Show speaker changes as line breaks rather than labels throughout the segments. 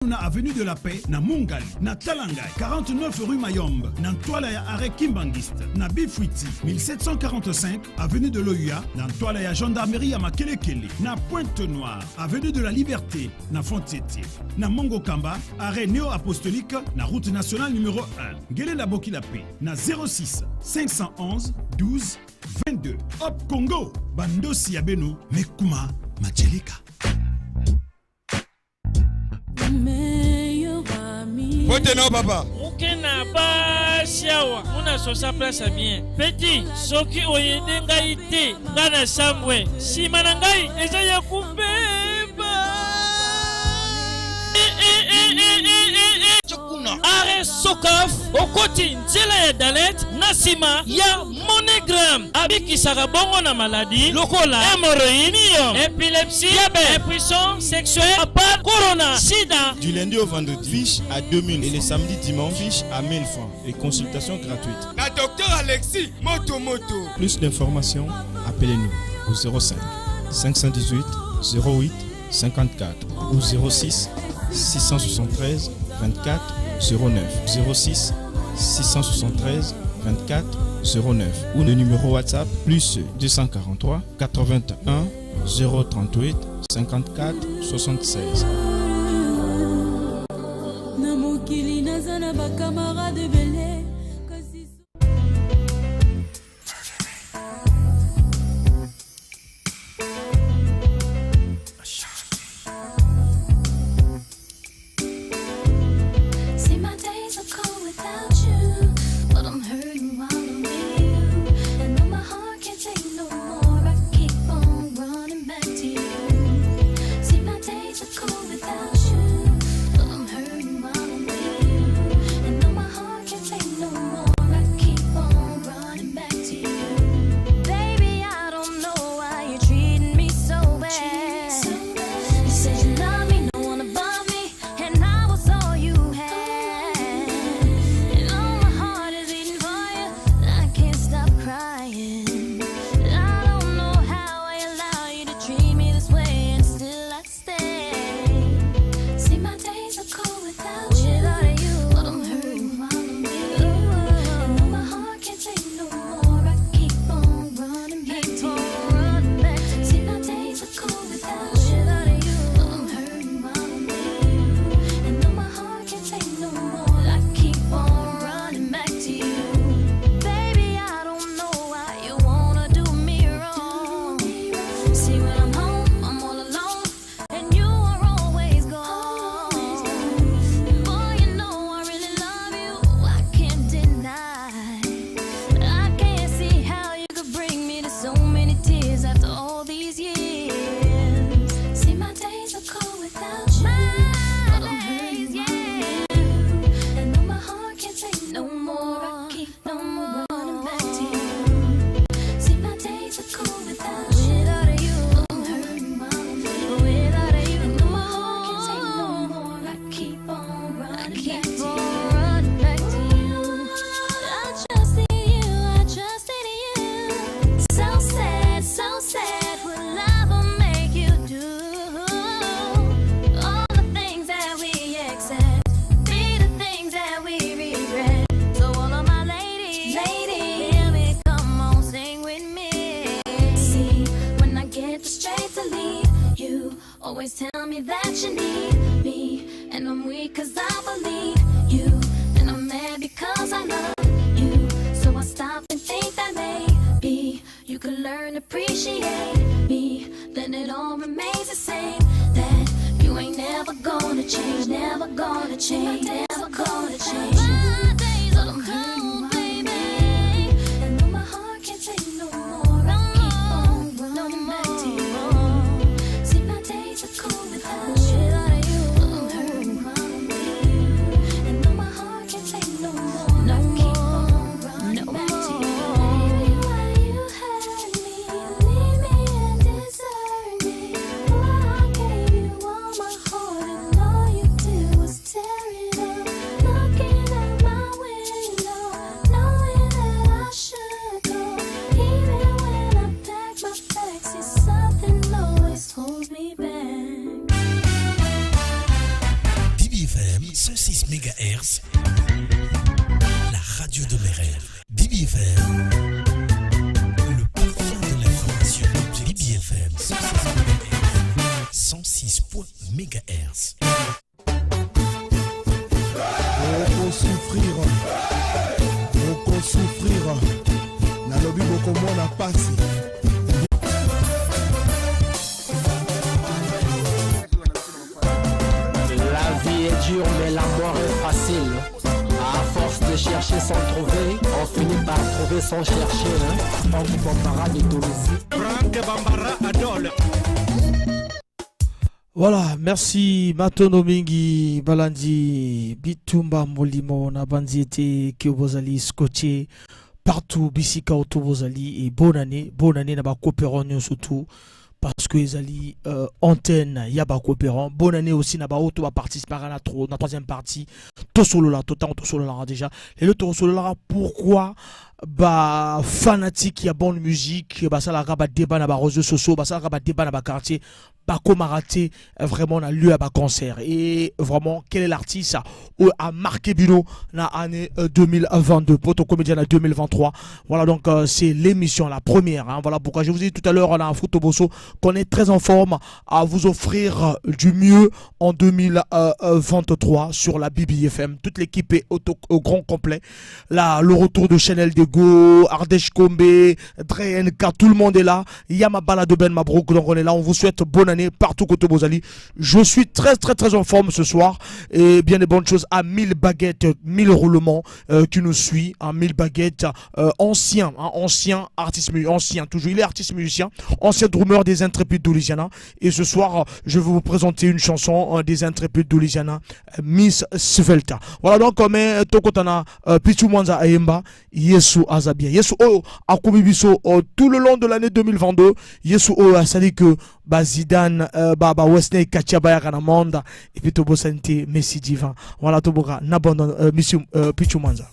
na avenue de la Paix, na Mungali, na Talangay, 49 rue Mayombe, na Ntwala ya arrêt Kimbangiste, na Bifwiti, 1745, avenue de l'Oya, na Ntwala ya gendarmerie ya Makelekele, na Pointe-Noire, avenue de la Liberté, na Fontieti, na Mongo Kamba, arrêt néo-apostolique, na route nationale numéro 1, Ngele la Boki la Paix, na 06 511 12 22. Hop Congo, Bandosi ya Beno, Mekuma, Machelika.
Pote no papa.
Mukena ba siawa. Muna sosa place bien. Petit, soki oyede ngai te. Ngana samwe. Simana ngai eza ya kubeba. Are Sokaf okoti nzela ya Dalet nasima ya Monogram abiki sarabongo na maladie lokola hémorroïde, épilepsie, diabète, impuissance sexuelle, apart, corona, sida.
Du lundi au vendredi, fiche à 2000 et les samedis dimanche, fiche à 1000 francs et consultation gratuite.
La docteur Alexis Moto.
Plus d'informations, appelez-nous au 05 518 08 54 ou 06 673 24 09 06 673 24 09 ou le numéro WhatsApp plus 243 81 038 54 76.
Always tell me that you need me, and I'm weak cause I believe you, and I'm mad because I love you. So I stop and think that maybe you could learn to appreciate me, then it all remains the same. That you ain't never gonna change, never gonna change, never gonna change. My days are cold, baby, and though my heart can't take no more, I keep on running back to you. See, my days are cold without you. I'm hurting, and though my heart can't take no more, I keep on running back to you. Baby, why you hurt me? You leave me and desert me. Boy, I gave you all my heart, and all you did was tear it up. Looking at
FM 106 MHz, la radio de mes rêves. Bibi FM, le parfum de l'information. Bibi FM 106 MHz.
Beaucoup souffrir, nalobi beaucoup moins la passe.
La vie est dure mais la mort est facile. À force de chercher sans trouver, on finit par trouver sans chercher. Franck Bambara de Toulouse. Franck Bambara Adol.
Voilà, merci Matono Mingi, Balandi, Bitumba Molimo, Nabanziete, Kyobozali, Scotché, partout, Bissika, Otobozali, et bonne année, Naba Coopéron, surtout, parce que les ali antenne, Yaba Coopéron, bonne année aussi, Naba Auto va participer à la troisième partie, Tosolola, Tosolola déjà, et le Tosolola, pourquoi? Bah fanatique, il y a bonne musique, bah ça la rabat débat na ba réseaux sociaux, bah ça la rabat débat na ba quartier, bah comment rater vraiment on a lieu à ba concert et vraiment quel est l'artiste a marqué Bino na année 2022 poto comédien à 2023. Voilà donc c'est l'émission la première hein. Voilà pourquoi je vous ai dit tout à l'heure on a un Fotobosso qu'on est très en forme à vous offrir du mieux en 2023 sur la BBFM. Toute l'équipe est au grand complet. Là le retour de Chanel de Go, Ardèche Kombe, Drenk, tout le monde est là. Yama Balade Ben Mabrouk, donc on est là. On vous souhaite bonne année partout côté Bozali. Je suis très en forme ce soir et bien des bonnes choses à 1000 baguettes, 1000 roulements qui nous suit. À 1000 baguettes, ancien artiste ancien, toujours il est artiste musicien, ancien drummer des Intrépides d'Olusiana. Et ce soir, je vais vous présenter une chanson des Intrépides d'Olusiana, Miss Svelta. Voilà donc comme Tokotana Pichu Mwanza Ayemba, Yesu Azabia. Yesu O Akumibiso tout le long de l'année 2022. Yesu O a sali que Zidane, Baba Wesley Kachaba Kanamonda et puis Tobo Santé Messi Divin. Voilà Toboga Nabandon Monsieur Pichu Mwanza.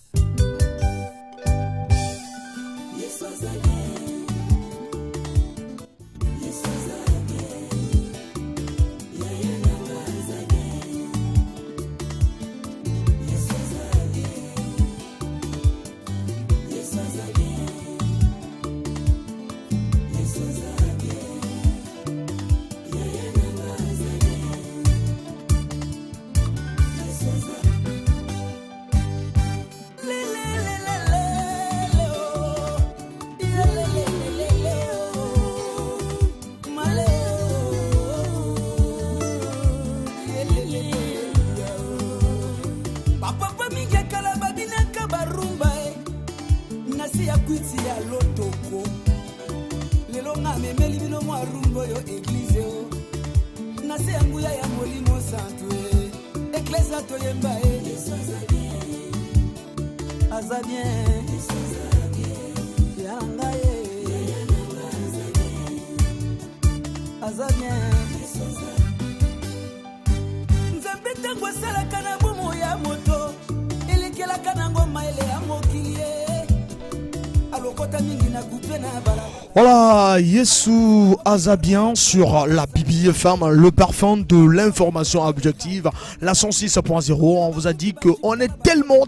Voilà, Yesu Azabien sur la BBFM, le parfum de l'information objective, la 106.0. On vous a dit qu'on est tellement,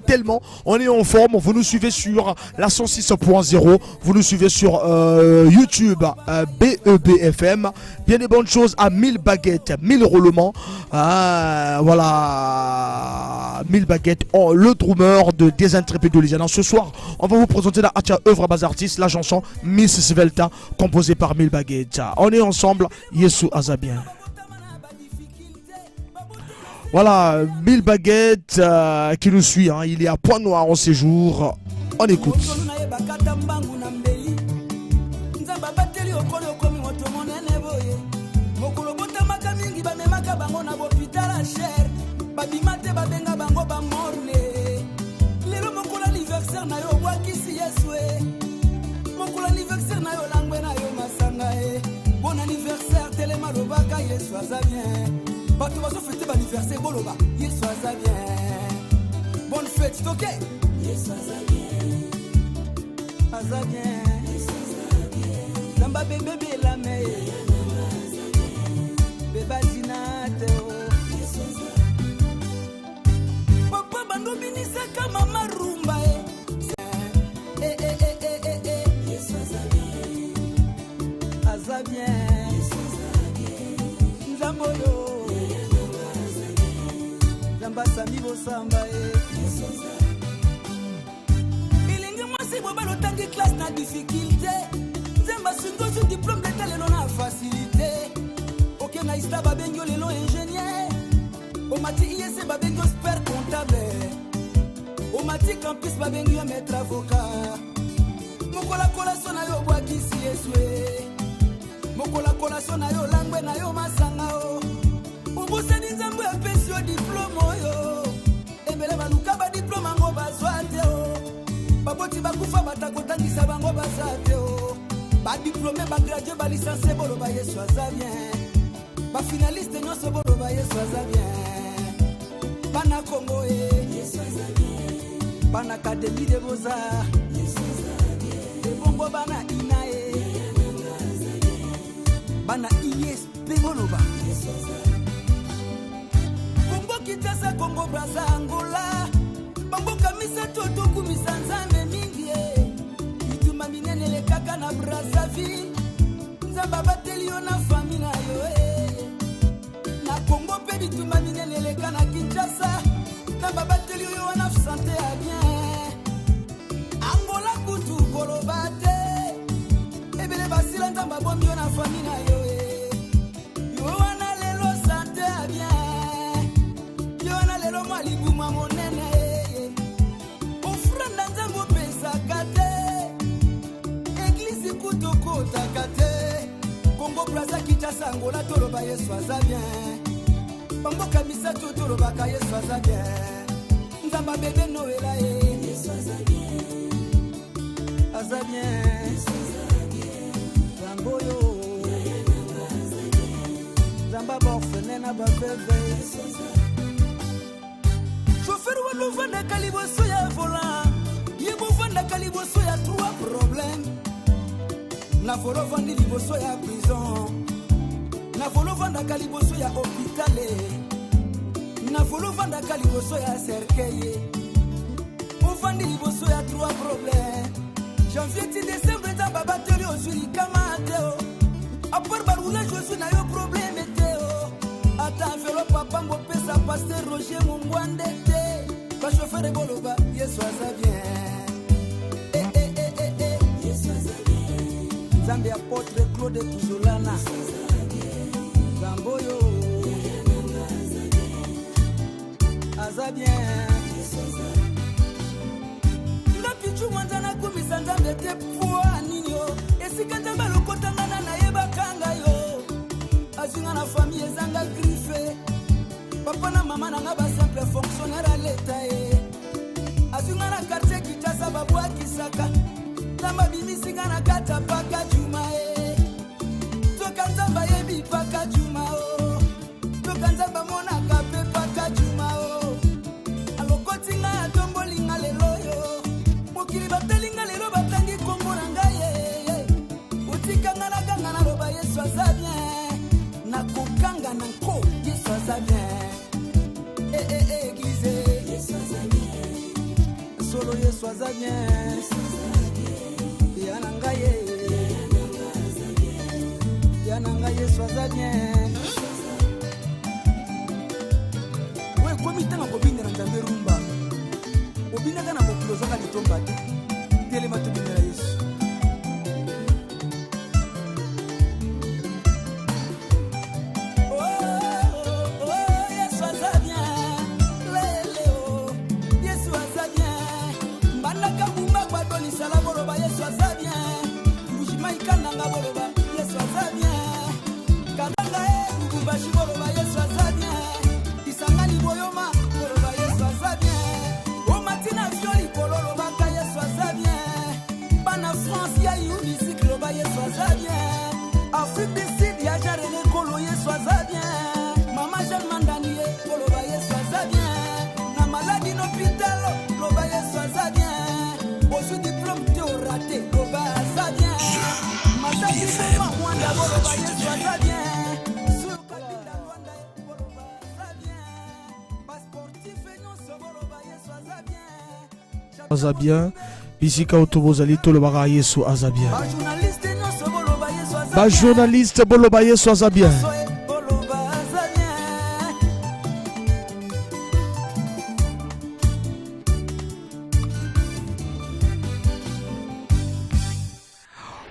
on est en forme. Vous nous suivez sur la 106.0, vous nous suivez sur YouTube, BEBFM. Bien des bonnes choses à 1000 baguettes, 1000 roulements. Voilà, 1000 baguettes. Oh, le drummer des Intrépides d'Olusiana. Ce soir, on va vous présenter la œuvre à base artiste, la chanson Miss Svelta, composée par 1000 baguettes. On est ensemble, Yesu Azabien. Voilà, 1000 baguettes qui nous suit. Hein. Il est à Point Noir en séjour. On écoute.
Bon anniversaire, Téléma Robaka, Yesu Azabien. Bato bazo fêter l'anniversaire, Boloba, Yesu Azabien. Bonne fête, ok? Yesu Azabien. Azabien. Yesu Azabien. Namba bébé Belame. Beba Zinate. Yesu Azabien. nzamba sami bosamba ilingi mwasi bobalo tangi classe na difficulté nzamba sungozu diplôme d'état lelo na facilité oke na ista babengi lelo ingénieur omati IEC babengi expert comptable omati campus babengi maître avocat mokola kolation na yo bwakisi yeswe mokola kolation na yo langwe na yo masanga o obuseni nzambe apesi yo diplôme oyo ebele baluka badiplôme yango bazwa te o baboti bakufa batakotangisa bango baza te o badiplôme bagradue balisanse boloba yesu aza bien bafinaliste nyonso boloba yesu aza bien bana kongo yesu aza bien bana académie de beaux-arts yesu aza bien ebongo bana ina bana ISP boloba yesu aza Kongo Kinshasa, Kongo Brazza, Angola Bamboka misato tokumisa nzambe mingi Ituma minene le kaka na Brazzaville Nzamba bateli yo na fami na yo Na Kongo pe bituma minene le kana Kinshasa Nzamba bateli yo wana santé a bien Angola kutu koloba te Ebele basila nzamba bombi yo na fami na yo Yo wana lelo santé a bien lelo malibuma monene ofranda nzambo pesa kate église kutoko takate Kongo Brazza Kinshasa Angola toloba Yesu aza bien bamboka misato tolobaka Yesu aza bien nzamba bebe noela Yesu aza bien Yesu aza bien nzambo yo nzamba borfene na babebe Yesu aza chauffeur wa lovanda kaliboso ya volant yebo vanda kaliboso ya trois problèmes na volo vandi liboso ya prison na volo vanda kaliboso ya hôpital na volo vanda kaliboso ya cercueil o vandi liboso ya trois problèmes janvier ti décembre ta baba teli osuri kama teo apor barula josu na yo problème teo ata velo papa mo pesa pasteur Roger Mungwande ba chauffeur boloba Yesu aza bien Yesu aza bien Zambi apôtre Claude Tuzolana Zamboyo aza bien Yesu aza Ngapi chumwanzana kumisa nzambe te poa nini yo esika nzambe lokotangana na yeba kanga yo azinga na famille ezanga griffe papa na mama na ba simple fonctionnaire à l'état azinga na quartier Kinshasa babwa kisaka namba bimisinga na kata paka juma toka nzamba yebi paka juma toka nzamba mona kape paka juma alokotinga atombolinga lelo yo mokili batalinga lelo batangi kombo na ngai utikanga na ganga na loba Yesu aza bien na kokanga na nko Yesu aza bien église Yesu aza bien solo Yesu aza bien yana ngai Yesu aza bien we komi tanga kobindela nzambe rumba obindaka na mokilo ozaka litomba te telema tobindela Yesu Yesu aza bien Mujima ikandanga boloba Yesu aza bien Kadanga Lubumbashi boloba Yesu aza bien Isangani boyoma boloba Yesu aza bien Omatina violi kololo baka Yesu aza bien Bana France ya musique loba Yesu aza bien Afrique du Sud ya Jarene Kolo Yesu aza bien Mama Jean Mandanie boloba Yesu aza bien Na maladi n'hôpital loba Yesu aza bien Osu diplôme raté, Boba ça bien. Mataki Mama Wanda Boloba Yesu aza bien. Sur Kabila Rwanda Boloba aza bien. Passportif nyonso Boloba Yesu aza bien.
Aza bien. Bisika otobozali tolobaka Yesu aza bien.
Ba journaliste nyonso Boloba Yesu aza bien.
Ba journaliste Boloba Yesu aza bien.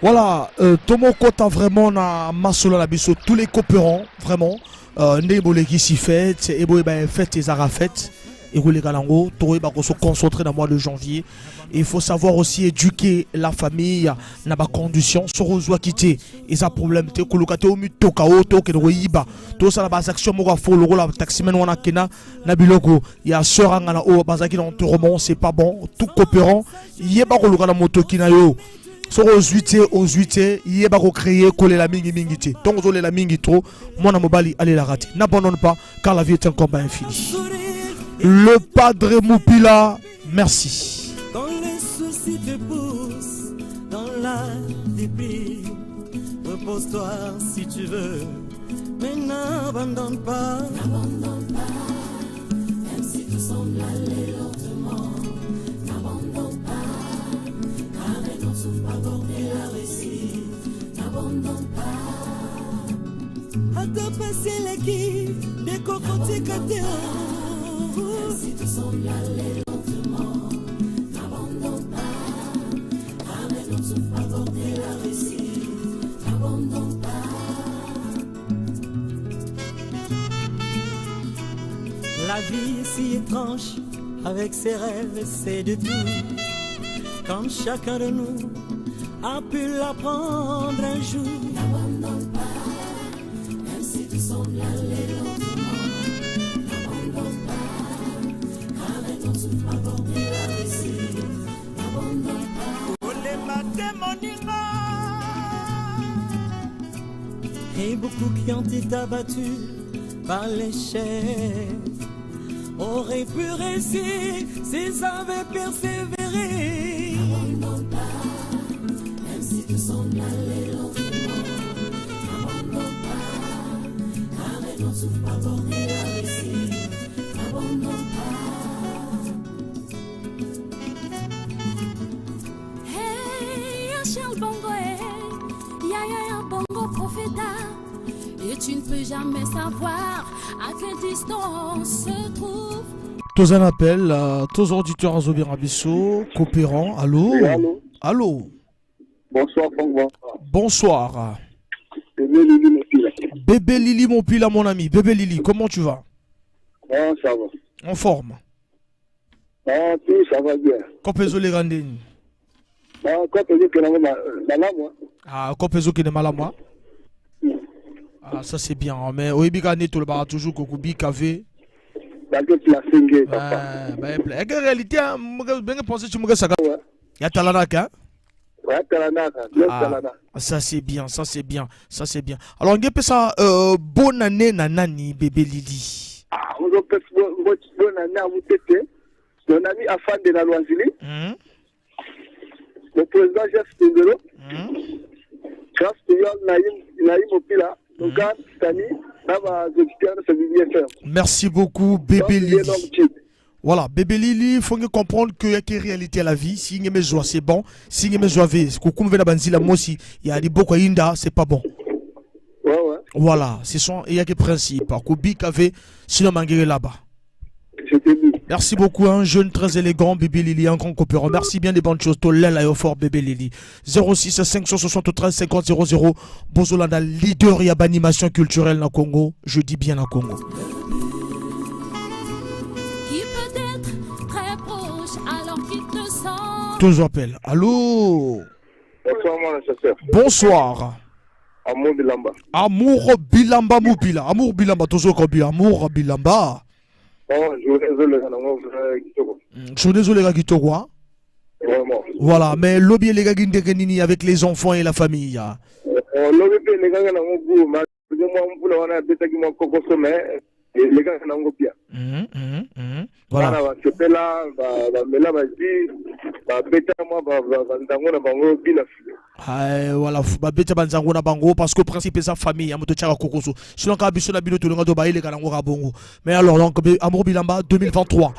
Voilà, Tomo Kota vraiment na Masola la biso, tous les coopérants, vraiment. Nebole qui s'y fait, et bon, fête et Zara fête. Et vous les galango, Toré va se concentrer dans le mois de janvier. Et il faut savoir aussi éduquer la famille na ba condition sur aux quitter. Et ça problème te kolokate au muto kao to ke no yiba. To ça la base action mo fo le la taximen wana kena na biloko. Il y a sœur ngana o bazaki dans roman, c'est pas bon. Tout coopérant, yeba ko lokana moto kina yo. Sur aux 8 yeba ko créer coller la mingi mingiti. Donc on la mingi trop, mon amobali allez la rater. N'abandonne pas car la vie est un combat infini. Le Padre Moupila, merci.
Quand les soucis te poussent dans la dépit, repose-toi si tu veux, mais n'abandonne pas. N'abandonne pas, même si tout semble aller lentement. N'abandonne pas, car les gens souffrent pas border la réussite. N'abandonne pas. À te passer les guides, des cocotiques à terre. Si tout semble aller lentement, n'abandonne pas. Ramène notre souffle à border la réussite, n'abandonne pas. La vie est si étrange, avec ses rêves et ses détours. Comme chacun de nous a pu l'apprendre un jour. N'abandonne pas, même si tout semble aller lentement. Et beaucoup qui ont été abattus par l'échec auraient pu réussir s'ils avaient persévéré. N'abandonne pas, même si tout semble aller lentement. N'abandonne pas, arrête, on souffre pas border la réussite. N'abandonne pas. Hey, Charles Bongo, ya Bongo Profeta. Et tu ne peux jamais savoir à quelle distance se trouve.
Tous un appel, tous auditeurs à Zobirabisso, coopérants, allô?
Oui, allô?
Allô?
Bonsoir, Bongo.
Bonsoir.
Bébé Lili Mopila.
Bébé Lili Mopila, mon ami. Bébé Lili, comment tu vas?
Ah, ça va.
En forme?
Ah, tout, ça va bien.
Kopezo les Randeni.
Ah, Kopezo qui est malade, moi.
Ah, Kopezo qui est malade, moi. Ah, ça c'est bien, mais au Ibigane, tout le bar toujours Kokubi, Kavé.
Bah,
en réalité, je pense que tu me ça. Il y a Talanaka.
Ouais, Talanaka.
Ça c'est bien, ça c'est bien, ça c'est bien. Alors, on peut ça, bonne année, Nanani, bébé Lili.
Ah, on peut bonne année à vous têter. Mon ami Afan de la Loisili. Le président Jeff Tengelo. Grâce à Naïm Opila.
Merci beaucoup, bébé Lili. Voilà, bébé Lili, il faut comprendre qu'il y a une réalité à la vie. Si il y a joie, c'est bon. Si il y a joie, il y a des beaux inda, c'est pas bon. Voilà, il y a des principes. Sinon, manguer là-bas. Merci beaucoup, un jeune très élégant, bébé Lili, un grand coopérant. Merci bien des bonnes choses. Tolel et fort, bébé Lili. 06 573 50 00. Bozolanda, leader et animation culturelle dans Congo. Je dis bien dans Congo.
Qui peut être très proche alors qu'il te sent.
Toujours appel. Allô?
Bonsoir, mon assesseur.
Bonsoir.
Amour Bilamba.
Amour Bilamba Moupila. Amour Bilamba, toujours comme Amour Bilamba.
Oh, je suis désolé,
je suis désolé, Gagitoko.
Vraiment.
Voilà, mais lobby les gars avec les enfants et la famille.
Lobby les gars les gars
voilà. Voilà, parce que le principe est sa famille. Mais alors, donc, Amour Bilamba 2023,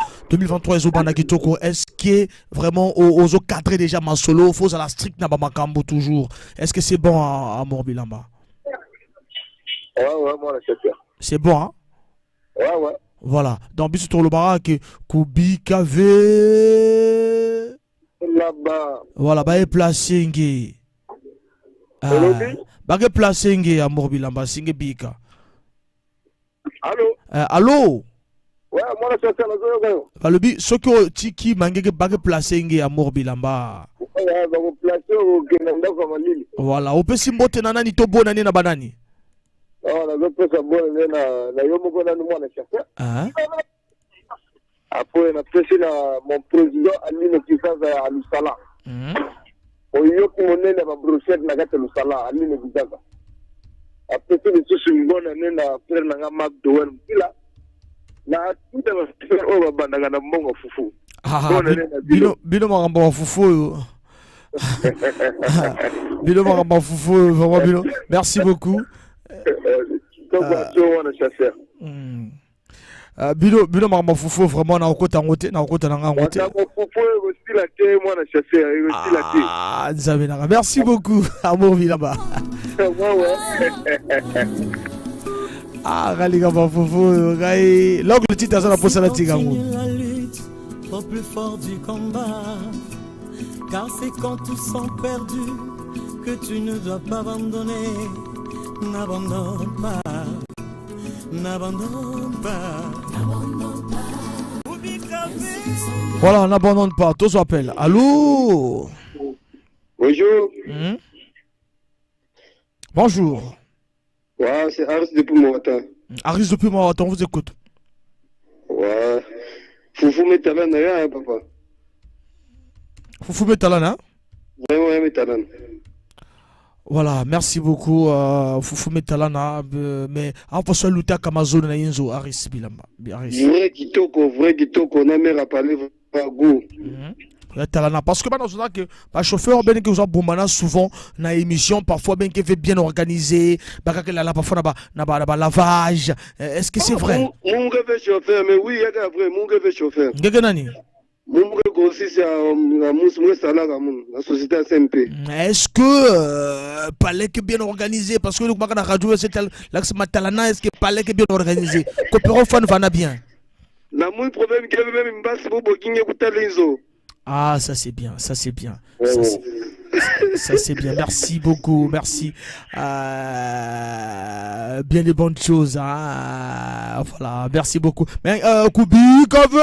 est-ce que vraiment aux cadres déjà ma solo, faut à la strict n'a pas macambo toujours. Est-ce que c'est bon Amour Bilamba? C'est bon, hein?
Ouais.
Voilà. Dans Bissou le Barak, Koubi KV.
Là-bas.
Voilà, bah, est placé. Bage place nge Amour Bilamba singe bika.
Allô?
Allô?
Ouais, moi la chasseur la zone.
Balobi soko tiki mangeke bage place nge Amour Bilamba.
Ouais, ba ko place au Kenanda comme Lille.
Voilà, on peut simbote nani to bonani na banani.
Oh, la zo pesa bonane na yo moko na moi la chasseur. Après na pesa na mon président Aline Kizaza à Lusala. Oyo ki monene ba brochette na kata Lusala Aline Kizaza. Après tout ce simbona nena frère na nga McDowell kila. Na tuta ba frère o ba bandanga na mbongo fufu.
Bino makambo fufu. Bino makambo fufu vraiment Bino. Merci beaucoup. Bino makambo fufu vraiment na okota ngote na okota na ngote. Merci beaucoup Amour Bilamba. Galiga fufu gai l'oncle Tita ça la posa la tigango.
Au plus fort du combat, car c'est quand tous sont perdus que tu ne dois pas abandonner. N'abandonne pas, n'abandonne pas, n'abandonne pas.
Voilà, n'abandonne pas. Tous appellent. Allô?
Bonjour.
Bonjour.
Ouais, c'est Aris depuis Moata.
Aris depuis Moata, on vous écoute.
Ouais. Foufou Metalana, hein, papa.
Foufou Metalana?
Vraiment, Metalana.
Voilà, merci beaucoup Foufou Metalana, mais en faisant lutter à Amazon na Inzo Aris Bilamba.
Vrai kitoko, on a même rappelé à goût.
Talana parce que que le chauffeur ben que vous bombana souvent na émission parfois ben qui fait bien organisé que la parfois na lavage est-ce que c'est vrai?
Mon rêve chauffeur mais oui il y a vrai mon rêve chauffeur.
Ngeke nani?
Mon rêve aussi c'est la salaire la société SMP.
Est-ce que palais que bien organisé parce que le na radio c'est l'axe Matalana est-ce que palais que bien organisé coopération fan va bien?
Na mon problème que même m'basse pour bokinge kutalinzo.
Ah, ça c'est bien, ça c'est bien. Ça c'est bien, merci beaucoup, merci. Bien des bonnes choses. Voilà, merci beaucoup. Mais Koubi, qu'aveu?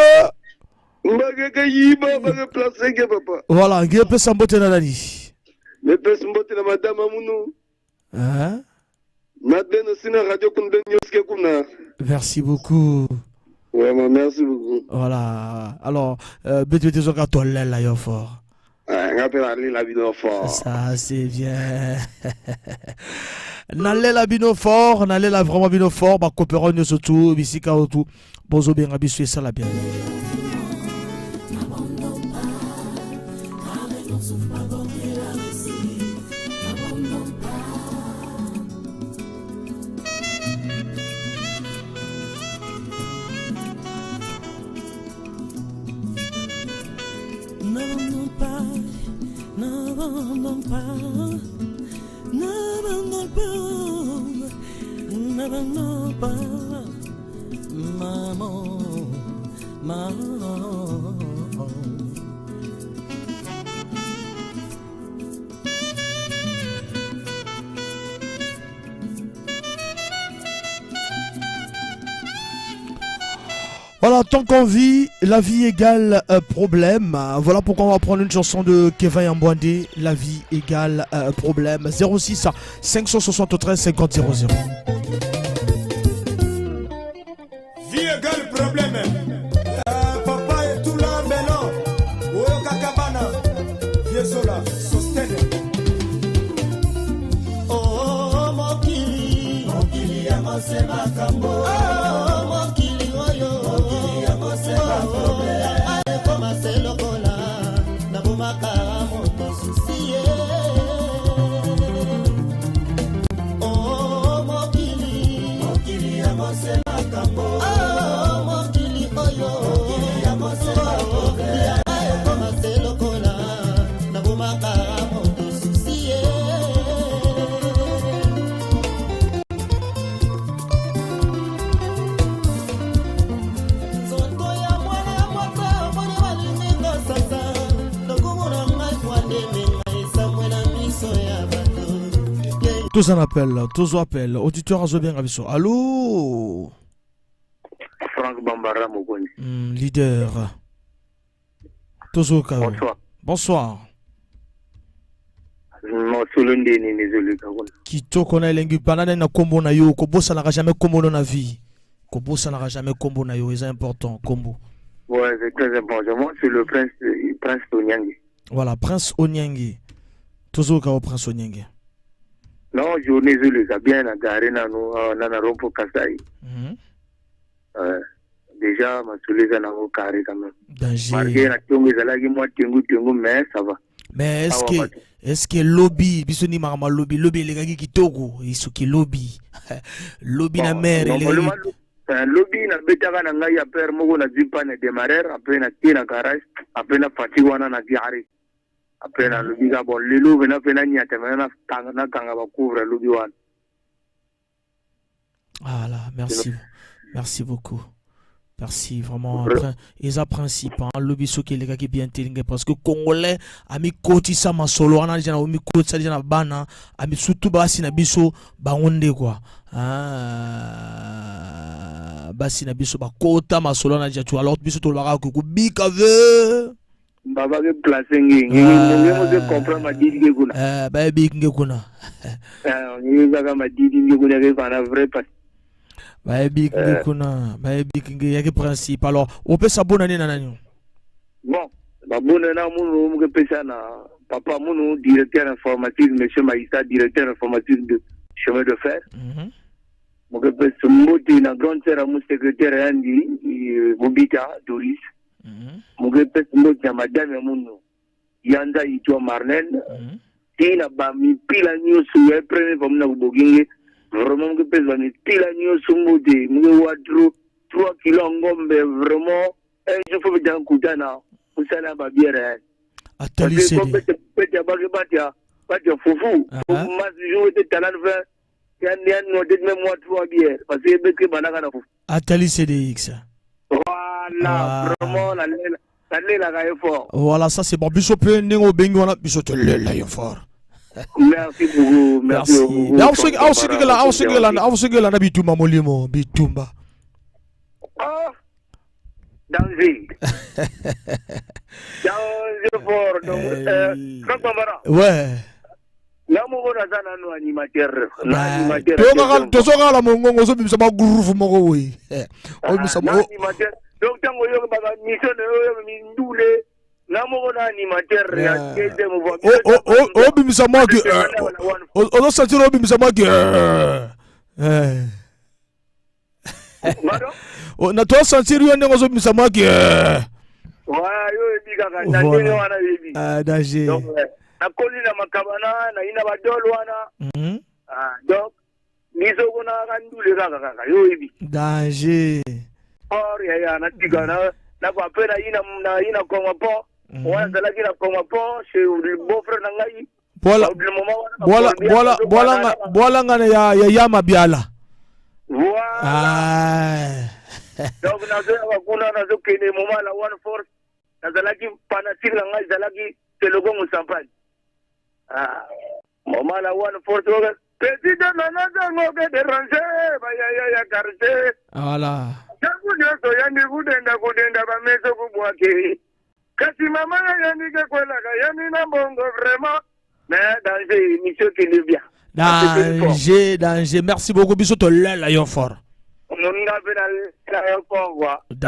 Voilà, il y a un peu de beauté dans la vie.
Mais peu de beauté dans madame Amounou.
Hein?
Madame aussi na radio Kunde Nyoske Kuna.
Merci beaucoup.
Ouais, merci beaucoup.
Voilà. Alors, bête des autres toi là yo fort.
La bino fort.
Ça c'est bien. Nalé la bino fort, nalé la vraiment bino fort, ba coopéron nous surtout, bisika autour. Bozo bien habitué ça la bien.
N'abandonne pas, n'abandonne pas, n'abandonne pas, n'abandonne pas, maman, maman.
Voilà, tant qu'on vit, la vie égale problème. Voilà pourquoi on va prendre une chanson de Kevin Yambouandé, la vie égale problème. 06 573 50 00.
Vie égale problème. Papa est tout là, maintenant. Oyoka Kabana. Vieux Sola, Sostene.
Oh, Mokili, Mokili, Amose Makambo. Oh, Mokili. Zoto ya mwana
Tous en appellent, tous appellent. Auditeur à bien Rabiso. Allô?
Franck Bambara Mogoni.
Leader. Tous au cas.
Bonsoir.
Bonsoir.
Kitoko
na elengi banane na kombo na yo ko bossa na jamais kombo na vie. Ko bossa na jamais kombo na yo, c'est important kombo.
Ouais, c'est très important. Moi c'est le prince Onyangi.
Voilà, prince Onyangi. Toujours ka prince Onyangi.
Non, journée les a bien agarré na rompo Kasai. Déjà ma soulé za na carré quand même.
Danger.
Marqué na tongo zalaki moi tengu mais ça va.
Mais est-ce que lobby bisoni mama lobby les gars qui togo isuki lobby lobby na mère
lobby na betaka na ngai ya père moko na zipa na démarrer après na tina garage après na fatigue wana na diarrhée après na lobby ga bon lelo vena pena nyata na kanga ba couvre lobby wana.
Voilà, merci beaucoup. Merci vraiment. Ils ont principe le biso qui les gars qui bien télingue parce que congolais ami koti sa masolo ana jana omi koti sa jana bana ami surtout basi na biso bangonde quoi basi na biso ba kota masolo na jatu alors biso to baka ko bika ve
baba ke placer ngi mo comprendre ma didi kuna
ba bik ngi kuna
ngi baka ma didi ngi kuna ke bana vrai pas
Baebik ngi yaki principe alors on peut s'abonner na nani
bon babona na munu mu ke pesa na papa munu directeur informatique monsieur Maïssa directeur informatique de chemin de fer mu ke pesa moti na grande sœur mu secrétaire andi Bobita Doris mu ke pesa moti madame munu Yanda Itwa Marlène tina ba mi pila nyusu e premier comme na boginge vraiment que pesa ni pila nyusu mudi mu wadro 3 kilos ngombe vraiment je faut bien kutana usala ba biere
atali c'est
peut-être batia foufou mas jouer de talent faire yan no de même moi 3 bières parce que beke banaka na foufou
atali CDX
voilà vraiment la ga effort
voilà ça c'est bon biso pe ningo bengi wana biso te la effort.
Merci beaucoup. Merci beaucoup.
Na bitumba molimo bitumba.
Danger. Danger fort. Donc,
ouais.
Là, mon gars, no animateur.
Tozoka la mongo so bimisa ma groove moko oui. O bimisa mo.
Animateur. Donc tango yo ba mission yo mindule. Animateur
bimisa maki ozo sentir bimisa maki na to sentir yo ndenge ozo bimisa maki
yo ebika ka ndenge wana bebi
danger
donc na koli na makabana na ina badolo wana donc miso kuna kandule kaka yo ebi
danger
or ya na tigana na kwa pena ina koma po wana la kila koma po chez le beau-frère nangai
bola ngane ya mabiala
donc na zo kuna na zo kene moma la one force na zalaki panatique nangai zalaki telogo musampani moma la one force petit de nana ngo ke déranger ba ya quartier
voilà
so yani kudenda ba meso kubwake kasi mama yani ke kwela ka yani na bongo vraiment mais danger monsieur qui est bien
danger merci beaucoup biso to la yo fort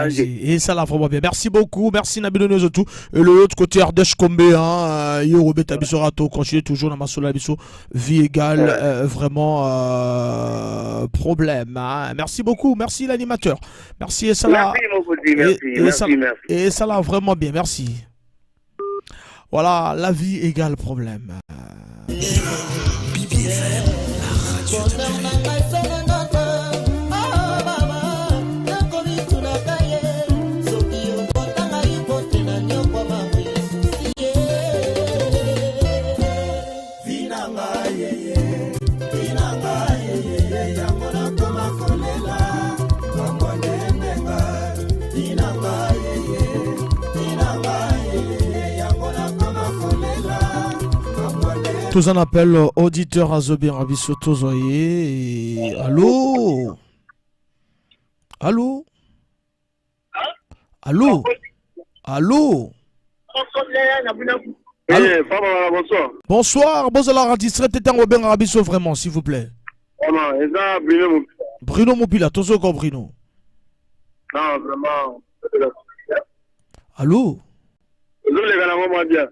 et ça la vraiment bien merci beaucoup merci Nabido Nozotou et l'autre côté Ardèche Kombe yo Robert Abiso Rato continuer toujours dans ma sola Abiso vie égale vraiment problème merci beaucoup merci l'animateur merci et ça la et ça la vraiment bien merci voilà la vie égale problème tous un appel auditeur à Zobé Rabisso Tozoye. Allô? Allô? Allô? Allô?
Bonsoir.
Bonsoir, bonsoir, distrait Tétan Robin Rabisso, vraiment, s'il vous plaît. Bruno Mopila, Tozo Bruno.
Non, vraiment.
Allô?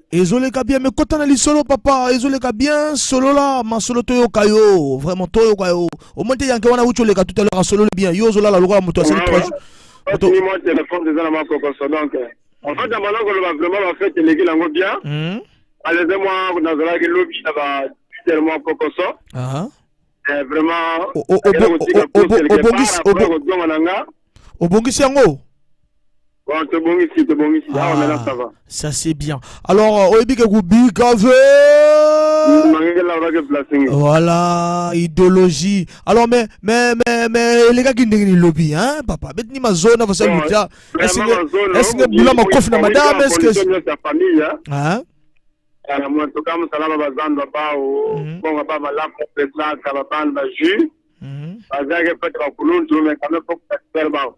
Désolé bien, mais quand on a les solo papa, désolé bien, solo là, ma solo toyo kayo, vraiment toyo kayo. Au moins t'es yanké wana wucho les gars tout à l'heure solo bien, yo zola la loi moto c'est le projet.
Moi téléphone déjà ma cocoso donc. En fait maintenant qu'on va vraiment la fête les gars lango bien. Allez moi dans la lobby ça va tellement cocoso. Ah. Vraiment
au bongisi yango.
Bon, c'est bon ici, Ah, mais là, ça va.
Ça, c'est bien. Alors, voilà, idéologie. Alors, mais, les gars qui n'ont lobby, hein, papa, mettez ma zone, vous savez, est-ce que vous voulez ma coffre dans madame, est-ce que. Hein?
Alors, moi, tout comme ça, là, on va vendre pas au. Bon, on va pas là, pour ça, ça va prendre le jus. Parce que peut-être un coulon, tu mais quand même, faut que ça se fasse bon.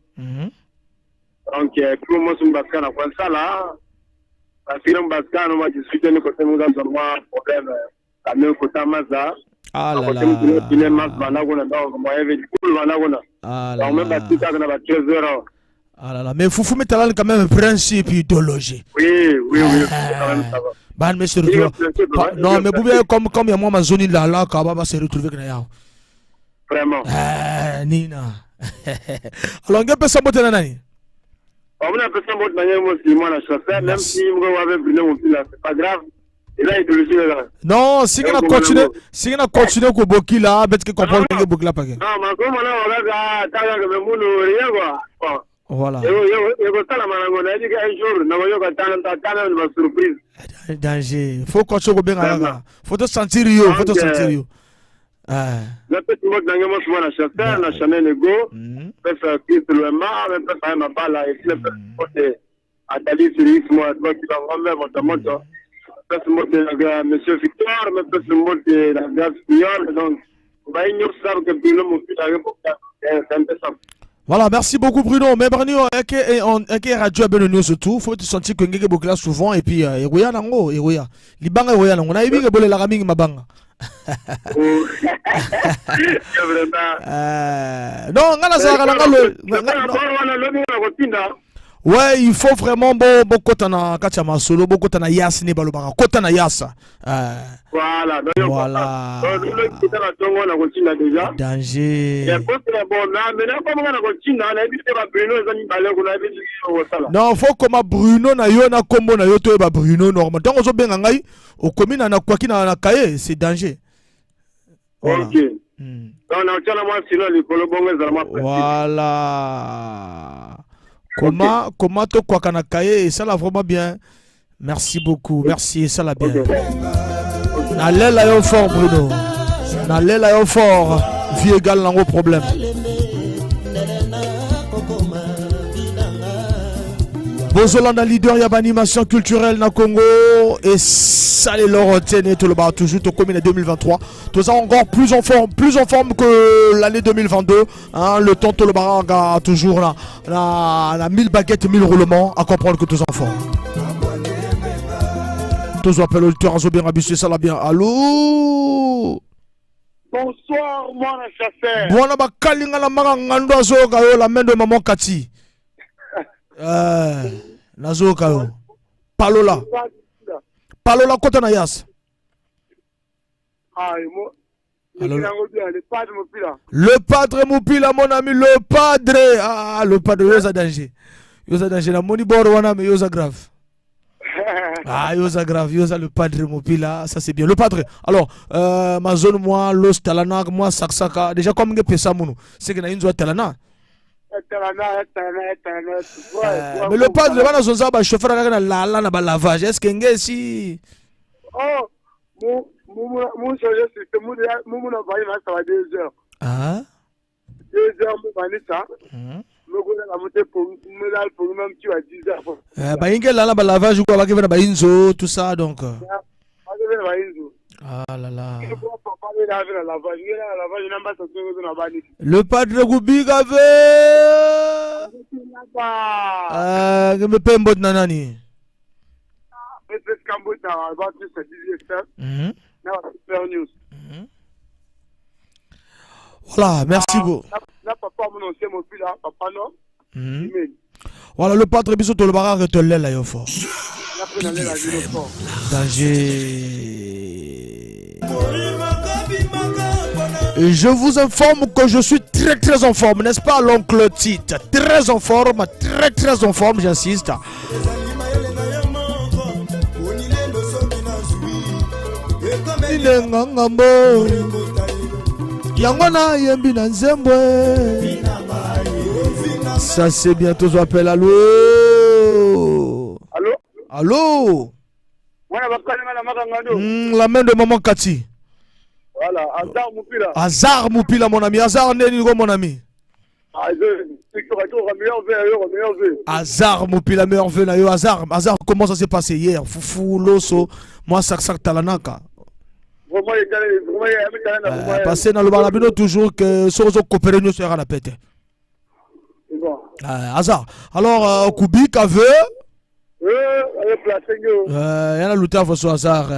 Donc, pour moi, c'est un bascan à quoi ça là. Parce que un bascan, on va discuter de côté nous dans un problème. À même côté Mazda.
Ah là là.
Il est Mazda, on a donc moi, il est cool, on a. Ah là là. On met pas tout ça, on a 13 €.
Ah là là. Mais Foufou Métalal, quand même, principe idéologie.
Oui, quand même, ça va.
Bah, mais c'est non, mais vous voyez, comme il y a moi, ma zone là, quand on va se retrouver avec Naya.
Vraiment.
Nina. Alors, on peut s'en nani.
On a fait ça de manière musulmane à chauffeur, même si on avait brûlé mon fil là, c'est pas grave. Et là, il est là.
Non, si on a continué au Boki là, peut-être que comprendre que Boki là pas. Non,
mais comme on a t'as que mon rien quoi.
Voilà.
Et vous ça la malango, on a dit qu'un jour, nous voyons que t'as une surprise.
Danger. Faut continuer bien là. Faut te sentir yo, faut te sentir yo.
Le petit mot dans le monde na chauffeur, na Chanel Nego, peut faire quitter le mar, peut faire ma balle et puis peut à Dali Siris moi donc il va remettre votre moto. Peut se monter monsieur Victor, mais peut se monter la grave Spion donc on va ignorer ça que Bruno mon fils a pour c'est un peu ça.
Voilà, merci beaucoup Bruno. Mais Bruno, et radio a bien surtout, faut te sentir que ngeke bokla souvent et puis eroya nango, eroya. Libanga eroya nango. Na ibi ke bole la ramingi mabanga. Non, ouais, il faut vraiment beaucoup de kachama solo, beaucoup de yas ne balobara, kota na yasa.
Voilà.
Danger. Non, faut comme Bruno na yo na combo na yo to ba Bruno normal. Tant ozo benga ngai o komina na kwaki na kaye, c'est danger.
Voilà. OK.
Voilà. Comment to quoi kana kaye, ça l'a vraiment bien. Merci beaucoup. Merci, ça l'a bien. N'allez là yo fort Bruno. N'allez là yo fort. Vie égale dans vos problèmes. Bozolanda leader y'a animation culturelle na Congo et ça les l'orotene tout le bas toujours au commune 2023. Tout ça encore plus en forme que l'année 2022. Hein, le temps tout le bas toujours là, la 1000 baguettes, 1000 roulements à comprendre que tous enfants. Tous appellent l'auditeur à Zobé Rabissé, ça l'a bien. Allô?
Bonsoir, moi la chauffeur.
Bon, là, kalinga la marangando azoga yo la main de maman Kati. Nazoka yo. Palola kota na yas. Le padre Moupila, mon ami, le padre. Ah, le padre, yosa danger. Yosa danger, la moni bord wana mais yosa grave. Ah, yosa grave, yosa le padre Moupila, ça c'est bien. Le padre. Alors, ma zone, moi, Los Talana, moi, Saksaka. Déjà, comme je fais ça, c'est que na une zone Talana. Mais le padre, le zone, bah, chauffeur, la lavage. Est-ce que ngé si.
Oh, mon chauffeur, c'est mon envoyé, ça va 2 heures.
Ah.
2 heures, mon vanessa. Pour même tu as 10 heures.
Bah, il y a là, lavage ou quoi, tout ça, donc. Ah là là.
Le
padre Kubika ve. Me pembo nanani. Voilà, merci beaucoup. Voilà, le padre Bisoto le barra retolé là, fort. Danger. Et je vous informe que je suis très en forme, n'est-ce pas, l'oncle Tite? Très en forme, j'insiste. Ça c'est bientôt, je appelle. Allô? Allô? La main de maman Kati.
Voilà,
Hazard Moupila, mon ami. Hazard Nénigo, mon ami. Hazard Moupila, meilleur vœu. Hazard, comment ça s'est passé hier? Foufou, Loso, moi, Saksak Talanaka. Passé dans le balabino toujours que Sozo Coopérénio sera la pète. Hazard. Alors, Kubik a vu. Il y a la lutte à votre Hazard.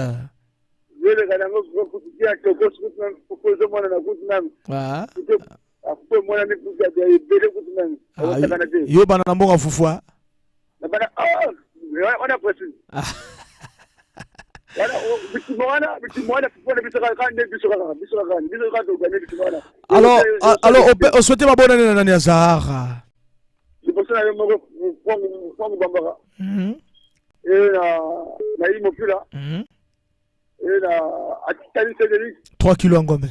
Yo banana monga fufua. Alors on souhaite ma bonne année Nani Hazard.
Et
3 kilos en gomme.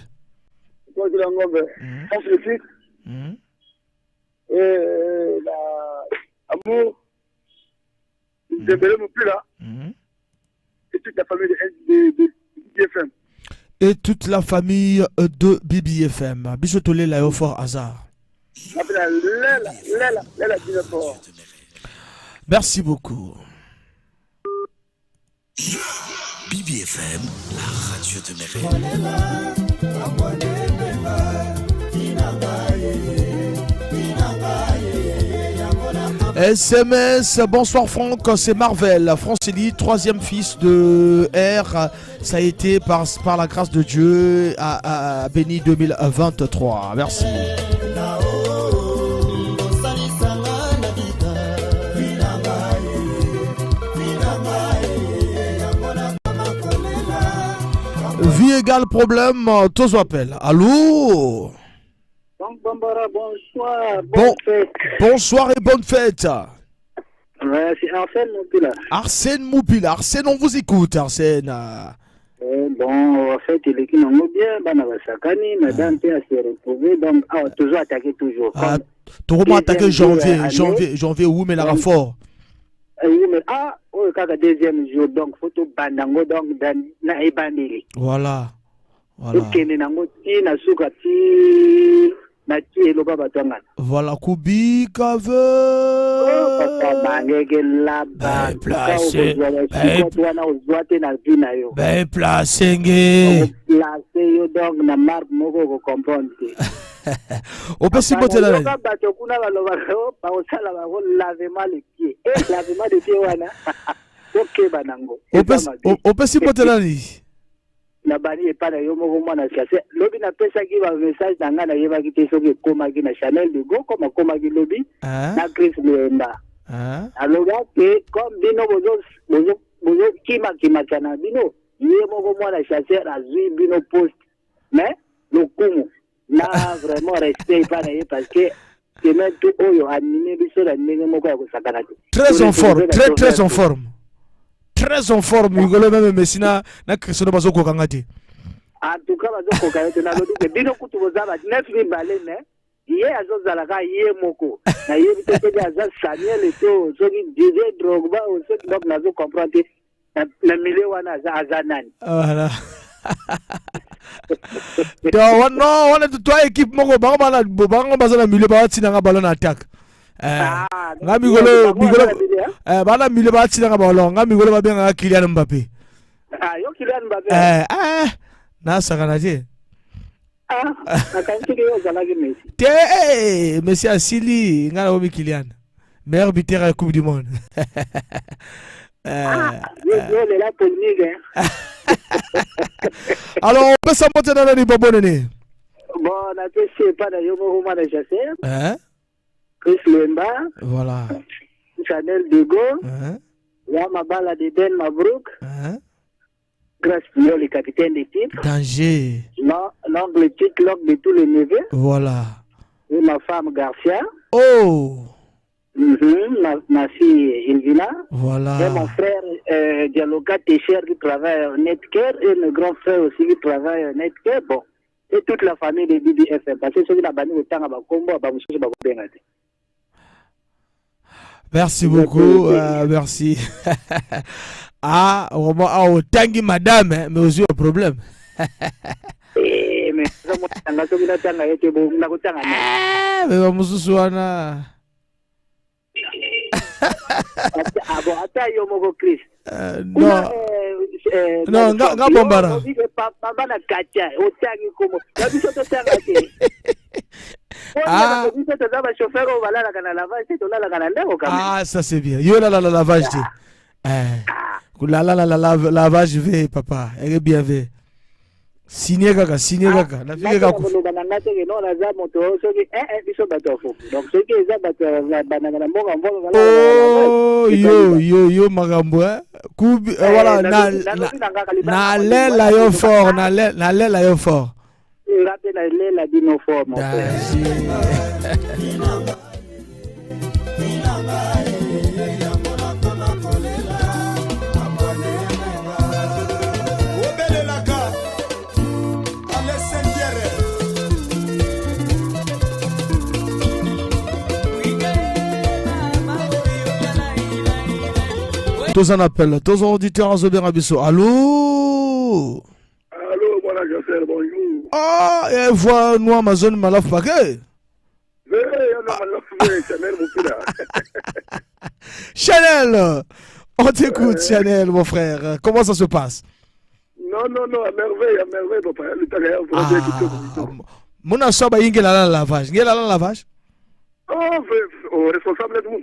3 kilos en gomme. Et l'amour de Bélé Moupila. Et toute la famille de BBFM.
Et toute la famille de BBFM. Bisotolé la au fort Hazard. Merci beaucoup.
BBFM, la radio de mes rêves.
SMS, bonsoir Franck, c'est Marvel, Francélie, 3e fils de R, ça a été par la grâce de Dieu à béni 2023, merci. Vie égale problème, tous appellent. Allô?
Bonsoir.
Bonsoir et bonne fête.
C'est Arsène Moupila.
Arsène Moupila. Arsène, on vous écoute, Arsène.
Bon, en fait, il est qui n'en a bien, Banavasakani, madame P a se retrouvé, donc, toujours attaqué toujours.
Toujours attaqué janvier, oui, mais la fort.
Oui, mais le deuxième jour, donc, photo bandango, donc, na ebandeli.
Voilà. Voilà, Kubika veut. Ben placé, donc, na marque, moko comprendre. On peut s'y porter là. On peut s'y porter là.
La bani est pas d'ailleurs mon roman à chasser. Lobby n'a pas ça qui va message dans la yéva qui était sur le coma qui n'a Chanel de go comme coma qui lobby. Na Chris Menda. Alors là que comme dino bozo qui m'a kana dino. Yé mon roman à chasser à zui bino post. Mais le coup là vraiment respect pas d'ailleurs parce que c'est même tout oyo animé biso animé mon quoi ça kana.
Très en forme, très en forme. Très en forme, Mugolo même Messina, na Christophe Bazoko Kangati.
En tout cas, Bazoko Kangati, na lodi que bino kutu bozaba 9000 balles, mais hier azozalaka hier moko. Na hier bito que azaz Samuel et tout, so qui disait Drogba ou ce donc nazo comprendre na milieu wana azanani.
Voilà. Donc on a trois équipes moko bango bazana milieu ba tinanga ballon attaque. Nga migolo bana mile ba tsina ka balo nga migolo ba benga Kylian Mbappé
Ah, yo Kylian Mbappé.
Na sakanaje.
Nakanti yo zalaki Messi.
Messi asili ngana omi Kylian. Meilleur buteur à la Coupe du Monde.
Yo la polémique.
Alors, on peut s'en monter dans la libre bonne année.
Bon, on a fait pas de Yomo Roman de Chasser. Chris Lemba.
Voilà.
Chanel Dego. Yamabala de Ben Mabrouk. Grâce Pio, le capitaine d'équipe.
Danger.
L'angle TikTok de tous les neveux.
Voilà.
Et ma femme Garcia.
Oh.
Ma fille Elvina.
Voilà.
Et mon frère Dialoga Técher qui travaille au Netcare. Et mon grand frère aussi qui travaille au Netcare. Bon. Et toute la famille de BBFM. Parce que ceux qui ont banni le temps à Bakombo, à Bamusou, à Bakombo.
Merci beaucoup. Merci. Vraiment, tangi madame, hein, mais aussi un problème.
Mais
Bamusou, wana.
Ah bon, attends, yo moko Chris.
Non. Non, nga bombara.
Papa na kacha, otangi komo. Ya biso to tanga te.
Ah, ça c'est bien. Yo la lavage. La lavage ve papa. Elle est bien ve. Signé kaka. La fille kaka. Oh yo magambo. Kubi voilà na la yo fort, na la yo fort.
La dinophore, mon frère.
Tous en appel, tous en auditeurs en Zoberabiso. Allô?
Allô, voilà, Joseph, bonjour.
Ah, et voix nous Amazon malaf paquet. Chanel, on t'écoute, Chanel, mon frère. Comment ça se passe?
Non, à merveille, papa.
Mon assoba y la lavage. Y la lavage?
Oh, responsable du monde.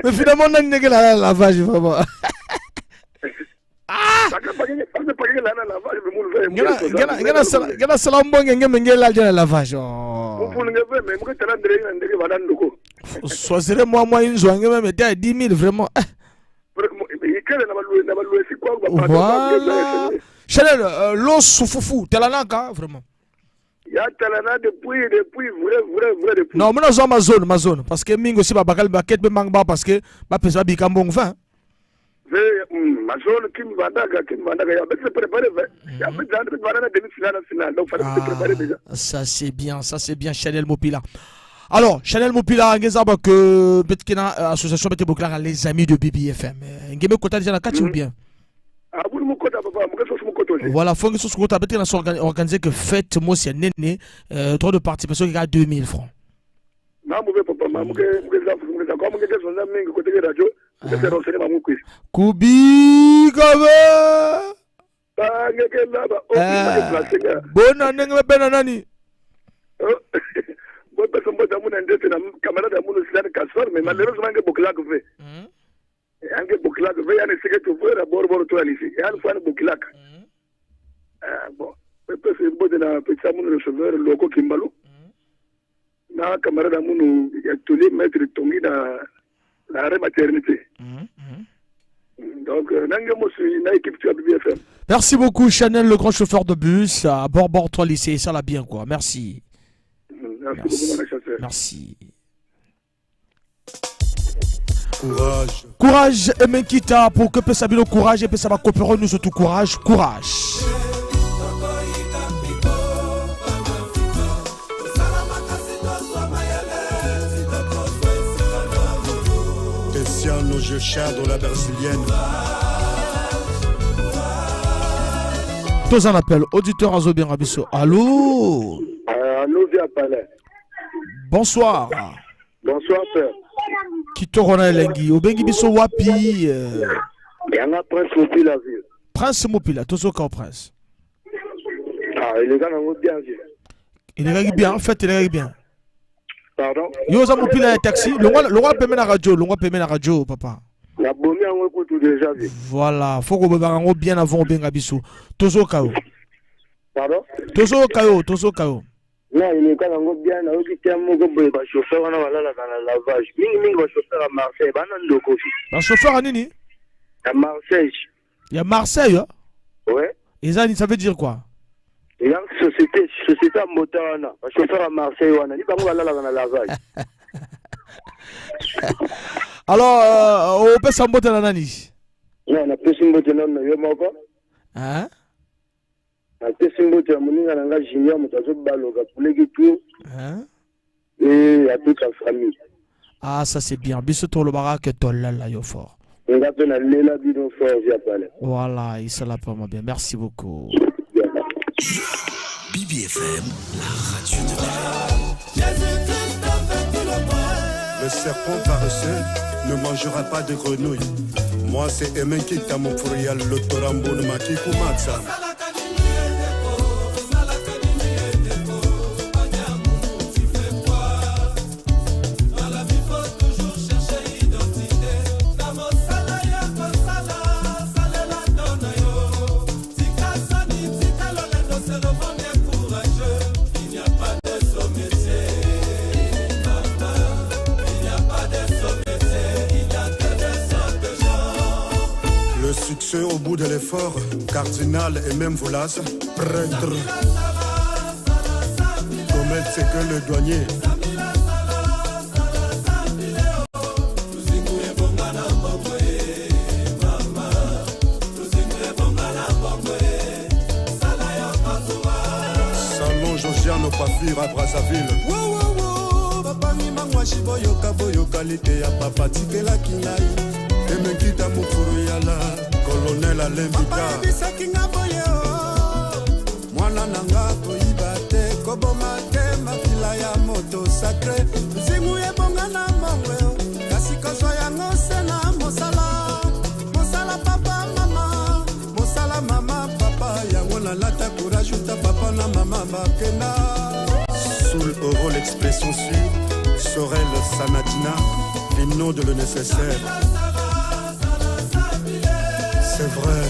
Mais finalement, on a une lavage, vraiment. Gana salam bonge ngeme la jana lavage. Soisere moi une joie ngeme me à 10 000 vraiment. Voilà. Chanel, l'eau soufoufou, telanaka vraiment.
Ya talana depuis vrai depuis.
Non, moi ma zone parce que mingo si ba bakal baket be mangba parce que ba pesa bi kambong vin.
Ma zone qui me vendaga ya se préparer ya me dans le demi-finale donc fallait se préparer déjà.
Ça c'est bien Chanel Mopila. Alors Chanel Mopila ngezaba que betkina association bete bokla les amis de BBFM. Ngeme kota déjà na kati ou bien.
Ah vous mon kota papa, mon kota mon kota.
Voilà, faut que ce soit betkina organiser que fête moi c'est néné droit de participation qui a 2000 francs.
Na mauvais papa, mon comme que son ami côté radio.
Kubi kabe. Bona nenga bena nani?
Bon personne peut d'amour ndete na camarade d'amour c'est Kassor mais malheureusement que Bokla fait. Ange Bokla fait ya ne sike to voir bor to alifi. Ya ne fane Bokla. Bon, peut c'est bon de la petit amour le sauveur loko Kimbalu. Na camarade d'amour ya tolé maître Tongi na la maternité. Donc,
merci beaucoup Chanel, le grand chauffeur de bus à bord toi lycée, ça l'a bien quoi. Merci. Merci. Courage et Menkita pour que ça le courage et que ça va coopérer nous surtout courage.
Nos jeux chadres, la brésilienne.
Tous en appel, auditeur à Zobien Rabisso. Allô?
Allô, via Palais.
Bonsoir.
Bonsoir, père.
Qui te rend Lengi? Au Bengi Bisso Wapi?
Yanga Prince Mopila vieux.
Prince Mopila, tozoka au Prince.
Ah, il est quand bien vieux.
Il est bien, en fait, il est bien.
Pardon?
Yo za Mopila ya taxi, l'on paie la radio, papa.
La bonne en écoute déjà vieux.
Voilà, faut que vous bien avant bien biso. Tozoka.
Pardon?
Tozoka.
Non, il est quand même bien, là, il y a un chauffeur, on a la lavage. Mingi, chauffeur à Marseille,
un chauffeur à Nini?
À Marseille.
Il y a Marseille, hein?
Ouais.
Et ça veut dire quoi?
Il y a une société à moteur, un chauffeur à Marseille, on a dit, on va la lavage.
Alors, on peut s'emboîter la nani?
Non, on a pu s'emboîter la nani,
hein?
Et à toute la famille.
Ah, ça c'est bien. Bisous le barak et tolla la yo fort. Voilà, il se l'a pas bien. Merci beaucoup.
BBFM, la radio de
Le serpent paresseux ne mangera pas de grenouille. Moi c'est Emen qui t'a mon fourrial, le torambo de ma kikumatsa. Au bout de l'effort, cardinal et même volasse, prêtre. Comète, c'est que le douanier. Salon Josiane au Pafir à Brazzaville. Colonel Alembika Mwana nanga koibate kobomate makila ya moto sacré zingu ebonga na mongwe kasi kozwa yango sena mosala papa mama papa yango nalata courage uta papa na mama bakena Soul Euro l'expression sûre Sorel Sanatina l'hymne de le nécessaire. C'est vrai.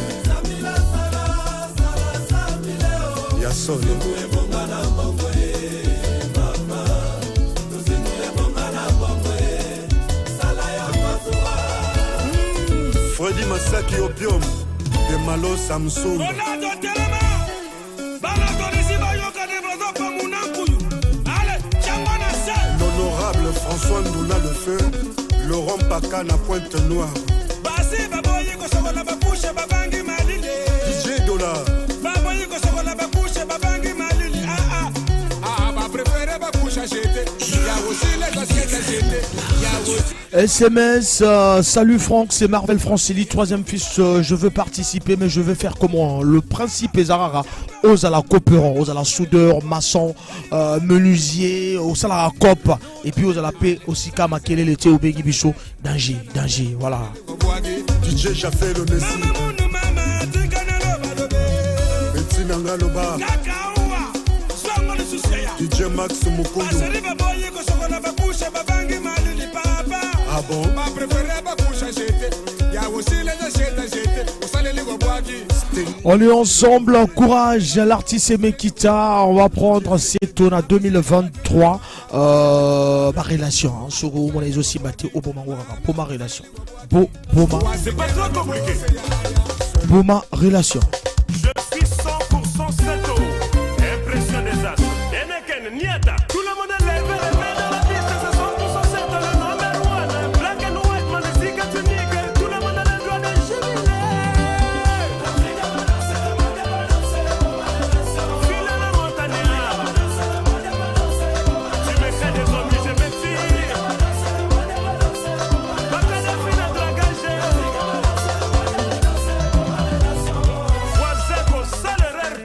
Yassol. Freddy Masaki Opium de Malo Samsung. L'honorable François Ndoula Le Feu, Laurent Paca na Pointe-Noire. DJ Dollar.
SMS, salut Franck, c'est Marvel Francili, troisième fils, je veux participer mais je vais faire comment? Le principe est Zarara, aux à la coopérant, aux à la soudeur, maçon, menuisier, aux à la cop, et puis aux à la paix, aussi Kamakele, le thé au Begui Bichot, danger, voilà.
DJ Jaffé le Messi. Bettina Ngaloba. DJ Max Mukundu. Ah bon?
On est ensemble, courage, l'artiste Mekita, on va prendre cette tourne 2023, ma relation, hein, sur mon les aussi battu au pour ma relation.
C'est pas trop compliqué.
Pour ma relation.
Je suis 100% Seto, impression des as, Eneken, Niata, tout le monde est levé, les mains dans la piste, c'est 100% Seto, le number one, black and white, man, c'est que tu niques, tout le monde a le droit de jubiler. File la montagne, tu me fais des zombies, je me tire, pas que de fin à dragager. Voisin qu'on sale rare.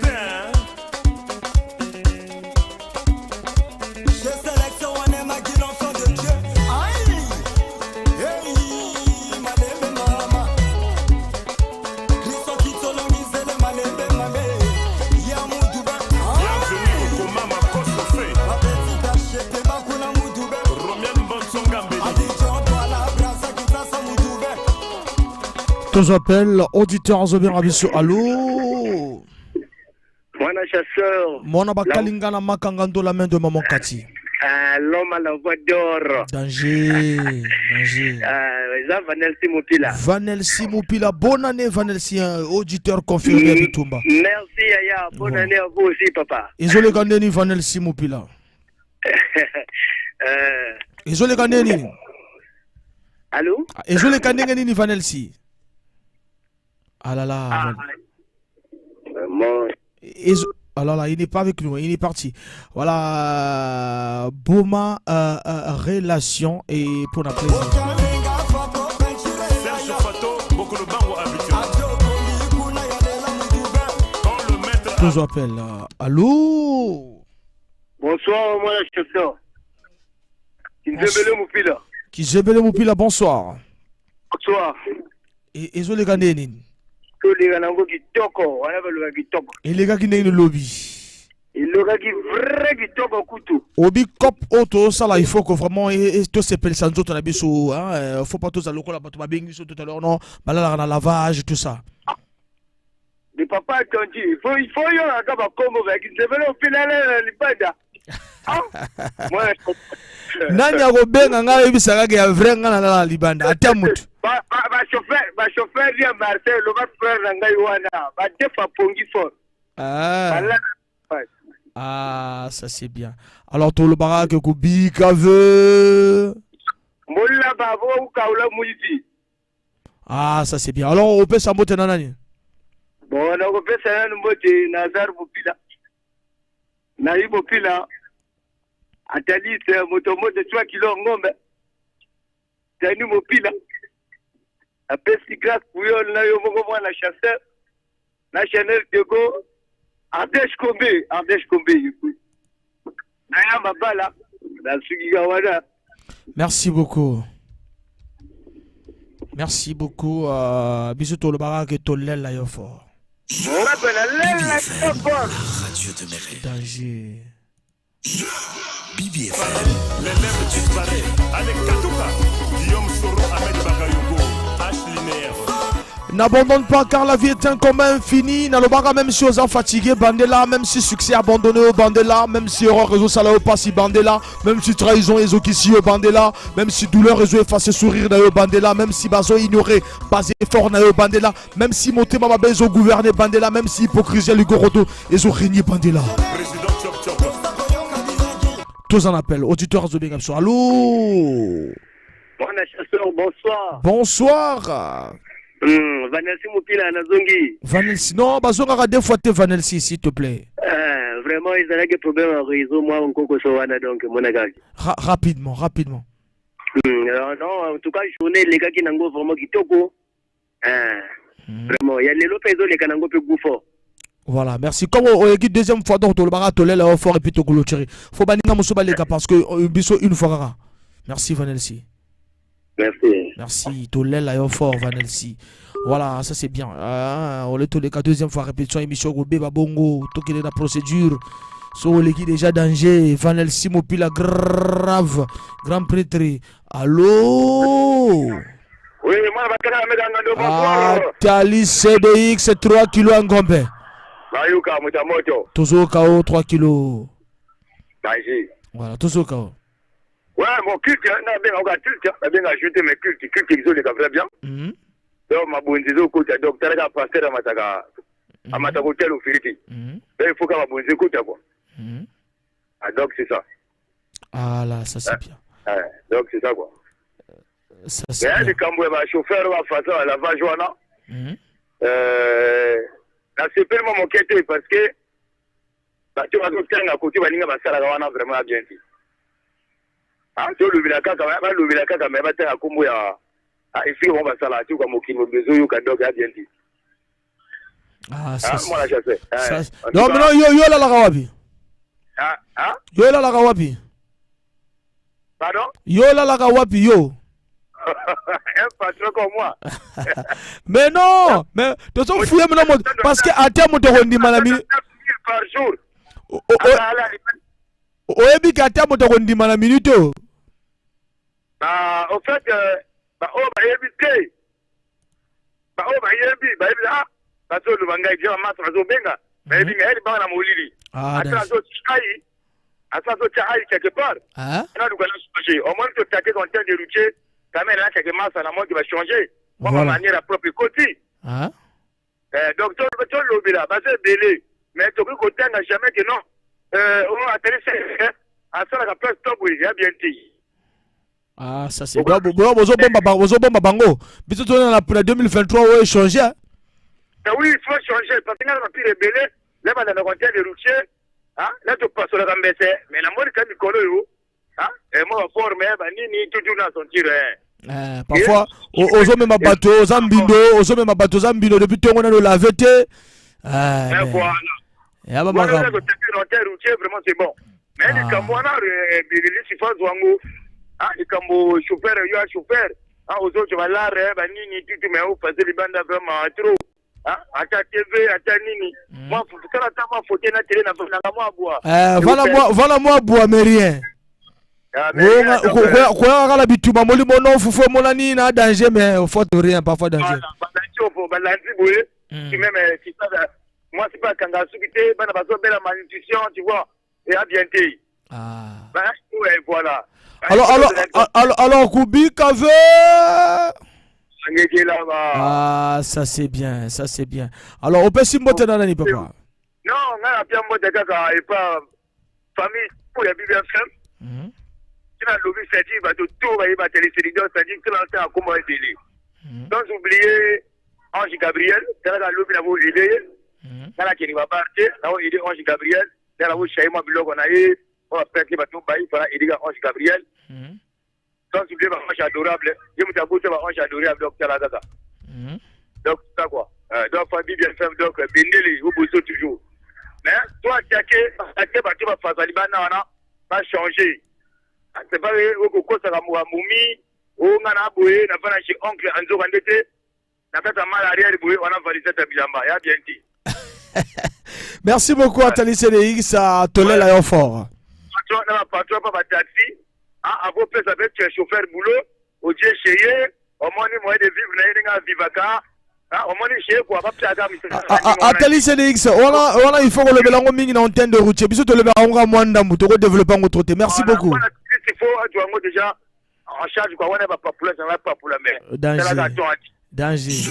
Tous appels, auditeurs Zobien Abisso, allô?
Mwana chasseur.
Mwana bakalingana makangando la main de maman Kati.
L'homme à la voix d'or.
Danger, danger.
Vanel Simupila.
Vanel Simupila, bonne année Vanel Simupila, auditeur confirmé de Tumba.
Merci Yaya, bonne année à vous aussi papa.
Isolé Gandeni Vanel Simupila. Isolé Gandeni.
Allô?
Isolé Gandeni ni Vanel Si. Ah là là. Ah là là, il n'est pas avec nous, il est parti. Voilà, Boma relation et pour la présidence. Tous appellent. Allô?
Bonsoir, moi le chasseur.
Kizebele Moupila, bonsoir.
Bonsoir.
Et les gars Nénin.
Et
les gars qui n'ont lobby.
Et le gars qui vrai qui toque au couteau.
Obi cop auto ça là il faut que vraiment tout ces personnes autres n'abisso hein faut pas tous à local pas bien tout à l'heure non balala na lavage tout ça.
Le papa t'ont dit il faut y a un gars comme avec il devait au final l'ibada. Moi
nani akobenga ngai bisaka ke vrai ngana na libanda atamutu.
Ba chauffeur dia Marcel le va frère ngai wana ba defa pongi fort.
Ah, ça c'est bien. Alors, tout le barak que Kubika veut. Ah, ça c'est bien. Alors, on peut s'en monter nanani.
Bon, on peut s'en monter Nazar Bopila. Naïb Bopila. Atali, c'est un motomo de 3 kilos ngombe. Tani Bopila. Après, si grâce pour yon, là, yon va la chasseur. La Chanel de go. Ardèche Kombe, écoute. Naya Mabala, dans Sugigawada.
Merci beaucoup. Merci beaucoup. Bisous tout le barak et tout l'aile là, yo fort.
On rappelle l'aile là, yo fort.
Radio de Méré.
Danger.
Bibi FM.
Les lèvres disparaissent. Avec Katouka, Guillaume Soro, Ahmed Bakayoko, H. Linéaire.
N'abandonne pas car la vie est un commun infini. N'alobara même si aux gens fatigués, Bandela, même si succès abandonné au Bandela, même si erreur réseau salao pas si Bandela, même si trahison et qui au Bandela, même si douleur réseau effacé sourire na Bandela, même si bazo ignoré, basé fort na Bandela, même si monté mama bezo gouverné Bandela, même si hypocrisie Lugorodo et zo régné Bandela.
Président Chop Chop.
Tous en appel, auditeurs de Bengapso. Allô?
Bonsoir.
Bonsoir.
Vanelsi Moupila Nazongi.
Vanelsi, non, bazonga deux fois Vanelsi, s'il te plaît.
Vraiment, ils ont des problèmes en réseau, moi, on coco soana, donc, mon gars.
Rapidement.
Non, en tout cas, je connais les gars qui n'ont vraiment qui toko. Vraiment, il y a les lopes les gars n'ont pas fort.
Voilà, merci. Comme on dit deuxième fois, donc, le barat, tolé, là, fort, et puis toko le tiré. Faut bannir Moussouba, les gars, parce que, biso, une fois, merci, Vanelsi. Merci, tolé, là, fort, Vanelsi. Voilà, ça c'est bien. On est tous les cas, deuxième fois, répétition, émission, Beba Bongo, tout qui est la procédure. So, l'équipe déjà danger. Vanelsi Mopila, grave, grand prêtre. Allô?
Oui, moi,
Tali CDX, 3 kilos en gombe. Tozo KO, 3 kilos. Voilà, Tozo KO.
Ouais, mon culte, on a bien ajouté mes cultes, ils ont les gars, bien. Donc, ma bonne disons, donc, tu as passé à Mataka au Philippines. Il faut que ma bonne écoute, quoi. Donc, c'est ça.
Ah là, ça c'est bien.
Donc, c'est ça, quoi.
Ça c'est bien.
Mais quand le chauffeur va faire à la Vajoana, c'est vraiment mon quête parce que tu vas tout à côté, tu vas vraiment bien dit. Ah, tu le vilaka quand même, le vilaka quand même, tu as combo à. Et puis on va ça là, tu vois, qui me besoin, you can dog à bien dit.
Ah, ça.
Moi la chasse.
Non, mais non, yo la Rawabi. Yo la Rawabi.
Pardon?
Yo la Rawabi, yo.
Un patron comme moi.
Mais non, mais tu te fous maintenant parce que à terme de rendi malami.
Par jour.
Oyebi ka terme de rendi malami minute.
Au fait, on va éviter. ba o ba yembi ba yebi ah bazo lubanga ije masa bazo benga ba yebi ngeli ba na molili ata zo chai ata zo chai quelque part na du kana changer au moins to taquer en terre de routier quand même là quelque masa la mode va changer on va manière à propre côté donc to lobila ba se belé mais to ko côté n'a jamais que non on a télé à ça la place top oui ya bien dit.
Ah, ça c'est bon. Bozo bomba bango. Biso to na pour 2023 on échanger.
Oui, il faut changer parce que on a plus rebelle, là on a le compteur de routier, hein, là tu passes la gambesse, mais la mode quand Nicolo yo, hein, et moi forme ba nini toujours dans son tir.
Parfois ozo même bateau, zambindo depuis to on a le lavete.
Voilà.
Et aba
maga. Le compteur routier vraiment c'est bon. Mais les Camerounais bilili sifa zwango. Ah, il kambo chauffeur, il y a chauffeur. Ah, aux autres, va là, bah, nini, tu mais où passer les bandes vraiment trop. Ah, à ta TV, à ta nini. Moi, faut que la tama faute na télé na moi bois.
Voilà moi bois, mais rien. Quoi, la bituma, moli mono, faut mon ni na danger, mais faut rien, parfois danger.
Tu même, si ça, moi, c'est pas quand subité, ben, la belle malnutrition, tu vois, et à bien t'y.
Ah.
Ben, ouais, voilà.
Alors, Kubika veut. Ah, ça c'est bien, ça c'est bien. Alors, on peut s'y monter dans l'année, papa.
Non, on a bien monté caca et pas famille pour les BBFM. Tu as lobby, c'est dit, bah, tout va y battre les séries, c'est-à-dire que l'on a comment aider. Donc, oubliez Ange Gabriel, c'est là que lobby n'a pas aidé. Dans la qui va partir, là où aider Ange Gabriel, dans la où Chaïma Bilog on a eu. On va faire que il fera aider Ange Gabriel. Donc, tu veux un adorable. Je me dis un ange adorable, donc c'est la data. Donc, c'est ça quoi. Donc, famille bien fait, donc, Bindeli, vous bossez toujours. Mais, toi, tu vas faire ça, Libana, va changer. C'est pas que ça va mourir, ou on a boué, n'a pas chez oncle Anzo Randete, n'a pas ta mal arrière, on a validé ta bilamba, il y a bien dit.
Merci beaucoup, Atali CDX, à Tolé l'aéroport.
Patron, pas taxi. Ah, à vos places avec un chauffeur boulot, au Dieu chérie, au moins moyen de vivre dans Vivaka, au moins chez quoi, pas de
Atali CDX, voilà, il faut que le bélango mingi na antenne de routier, bisous de le bélango mwanda mouto, développer en autre. Merci beaucoup.
Il faut, tu as déjà en charge, quoi, on n'est pas pour la mer.
Danger.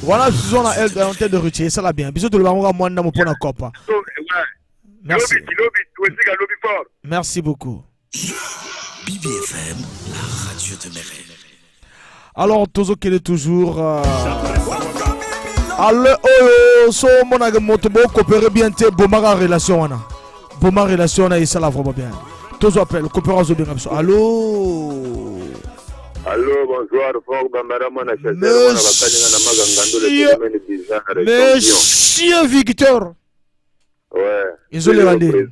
Voilà, bisous na antenne de routier, ça va bien. Bisous de le bélango mwanda mouto na copa. Merci. Merci beaucoup.
BBFM, la radio de mes rêves.
Alors, Tozo qui est toujours. Alors, so monaga motobo coopérer bien te bomara relation wana. Bomara relation na ça la vraiment bien. Tozo appelle coopération bien comme ça. Allô.
Allô, bonsoir, Fort Bambara Mana
Monsieur Victor.
Ouais.
Ils ont les rendez.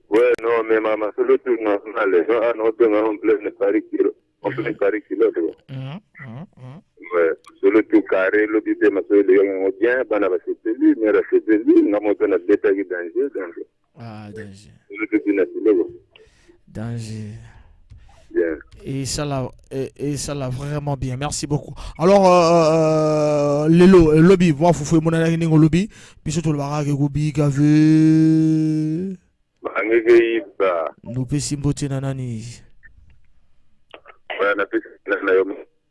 Ouais, non, mais maman, c'est le tour national. Les gens en plein Paris kilo. Ouais, c'est le tout carré, le bébé m'a fait le bien, ben, c'est lui, mais c'est lui, n'a pas de détail danger.
Ah, danger.
Le tout national.
Danger.
Bien.
Et ça l'a vraiment bien. Merci beaucoup. Alors, le lobby, moi, il faut que je fasse un lobby. Puis surtout, le barrage, Goubi, Gavé. Nous pouvons simboter Nanani.
Ouais, on a fait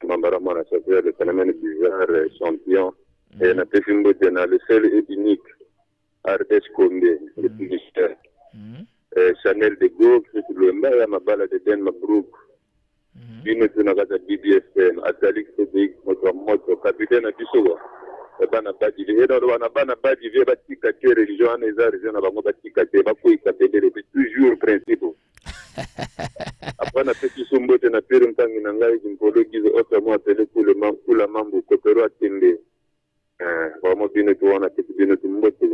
Mambaramana, ça fait le phénomène bizarre, champion. Et on a fait simboter le seul et unique Ardèche Condé, le publicitaire. Chanel de Gaulle, le maire, ma balade de Den Mabrouk. Bino tunakata BBFM, Atalik Sodik, moto, capitaine Abisowa. Bana badi, wana bana badi, via batikate, religion, aneza, religion, bango batikate, bakoi kapedere, toujours principe. Après, na petit sombote, na pire mtangi na ngai, jimpolo, gizo, otra mo, atele, kula mambo, kopero atende. Vraiment, bino tuwana, kiti bino tumbote.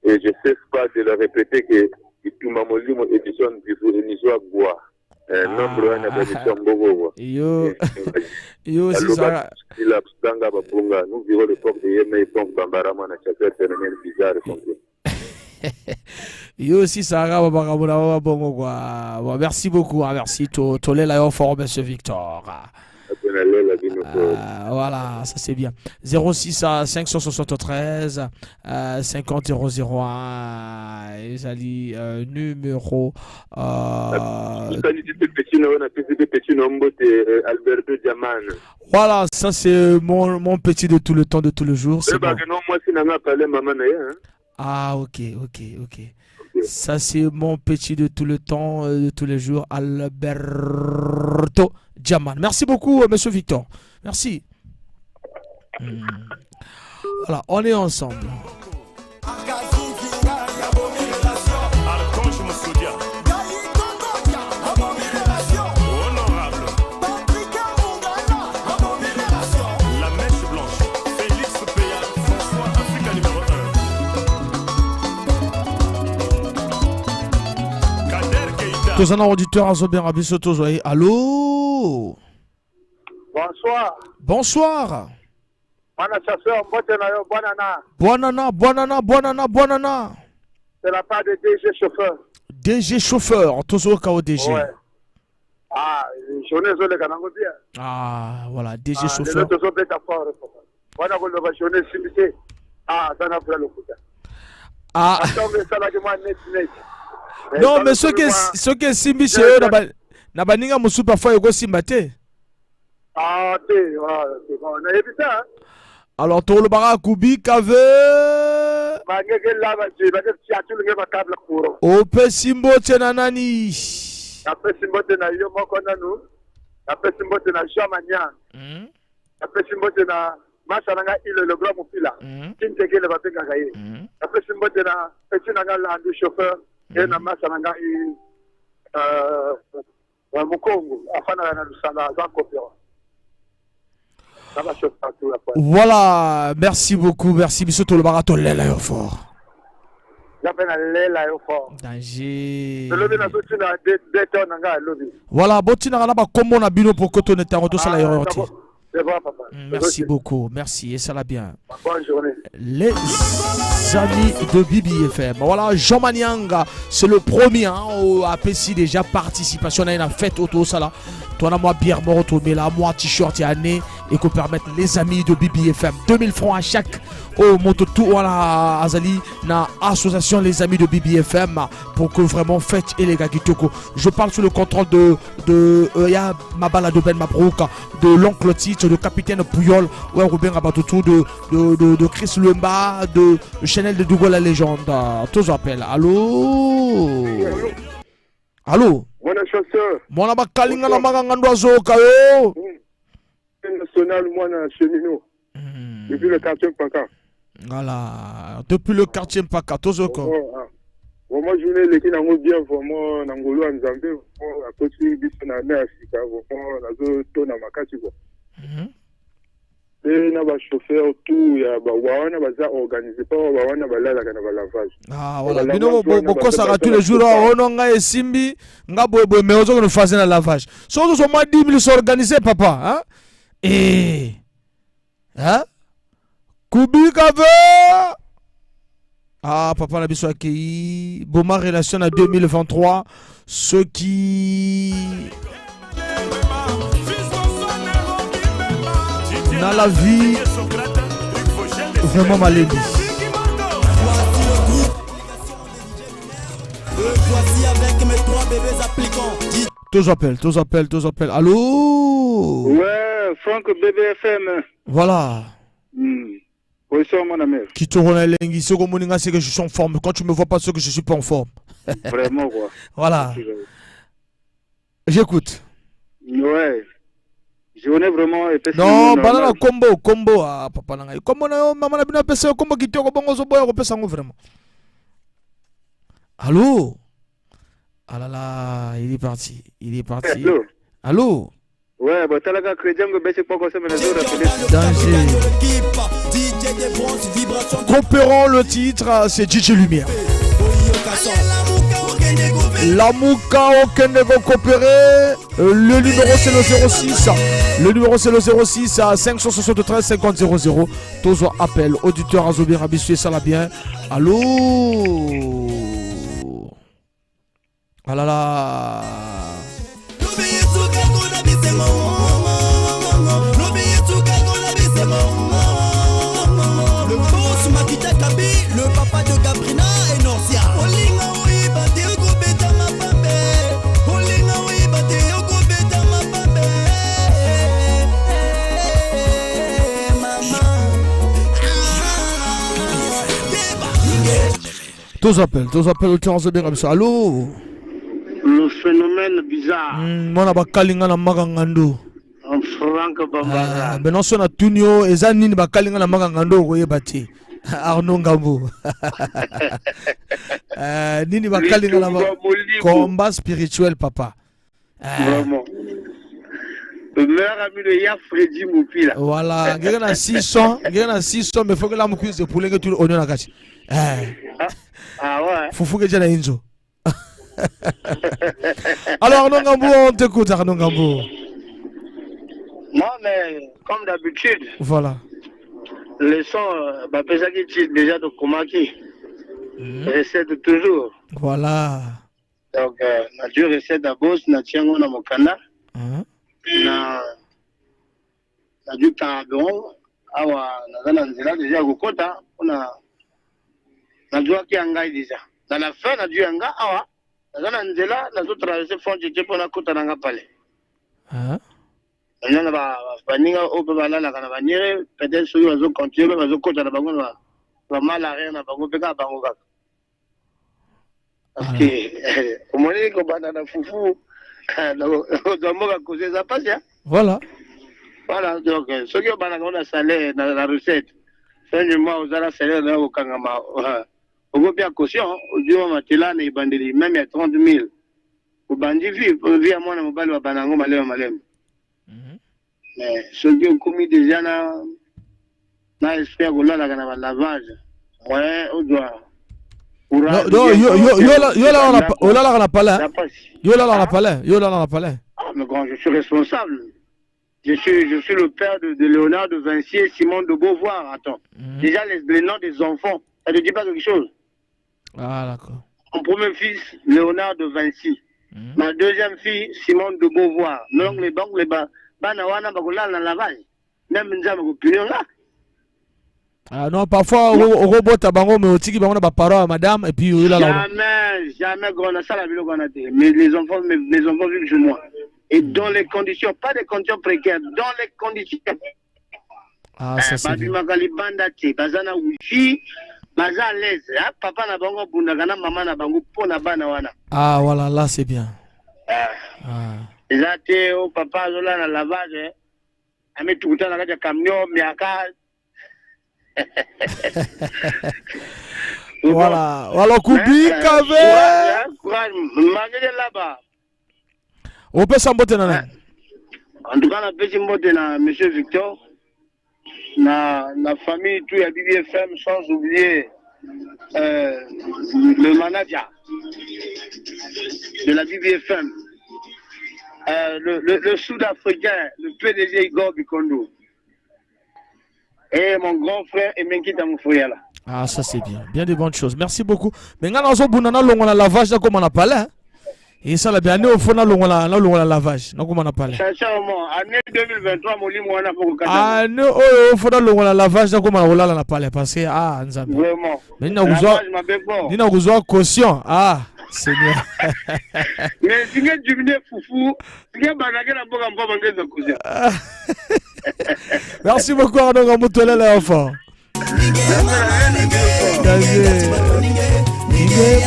Et je cesse pas de le répéter que, Itumamolimo édition du émission à bois. Nombre un édition bogo.
Yo, c'est ça.
Il a stanga babunga. Nous vivons le port de Yémen et donc Bambarama na chaque phénomène bizarre.
Yo, si ça va bongo quoi. Merci beaucoup. Merci. Tolé l'aéroport, monsieur Victor. Voilà, ça c'est bien. 06 à 573 50 001 ezali numéro
Alberto Diaman.
Voilà, ça c'est mon petit de tout le temps, de tous les jours. C'est bon. Ah, ok. Ça c'est mon petit de tout le temps, de tous les jours, Alberto Diaman. Merci beaucoup, monsieur Victor. Merci. Voilà, on est ensemble. Tous un auditeur à Zobé Rabisoto Zoé. Allô? Bonsoir. Bonana.
C'est la part de DG chauffeur.
DG chauffeur, Tozo Kao DG.
Ouais. Ah, journée zone kanango bien.
Ah, voilà, DG chauffeur. Ah. Non, mais ceux qui simbi chez eux, na baninga musu parfois yoko simbate.
Ah, c'est bon, on a évité.
Alors, tout le barak kubi kave. Ope simbo tena nani.
Ape simbo tena yo moko nanu. Ape simbo tena Jamania. Ape simbo tena Masaranga ile le grand mufila. Kinteke le bapenga gaye. Ape simbo tena petit nanga landu chauffeur. Et na Masaranga Mukongo afana na Lusala za kopio.
Voilà, merci beaucoup, merci Monsieur Tolobarato, l'aéroport. Danger. Voilà, botina na ba kombo na bino pour que ton état retourne à l'aéroport. Merci beaucoup, merci et ça va bien.
Bonne journée.
Les amis de Bibi FM. Voilà, Jean Manianga, c'est le premier à PC déjà participation à une fête auto sala. Toi, moi, bière mort, mais là, moi, t-shirt et année et qu'on permette les amis de Bibi FM 2000 francs à chaque au mototou voilà Azali na association les amis de Bibi FM pour que vraiment fête et les gars Kitoko. Je parle sous le contrôle de ya Mabala de Ben Mabrouka, de l'oncle Tite, de capitaine Pouyol, ouais Robin Rabatotou, de Chris Lemba, de Chanel de Dougal la légende. Tous appellent. Allô? Mon ama kalinga na maganga ndoazo kayo.
National moi na cheminot. Depuis le quartier Mpaka.
Voilà, depuis le quartier Mpaka tozoko.
Vraiment journée l'équipe nango bien vraiment nangolo nzambe à côté biso na na Afrika vraiment nazo tona makati ko. Et na ba chauffeur tout ya ba wana baza organiser pas ba wana balala kana ba lavage.
Ah voilà, bino boko saka tous les jours ono nga esimbi nga boye mais ozo ko fazer na lavage. So so ma 10 000 s'organiser papa, hein? Hein? Kubika ve. Ah papa la biso akei Boma relation à 2023 ceux qui dans la vie vraiment malédit.
Voici avec mes 3 bébés applicants.
Tous appellent. Allô?
Ouais, Franck BBFM.
Voilà.
Bonsoir mon ami.
Qui te renaît l'engi, c'est comme on c'est que je suis en forme. Quand tu me vois pas, c'est que je suis pas en forme.
Vraiment quoi.
Voilà. J'écoute.
Ouais. Journée vraiment
non, banana combo ah papa nanga. Combo na maman na bina pesa combo kitoko bongo zo boya ko pesa ngo vraiment. Allô? Ah là là, il est parti. Allô?
Ouais, bah t'as la crédit ngo bese poko se menazo rappeler.
Danger. Compérons le titre, c'est DJ Lumière. La Mouka au Kenego coopéré. Le numéro c'est le 06. Le numéro c'est le 06 à 573 50 00. Tozo appel. Auditeur à Zobir Abissoué, ça va bien. Allô? Ah là là. Tous appellent au temps de bien ça. Allô?
Le phénomène bizarre.
Mona bakalinga na magangando.
Franck Bambara.
Mais non, son a tunio, et Zanine bakalinga na magangando, vous bati. Arnaud Ngambo. Nini bakalinga na combat spirituel, papa.
Vraiment. Le meilleur ami de Ya Freddy Moupila.
Voilà, il y a 600, mais il faut que la mouille se poule que tout le honneur la cache.
Ah ouais.
Faut que j'ai la inzo. Alors, Arnaud Ngambo, on t'écoute, Arnaud Ngambo.
Non, mais comme d'habitude.
Voilà.
Le son, déjà de Komaki. Recette toujours.
Voilà.
Donc, na dû recette à boss, na tiango na mokanda. Na dû carburant. Awa, na nzela déjà kokota. Na dû ki angai déjà. Dans la fin, na dû anga awa. Na nzela, na zo traverser frontière pour na kota na pale. On va venir au Babala, la Canavanière, peut-être sur les autres continuer, mais au côté de la Bango, va mal à rien à Bango, Peka, Bango. Parce que, au moment où on a foufou, on va causer ça passe, hein.
Voilà.
Voilà, donc, ceux qui ont un salaire dans la recette, fin du mois, vous allez salaire au Kangama, au groupe à caution, au Dieu, Matila, et Bandeli, même il y a 30 000. Au Bandi, via moi, on va le Banango, Malem. Mais ceux qui ont commis déjà na espère que là la lavage ouais on doit mais quand je suis responsable je suis le père de Léonard de Vinci et Simone de Beauvoir. Attends, déjà les noms des enfants ça ne dit pas quelque chose.
Ah d'accord.
Mon premier fils Léonard de Vinci, ma deuxième fille Simone de Beauvoir. Donc les banques bana wana bakolala na lavage même nzama ko punir là.
Ah non, parfois au robot tabango mais otiki bango na ba parole madame et puis là
jamais grand ça la ville qu'on a dit mais mes enfants vivent chez moi et dans les conditions pas des conditions précaires dans les conditions.
Ah ça c'est
bien. Magali banda ti bazana wifi baza à l'aise hein? Papa na bango bundaka na maman na bango pona bana wana.
Ah voilà là c'est bien.
Zate au papa zola na lavage ame tukuta na kaja camion miaka.
Voilà kubika ve
magede là-bas.
On peut s'emboter na.
En tout cas na petit mbote na monsieur Victor na famille tout ya BBFM sans oublier le manager de la BBFM. Le Sud-Africain, le PDG Igor Bikondo. Et mon grand frère Emenkita Moufouya là.
Ah, ça c'est bien. Bien de bonnes choses. Merci beaucoup. Mais quand on a bonana longa lavage, comme on a parlé. Et ça l'a bien né au fond longa lavage. Donc comme on a parlé.
Sincèrement, année 2023, mon lit moi n'a pas regardé.
Ah non, au fond longa lavage, comme on a parlé. Parce que ah, nzambe.
Vraiment.
Mais n'a besoin caution. Ah. Seigneur.
Mais si tu viens foufou, si tu vas
merci beaucoup Arnaud Ngambo là enfant.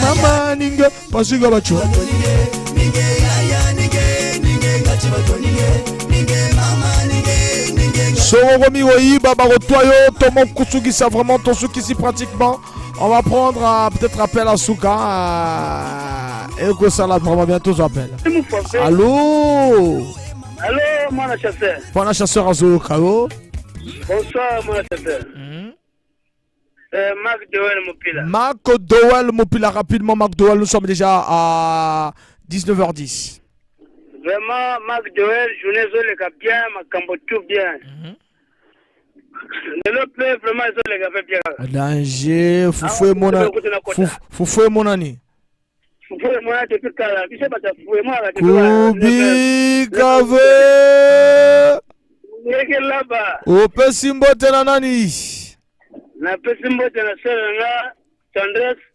Mama ninge pasiga bacho. Soromi Oyiba Barotoyo, Tomo Kusugi, c'est vraiment ton sou ici pratiquement. On va prendre peut-être appel à Souka. Et que ça là, vraiment bientôt j'appelle. Allô?
Allô, mon chasseur.
Mon chasseur à Zolokao.
Bonsoir, mon chasseur. Marc Doel Mopila.
Marc Doel Mopila, rapidement, Marc Doel, nous sommes déjà à 19h10.
Vraiment, Marc Doel, je ne sais pas bien, ma cambo tout bien. Le play vraiment les gars fait bien.
Danger, Foufoué mon ami. Foufoué mon ami.
Foufoué mon ami depuis quand tu sais pas Foufoué moi là.
Kubi Kave.
Neke là-bas.
Ope Simbo tena nani?
Na Simbo tena sera Tendresse.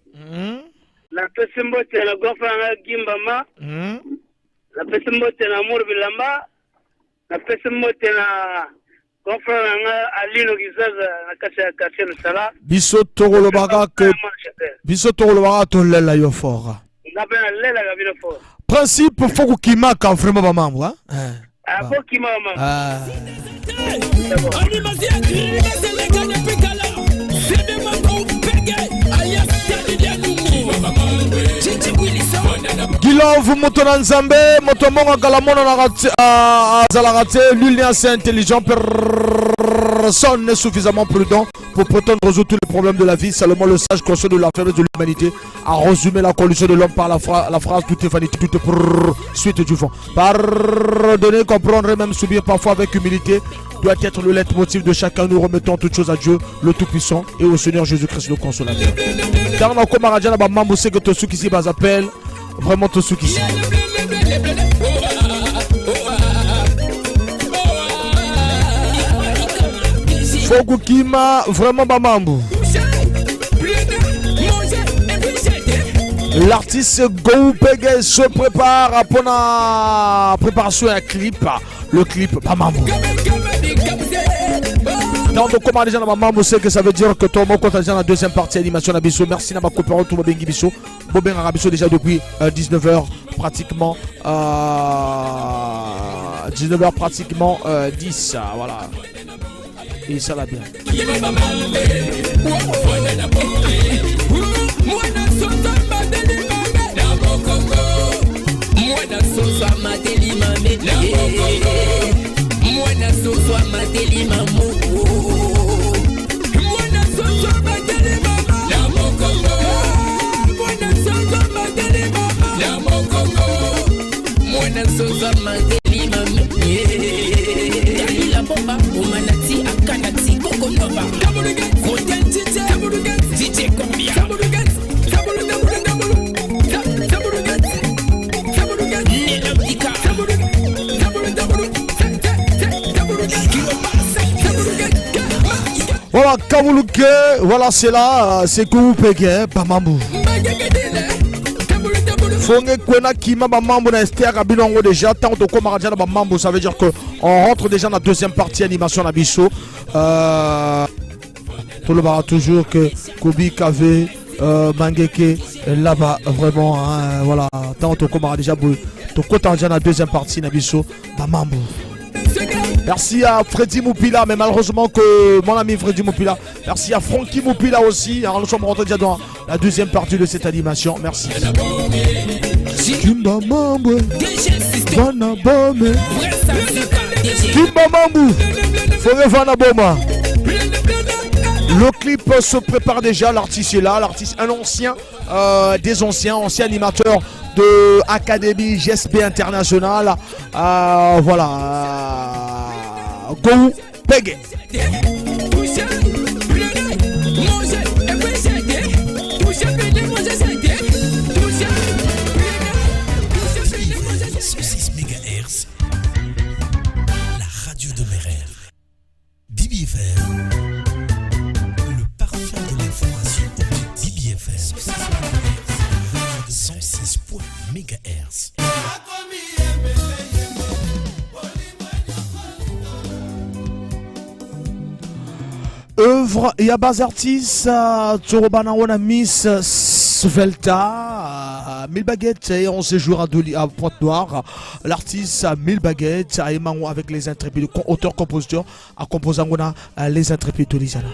Na Simbo tena Gofana Gimbama. Na Simbo tena Mour Bilamba. Na Simbo tena
grand frère Alino Gizaza na kati ya quartier Lusala.
Biso tolobaka que biso tolobaka tolela yo fort.
Na bena lela ga bino fort.
Principe faut kokimaka vraiment ba mambo hein.
Ah faut kimama.
Ah. Gilov Motona Nzambe, Motomonga Galamona Zalagate, l'huile est assez intelligent, personne n'est suffisamment prudent pour prétendre résoudre tous les problèmes de la vie. Seulement le sage conscient de la faiblesse de l'humanité a résumé la condition de l'homme par la phrase tout est vanité, tout est suite du vent. Pardonner, comprendre et même subir parfois avec humilité doit être le leitmotiv de chacun. Nous remettons toutes choses à Dieu, le Tout-Puissant, et au Seigneur Jésus-Christ, le Consolateur. Car nous avons Maradjana Bamambo, c'est que tous ceux qui s'y appellent vraiment tous ceux qui s'y. Fogukima, vraiment Bamambo. L'artiste Go Pege se prépare pour la préparation d'un clip. Le clip Bamambo. Tant de comment déjà Bamambo, c'est que ça veut dire que tout le monde compte déjà la deuxième partie d'animation d'Abisso. Merci à ma copain tout le monde Bisso. Bobin Arabisso déjà depuis 19h pratiquement 19h pratiquement 10 voilà. Et ça va bien. Voilà, Kabulouke, voilà c'est là, c'est Koupeke, Bamambo. Fonge Kwena Kima Bamambo na Esther Kabinongo déjà, tant de Komaradjana Bamambo, ça veut dire qu'on rentre déjà dans la deuxième partie animation d'Abisso. Tout le monde toujours que Kobi Kave, Mangeke, là-bas, vraiment, hein, voilà, tant de Komaradjana Bou, tout le dans la deuxième partie d'Abisso, Bamambo. Merci à Freddy Moupila, mais malheureusement que mon ami Freddy Moupila. Merci à Francky Moupila aussi. Alors nous sommes rentrés déjà dans la deuxième partie de cette animation. Merci. Kimba Mambo, Vana Bome, Kimba Mambo, Forêt Vana Boma. Le clip se prépare déjà. L'artiste est là. L'artiste, un ancien, des ancien animateur de Académie GSB International. Voilà. Go Pege.
La radio de mes rêves. DBFM. Le parfum de l'information de DBFM. 106 MHz.
Œuvre et à bas artistes, Tsorobana Wana Miss Svelta, 1000 baguettes et on séjour à Pointe-Noire. L'artiste 1000 baguettes à Emango avec les intrépides, auteur-compositeur à composant les intrépides de l'Isana.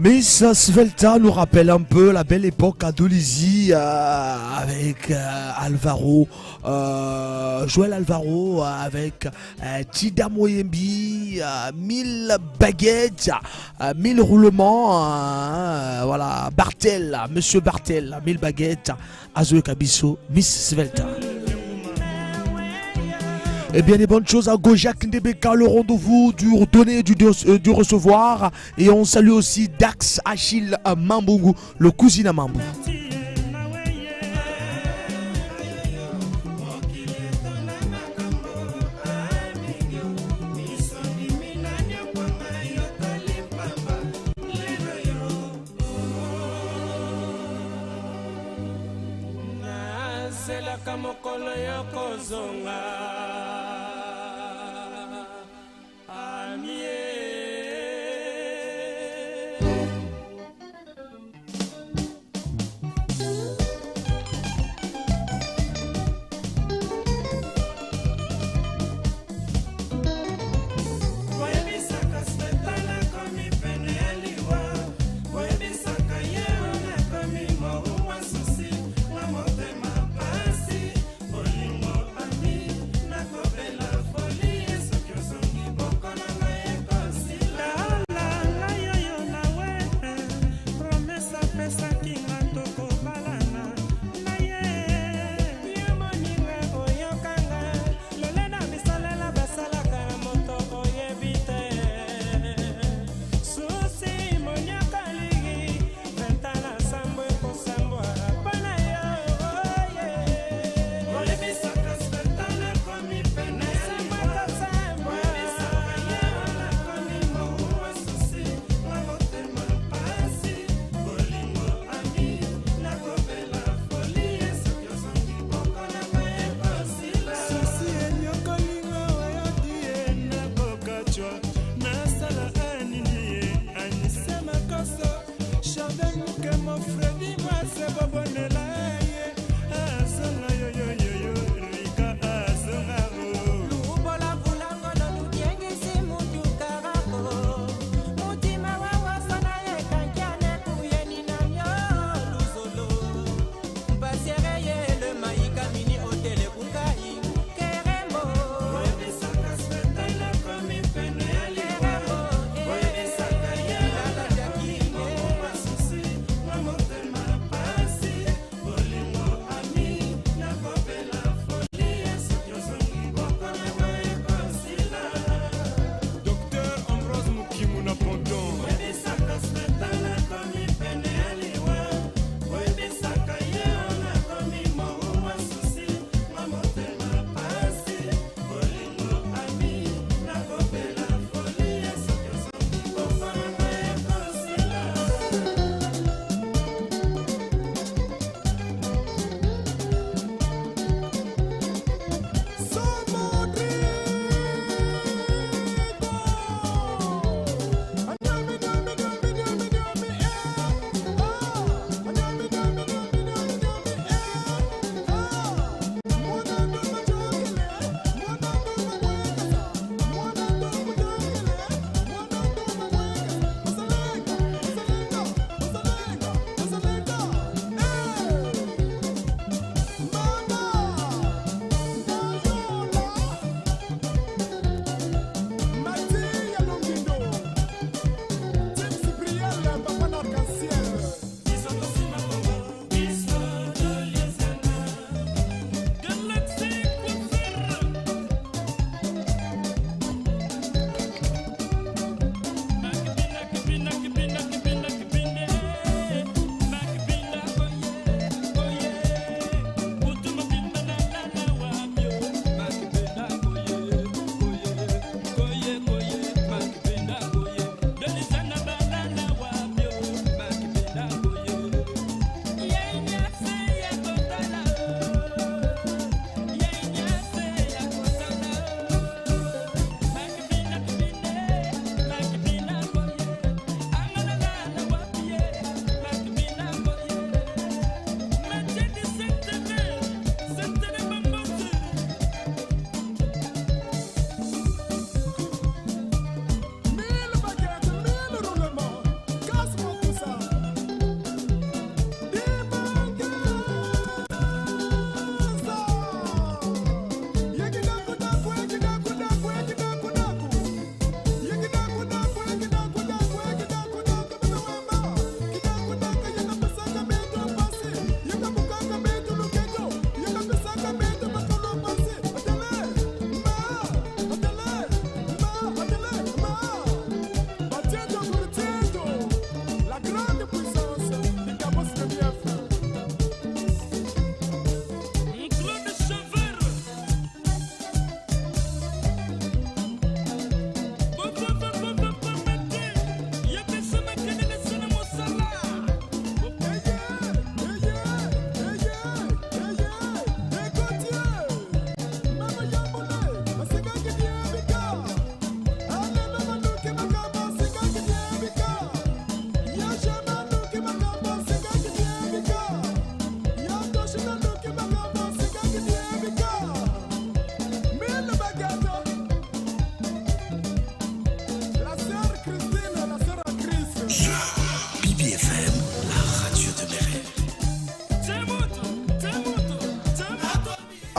Miss Svelta nous rappelle un peu la belle époque à Dolisie avec Alvaro, Joël Alvaro avec Tida Moyembi, 1000 baguettes, 1000 roulements, voilà, Bartel, Monsieur Bartel, 1000 baguettes, Azoe Kabiso, Miss Svelta. Eh bien, les bonnes choses à Gojak Ndebeka, le rendez-vous du donner du recevoir. Et on salue aussi Dax Achille Mambungu, le cousin à Mambou.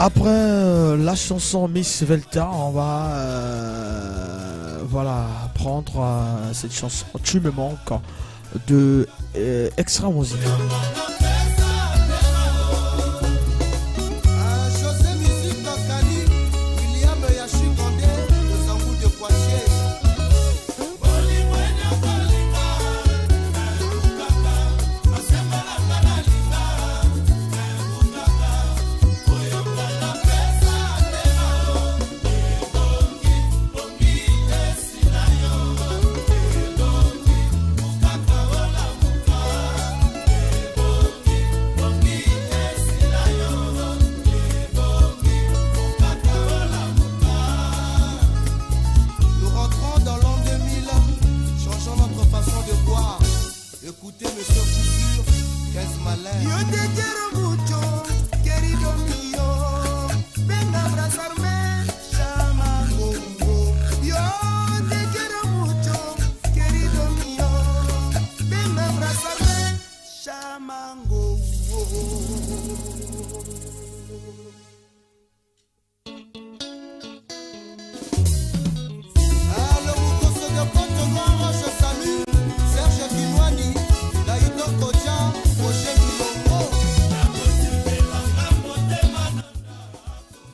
Après la chanson Miss Velta, on va prendre cette chanson Tu me manques de Extra Musique.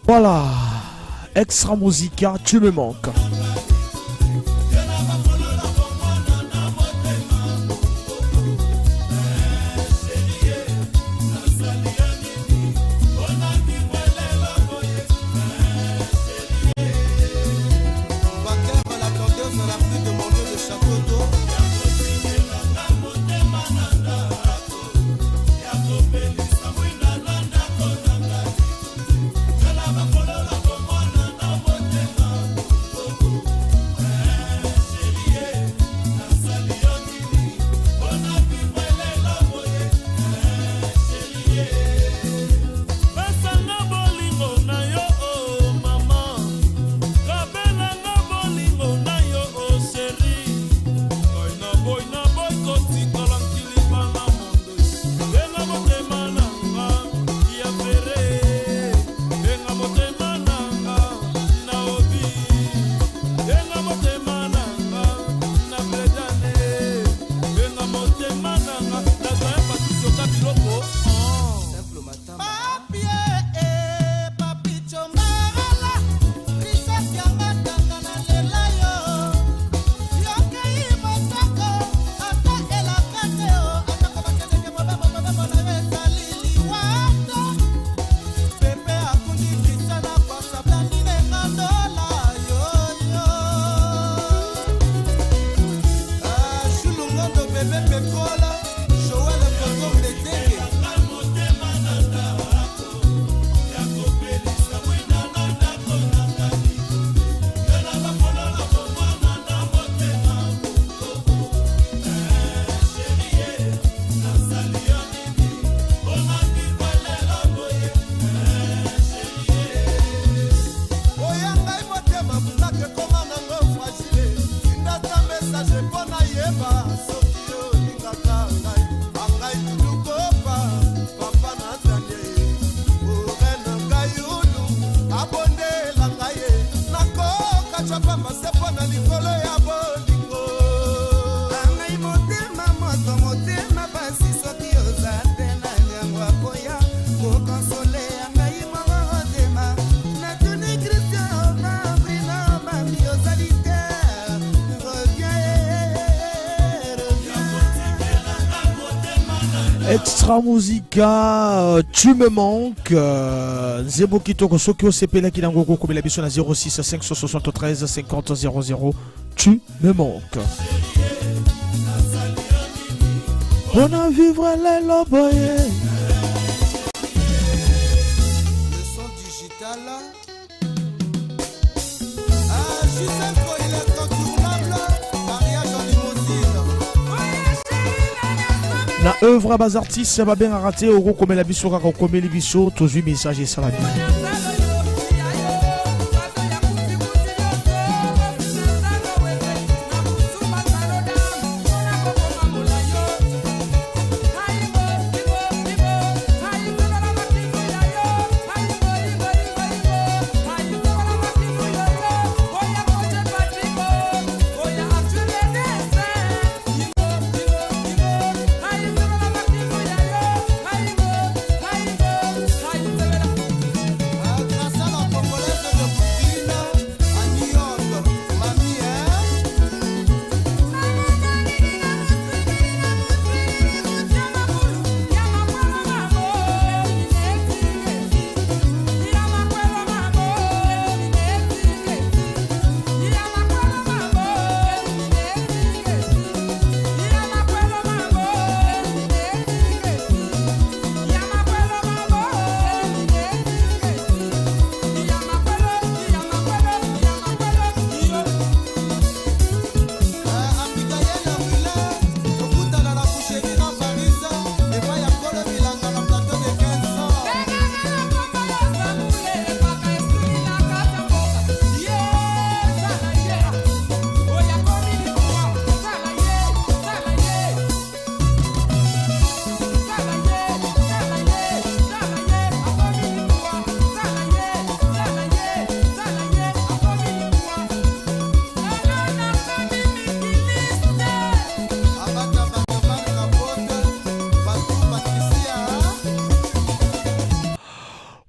Voilà, Extra Musica, Tu me manques. Extra Musica, Tu me manques. Zebo Kitoko Sokyo Sepela Kilangogo comme la biso na 06 573 50 00. Tu me manques. On a vivre les loboyés.
Le son digital. Il est incontournable. Mariage en limousine.
Na œuvre à bas artistes, va bien rater au comme la biso kaka comme les biso tous les messages et ça va bien.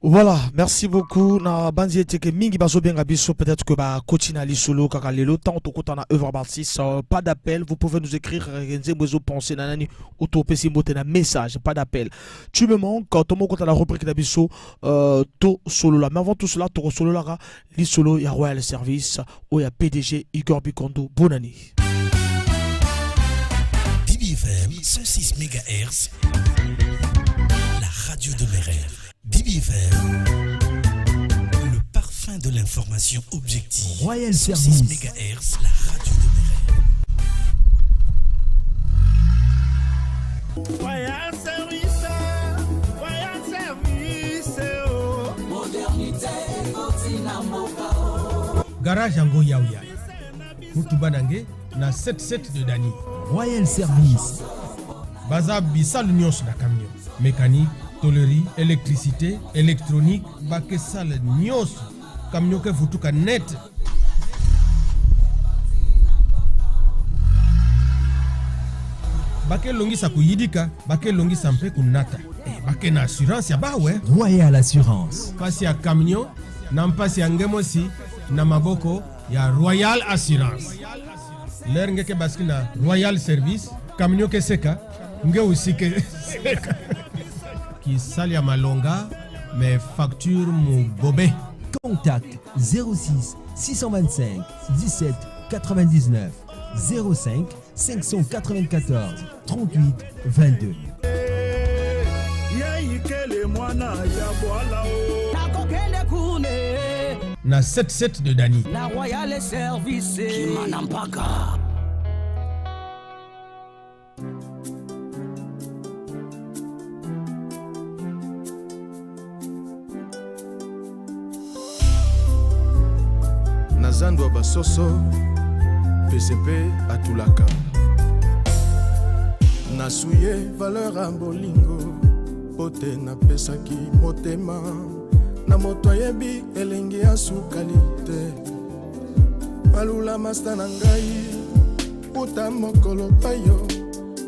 Voilà, merci beaucoup. Na banzi eteke mingi bazo benga biso, peut-être que ba kotina li solo kaka lelo tant to kota na œuvre baptiste, pas d'appel, vous pouvez nous écrire renze bezo penser nanani auto pesi mbote na message, pas d'appel. Tu me manques quand on monte à la rubrique na biso to solo là. Mais avant tout cela, to solo là li solo ya Royal Service ou ya PDG Igor Bikondo. Bonne année.
DBFM 106 MHz, la radio de mes rêves. DBFM, le parfum de l'information objective.
Royal
106
Service.
MHz, la radio de mes rêves.
Royal Service, Royal Service, oh. Modernité,
Garage Yango Yaouya. Mutubanange na 77 de Dani. Royal Service. Baza Bissal Nyos na camion. Mécanique, tôlerie, électricité, électronique, bakesal Nyos. Camion ke futuka net. Bake longi sa kuyidika, bake longi sa mpe kunata. Bake na assurance ya bawe.
Royal Assurance.
Pasi ya camion, na mpasi ya ngemosi, na maboko ya Royal Assurance. Ler ngeke baski na Royal Service, camion ke seka, nge usike seka. Ki sali ya malonga, mais facture mu bobe.
Contact 06 625 17 99 05 594 38 22.
Na 77 de Dani.
La Royal Service Kimanampaka.
Nazandwa basoso PCP atulaka nasuye valeur a bolingo pote napesaki motema na moto ayebi elengi ya sukalite malula masta na ngai uta mokolo payo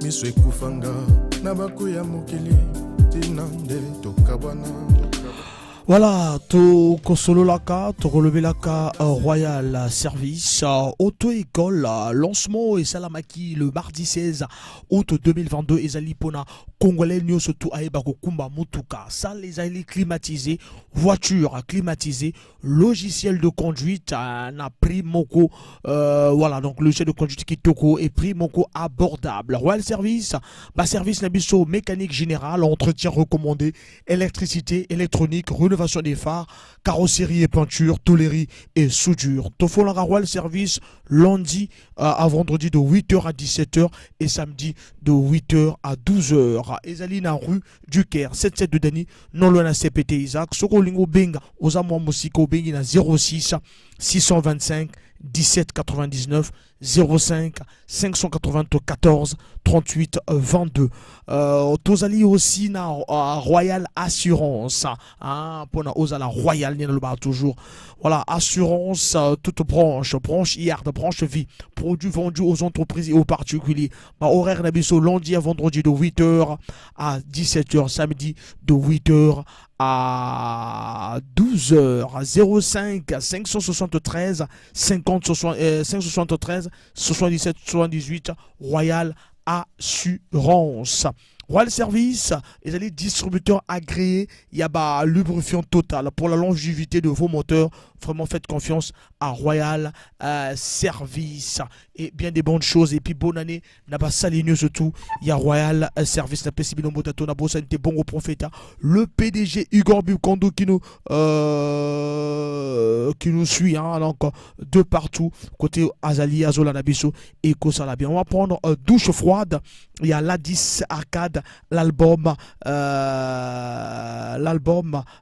miso ekufanga na baku ya mokili tina nde tokabwana.
Voilà, to kosolo laka, to relevé laka Royal Service, auto-école, lancement et salamaki le mardi 16 août 2022, ezali pona congolais nyo surtout aeba kokumba mutuka, salle les ali climatisé, voiture climatisée, logiciel de conduite, na prix moko, voilà, donc logiciel de conduite kitoko et prix moko abordable. Royal Service, bas service nabiso mécanique générale, entretien recommandé, électricité, électronique, rénovation des phares, carrosserie et peinture, tôlerie et soudure. Tofolanga Royal Service lundi à vendredi de 8h à 17h et samedi de 8h à 12h. Ezalina rue du Caire 77 de Dani non loin à CPT Isaac Sokolingo Benga aux amours musicaux Bengi na 06 625 17 99 05 594 38 22. Tozali aussi na Royal Assurance. Pour na Ozala Royal ni le bar toujours. Voilà, assurance toute branche IARD, branche vie, produits vendus aux entreprises et aux particuliers. Horaire nabiso lundi à vendredi de 8h à 17h, samedi de 8h à 12h. 05 573 50 573 77 78 Royal Assurance. Royal Service, ils allaient distributeurs agréés, il y a bah lubrifiant total pour la longévité de vos moteurs. Vraiment faites confiance à Royal Service et bien des bonnes choses et puis bonne année n'a pas saligné surtout il y a Royal Service n'a pas si bien botato n'a pas santé bon au prophète le PDG Igor Bikondo qui nous suit donc de partout côté Azali Azola Nabiso et Kosalabia. On va prendre douche froide, il y a l'A10 Arcade, l'album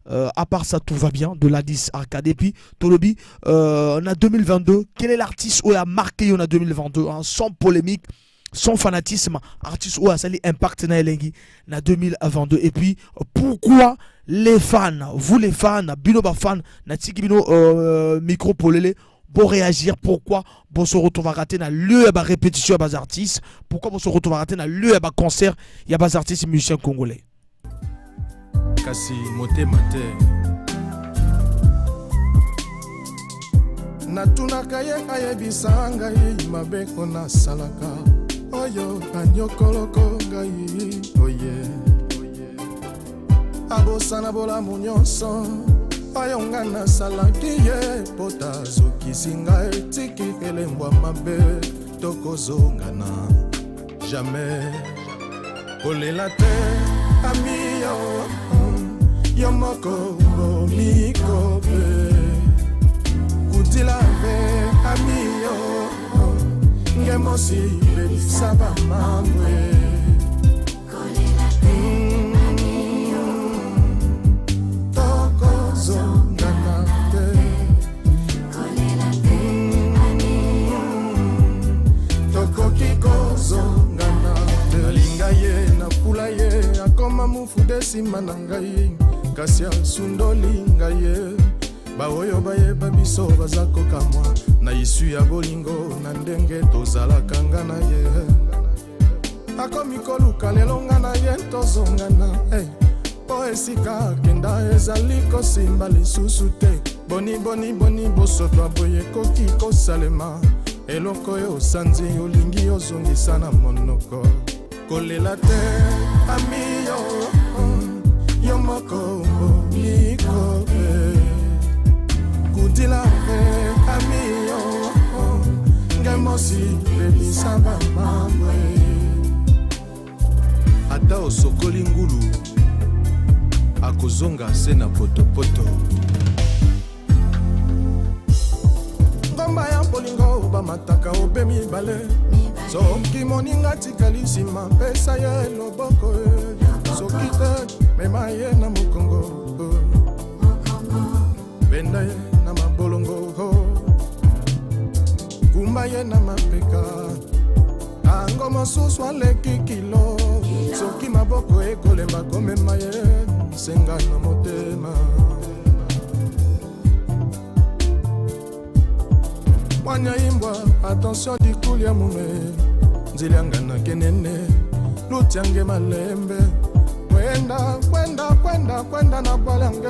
à part ça tout va bien de l'A10 Arcade et puis Tolobi, on a 2022. Quel est l'artiste où a marqué on a 2022 sans polémique, sans fanatisme, artiste où a sali impact na elengi na 2022. Et puis pourquoi les fans, vous les fans, bino ba fan, na tiki bino micro polele pour réagir, pourquoi vous se retrouvez à rater dans lieu à répétition à bas artistes, pourquoi vous se retrouvez à rater dans lieu à concert, il y a bas artistes et musiciens congolais.
Kasi mote mate natunaka ye ayebisa ngai mabeko nasalaka oyo anyokoloko ngai oye abosana bolamu nyonso oyo nga nasalaki ye po tazokisi ngai tiki elembwa mabe tokozongana jamais kolela te ami yo moko bomikope kutila ve ami yo ngemosi bebisa bamamwe tokozongana te tokoki kozongana te nalinga ye napula ye akoma mufude nsima na ngai kasi asundoli ngai ye baoyo bayeba biso baza kokamwa na isu ya bolingo na ndenge tozalaka nga na ye akomi koluka lelo nga na ye tozongana po esika kenda ezali kosimba lisusu te boni bosotwa boye koki kosalema eloko oyo osanzi olingi ozongisa na monoko kolela te ami yo moko bomikope kutila ve ami yo ngemosi bebisa bamamwe ata osokoli ngulu akozonga se na potopoto ngomba ya polingo bamataka obe mibale soki moninga tikali nsima pesa ye loboko soki te mema ye na mokongo benda ye na mabolongo kumba ye na mapeka ango mosusu aleki kilo soki maboko ekolemba komema ye senga na motema mwanya imbwa attention dikuli ya mume nzilianga na kenene lutiange malembe kwenda na bwalange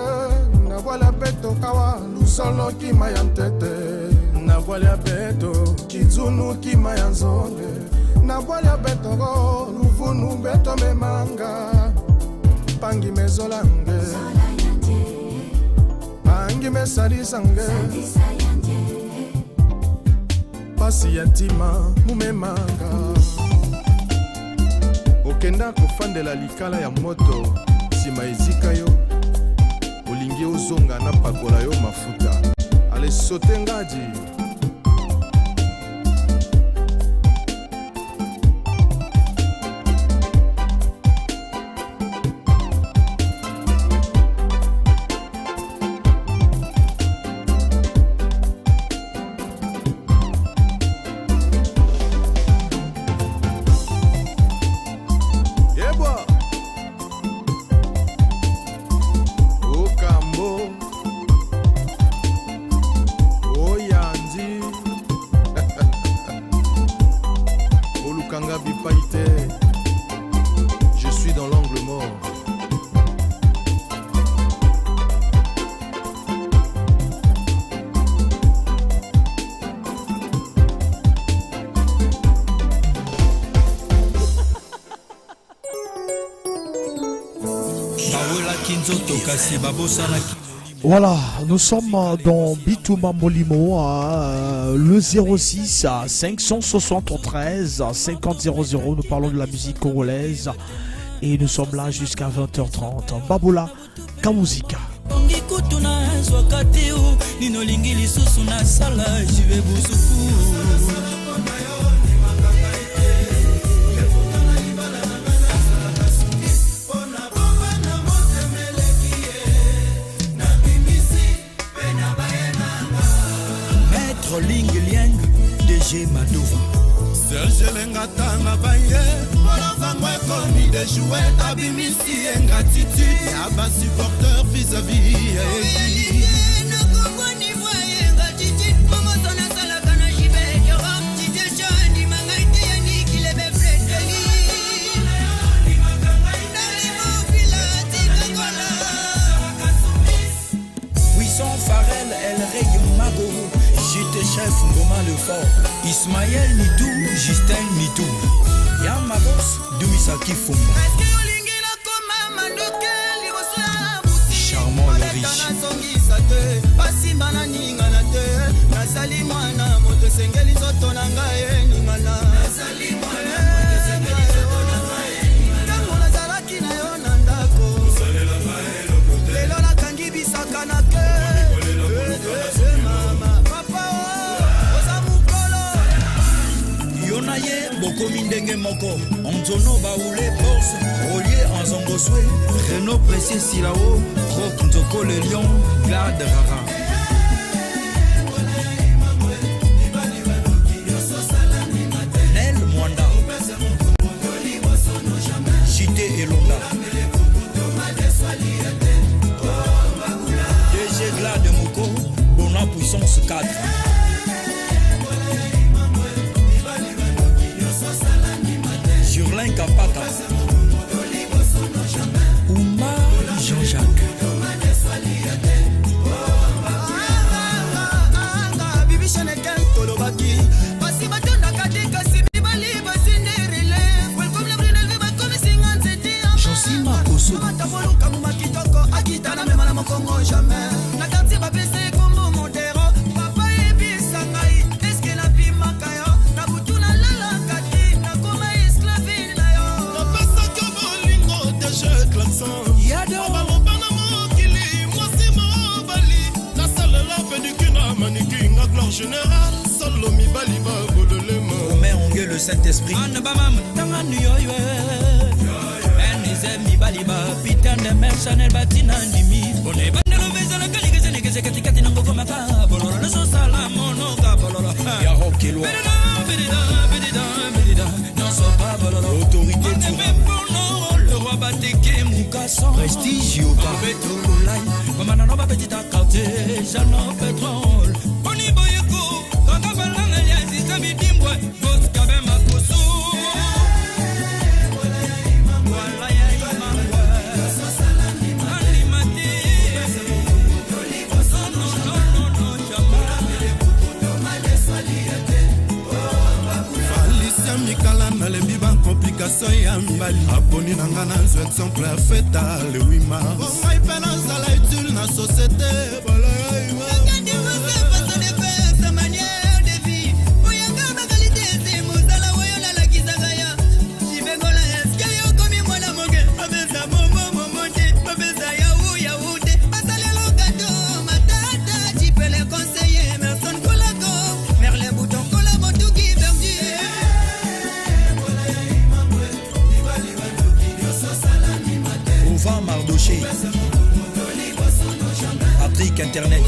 na bwala beto kawa lusolo kima ya ntete na bwala beto kizunu kima ya nzonde na bwala beto go luvunu beto memanga pangi mezolange pangi mesalisange pasi ya ntima mumemanga okenda kofandela likala ya moto nsima ezika yo olingi ozonga na pakola yo mafuta ale sote ngadi je suis dans l'angle mort.
Voilà, nous sommes dans Bitouma Molimo, le 06 573 50 00. Nous parlons de la musique congolaise et nous sommes là jusqu'à 20h30. Babola Kamuzika.
Ling Liang DG Madova Serge Lengatanga Baye Molazango ekomi de jouer abimisi ingratitude ya bas supporteur vis-à-vis Puissant Farel El Rey Mago
chef Ngoma le fort, Ismaël Nitou, Justin Nitou, Yama Boss, Dumisaki Fumba. Charmant le riche. Bokomi ndenge moko Antono Baoulé Boss Relié en Zongoswe Renault Pressé Silao Rock Nzoko le Lion Glade Rara Nel Mwanda Chité Elonda DG Glade Moko Bona Puissance 4 Jurlin Kapaka Ouma Jean-Jacques Bibi Chaneken Tolobaki Basi Batonda Katika Simi Bali Basinderile Welcome la Brunel Viva Comme Singanzeti Josima Koso Mataboluka Mumakitoko Akitana Memala Mokongo Jamais Nakanti Babese Kumbu Modero Papa Ebi Sangai Eske la Pimakaya Nabutuna Lala Kati Nakoma Esclavine Nayo Napesa Kabolingo Deje Klaxon Yado Balobana Mokili Mwasima Bali La salle la Pedikina Maniki Ngaklan Général Solo Mi Bali Babololema Romain Ongue le Saint-Esprit Anne Bamam Tangani Yoyo Enizem Mi Bali Ba Pitan de Mer Chanel Batina Nimi Bone Bandelo Veza La Kali Gazene Gazene Katikati Nango Komaka Bololo Leso Salamo Noka Bololo Yaro Kilo Bedida Non so pas Bololo Autorité du le roi Bateke Moukasson Prestige Yoka Betolai Komana Noba Petita Quartier Jeannon Pétrole Boni Boyeko Kaka Balanga Yazi Sami Dimbwe Gos Kabe Makoso
Mikala na lembi ba complication ya mbali aponi na ngana zo exemple ya feta le 8 mars ngai pe na zala utile na société bala ya ima kandi wose façon de faire sa manière de vie oyanga ma qualité c'est mozala woyola la kizagaya jibengola eske yo komi mwana moge abeza momo momonte abeza yaoude basale lo gâteau matata tu peux les conseiller personne kolako merle bouton kola motuki perdu
Ouva Mardoché Patrick Internet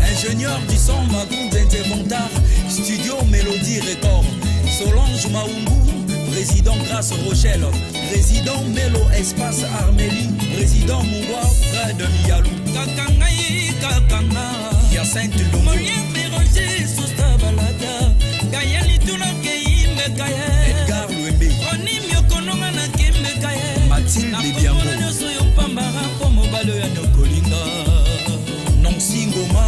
Ingénieur du son Magoun Montard Studio Mélodie Record Solange Maoungou Président Grâce Rochelle Président Mélo Espace Armélie Président Mouwa Près de Mialou Kakangaï Kakanga Yacinthe Longo Molien Béroger Sousta Balada Gayali Tunakei Edgar Louembe Onimio Kononga na Kimbe Kaye Mathilde Bianco Soyo Pambara Pomo Balo ya Nokolinga Nancy Ngoma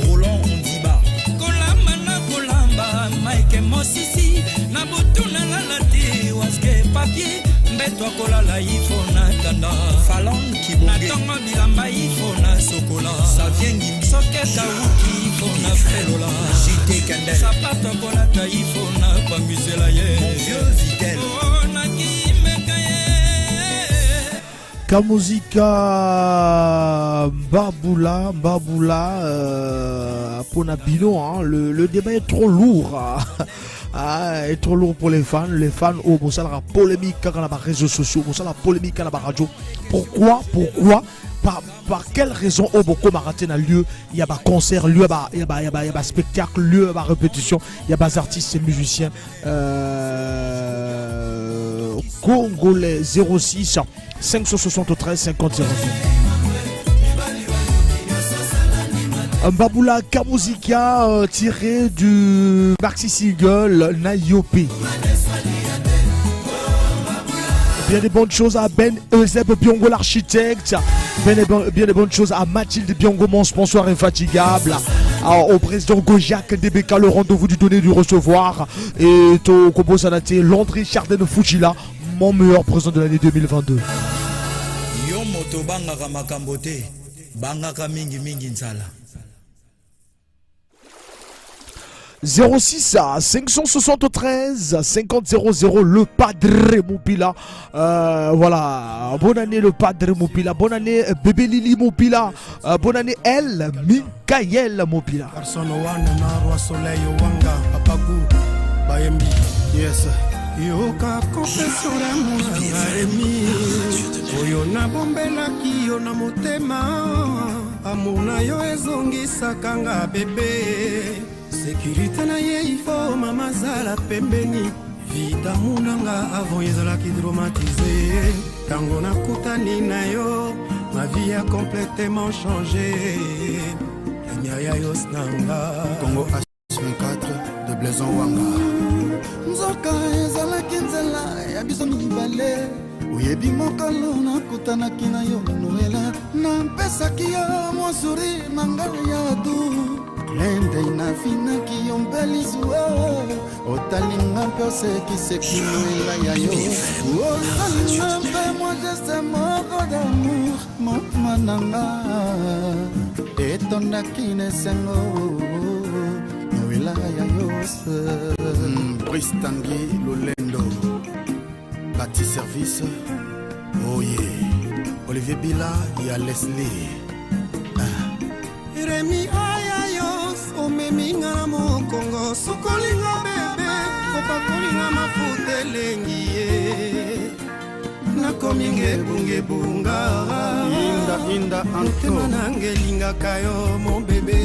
Roland Ondiba Kolamba na Kolamba Mike Mosisi na Butuna la Lati Waske Papier Mbetwa Kolala Ifona Tanda Falon Kibonge Natonga Bilamba Ifona Sokola Savien Ngimbi Soketa Uki Ifona Felola JT Kendel Sapata Kolata Ifona Pamusela Ye Mon vieux Vitel
Kamuzika Mbabula Pona Bino, hein, le débat est trop lourd. Est trop lourd pour les fans. Les fans, oh, bon, ça la polémique dans les réseaux sociaux, bon, ça la polémique dans la radio. Pourquoi par quelle raison au Boko Marathon a lieu? Il y a des concerts, il y a des spectacles, il y a des répétitions, il y a des artistes et musiciens congolais 06 573 50 05. Mbabula Kamuzika tiré du maxi single Nayope. Bien des bonnes choses à Ben Euseb Biongo l'architecte. Bien des bonnes choses à Mathilde Biongo, mon sponsor infatigable. Au président Gojac DBK, le rendez-vous du donner du recevoir. Et au Kobo Sanate, Landry Chardin Fujila, mon meilleur président de l'année 2022.
Yo moto bangaka makambo te, bangaka mingi nzala.
06 573 50 00 le Padre Moupila. Voilà, bonne année le Padre Moupila, bonne année bébé Lili Moupila, bonne année elle Mikael Moupila.
Personne one na roi soleil wanga papagu bayembi yes yoka confession d'amour aremi oyo na bombelaki yo na motema amour na yo ezongisaka nga bébé. Sécurité na ye il faut mama zala pembeni vida munanga avant ezalaki dramatisé tango nakutani na yo ma vie a complètement changé nyaya yosnanga Congo H24 de Blaison Wanga nzoka ezalaki nzela ya biso mibale oyebi mokolo nakutanaki na yo noela nampesaki yo mwa sourire na ngai ya du Lende inafinaki yo mbelisua otalinga mpe osekiseki noela ya yo osalinga mpe mwa geste moko d'amour motema nanga etondaki nesengo noela ya yo Brice Tanguy Lolendo Bati Service oye Olivier Bila ya Leslie Remi omeminga na mokongo sukolinga bebe opakolinga mafuta elengi ye nakomi ngebungebunga inda motema nanga elingaka yo mon bebe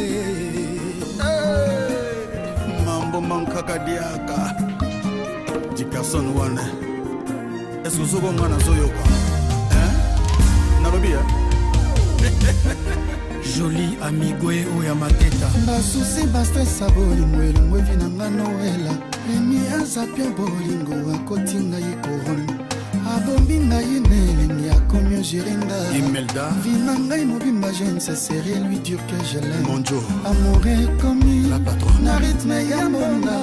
mambo mankaka diaka dikason wana eske ozokonga nazoyoka nalobi Joli amigwe oya mateta basusi bastresa bolingo elongo evi na nga noela emi azapia bolingo akoti ngai koron abombi ngai na elengi akomi ogerinda imelda vi na ngai mobimba jeune se serie lui dire que je l'aime monjo amour ekomi la patronne na rythme ya mbonda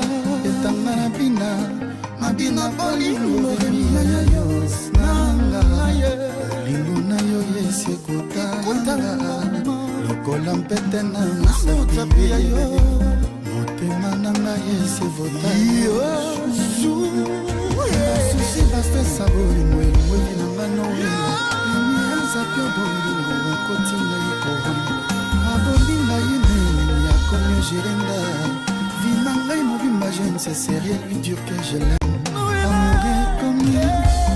etanga na bina mabina bolingo emi ya yos nanga bolingo na yo yesi ekotanga lokola mpete na mosapi ya yo motema na ngai esevota susi bastresa bolingo elongo evi na nga noela emiazapio bolingo akoti ngai koron abombi ngai na elengi akomi ogerinda vi na ngai mobimba jeune se serie lui dire que je l'aime amour ekomi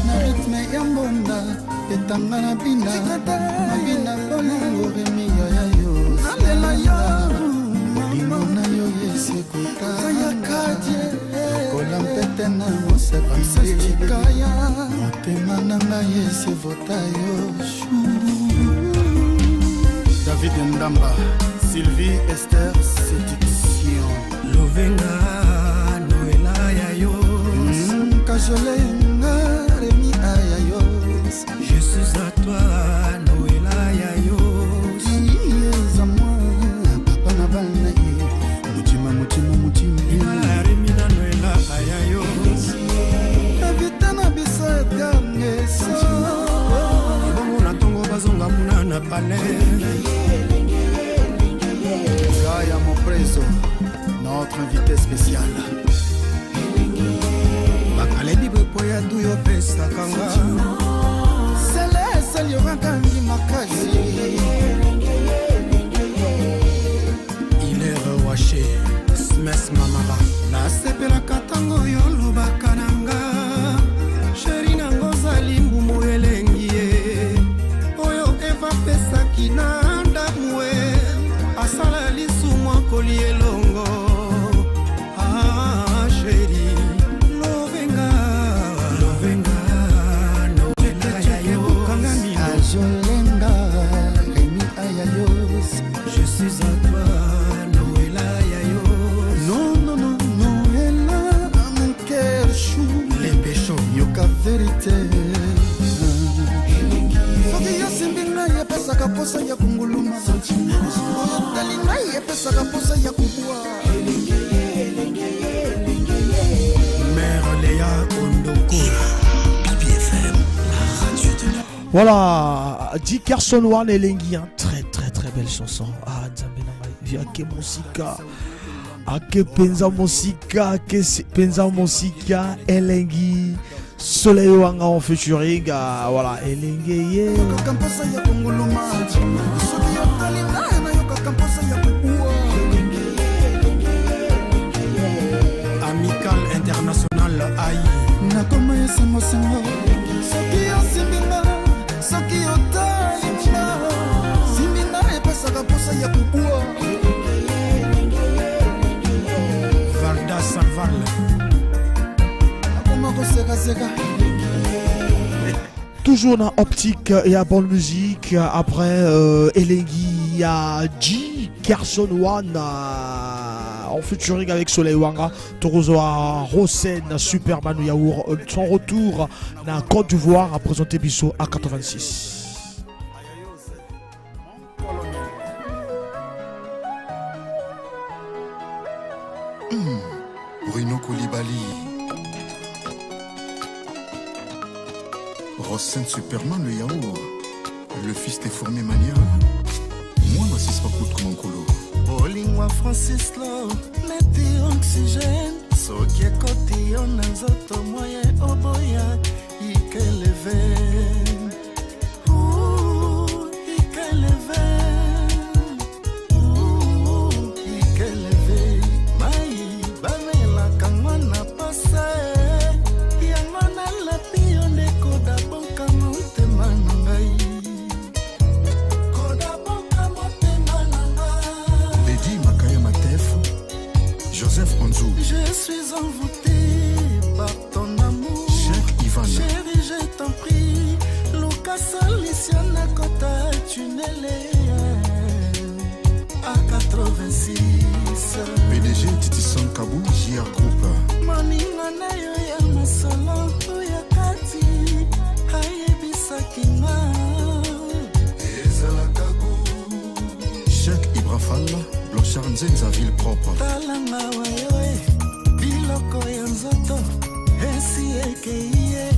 na rythme ya mbonda etanga na bina mabina bolingo remi ya yo nalela yo bolingo na yo yesekota lokola mpete na mosapisikaya motema na ngai esevota yo David Ndamba Sylvie Esther Séduction Lovenga Noela ya yo Kajolenga Remi Ayayo je suis à toi Noela Yayo yes à moi papa na bana mutima Remi na Noela Ayayo evita na biso etangeso bongo na tongo bazonga muna na pale Gaia mon preso notre invité spécial bakalebi bopoya duyo pesa kanga Celeste Liorangangi Makazi il est rewaché Smes Mamara nasepelaka ntango yo lobaka nanga sheri nango ozali mbumu elengi ye oyo eva pesaki na ndamue asala lisumu akoli elongo sheri lovenga Jolenga, Rémi Ayayos, je suis à toi, Noela Ayayos. Non, Noela, mon cœur chou. Les péchos, yoka vérité. mposa ya konguluma oyotali ngai epesaka mposa ya kubwa mère Léa Ondoko
BBFM, la radio de la...
Voilà, Dick Carson One Elengi, hein. Très très très belle chanson. Ah, Nzambe na via ke musika. Ake penza musika, ake penza musika Elengi. Soleil wanga en featuring, voilà, Elengi ye.
Kamposa ya konguluma soki yotali ngai na yoka kamposa ya kubwa Amical International ai nakoma ya sango sango soki yosimbinga soki yotalinga simbinga epesaka mposa ya kubwa Valda Salval nakoma kosekaseka.
Toujours dans optique et à bonne musique. Après Elengi, il y a G Carson One en featuring avec Soleil Wanga. Torozoa Rosen, Superman Yaour. Son retour dans Côte d'Ivoire à présenter Bissot à 86.
Bruno Koulibaly, Rosen Superman le yaourt, le fils des formés mania. Moi, ma sis pas coûte comme un colo.
Bolingwa Francis Lo, mettez oxygène. Soki koti on a zoto moye oboya, ikeleve. Je suis envoûté par ton amour.
Cher Ivan,
chérie, je t'en prie. Lucas Aliciana Kota Tunele à 86.
PDG Titi Sankabou, JR Group.
Maninga na yo ya masolo ya kati. Hayebisa kinga.
Ezala Kagou. Cheikh Ibrafal, Blanchard Nzenza, ville propre.
Talanga wayoe. Biloko ya nzoto esi ekeye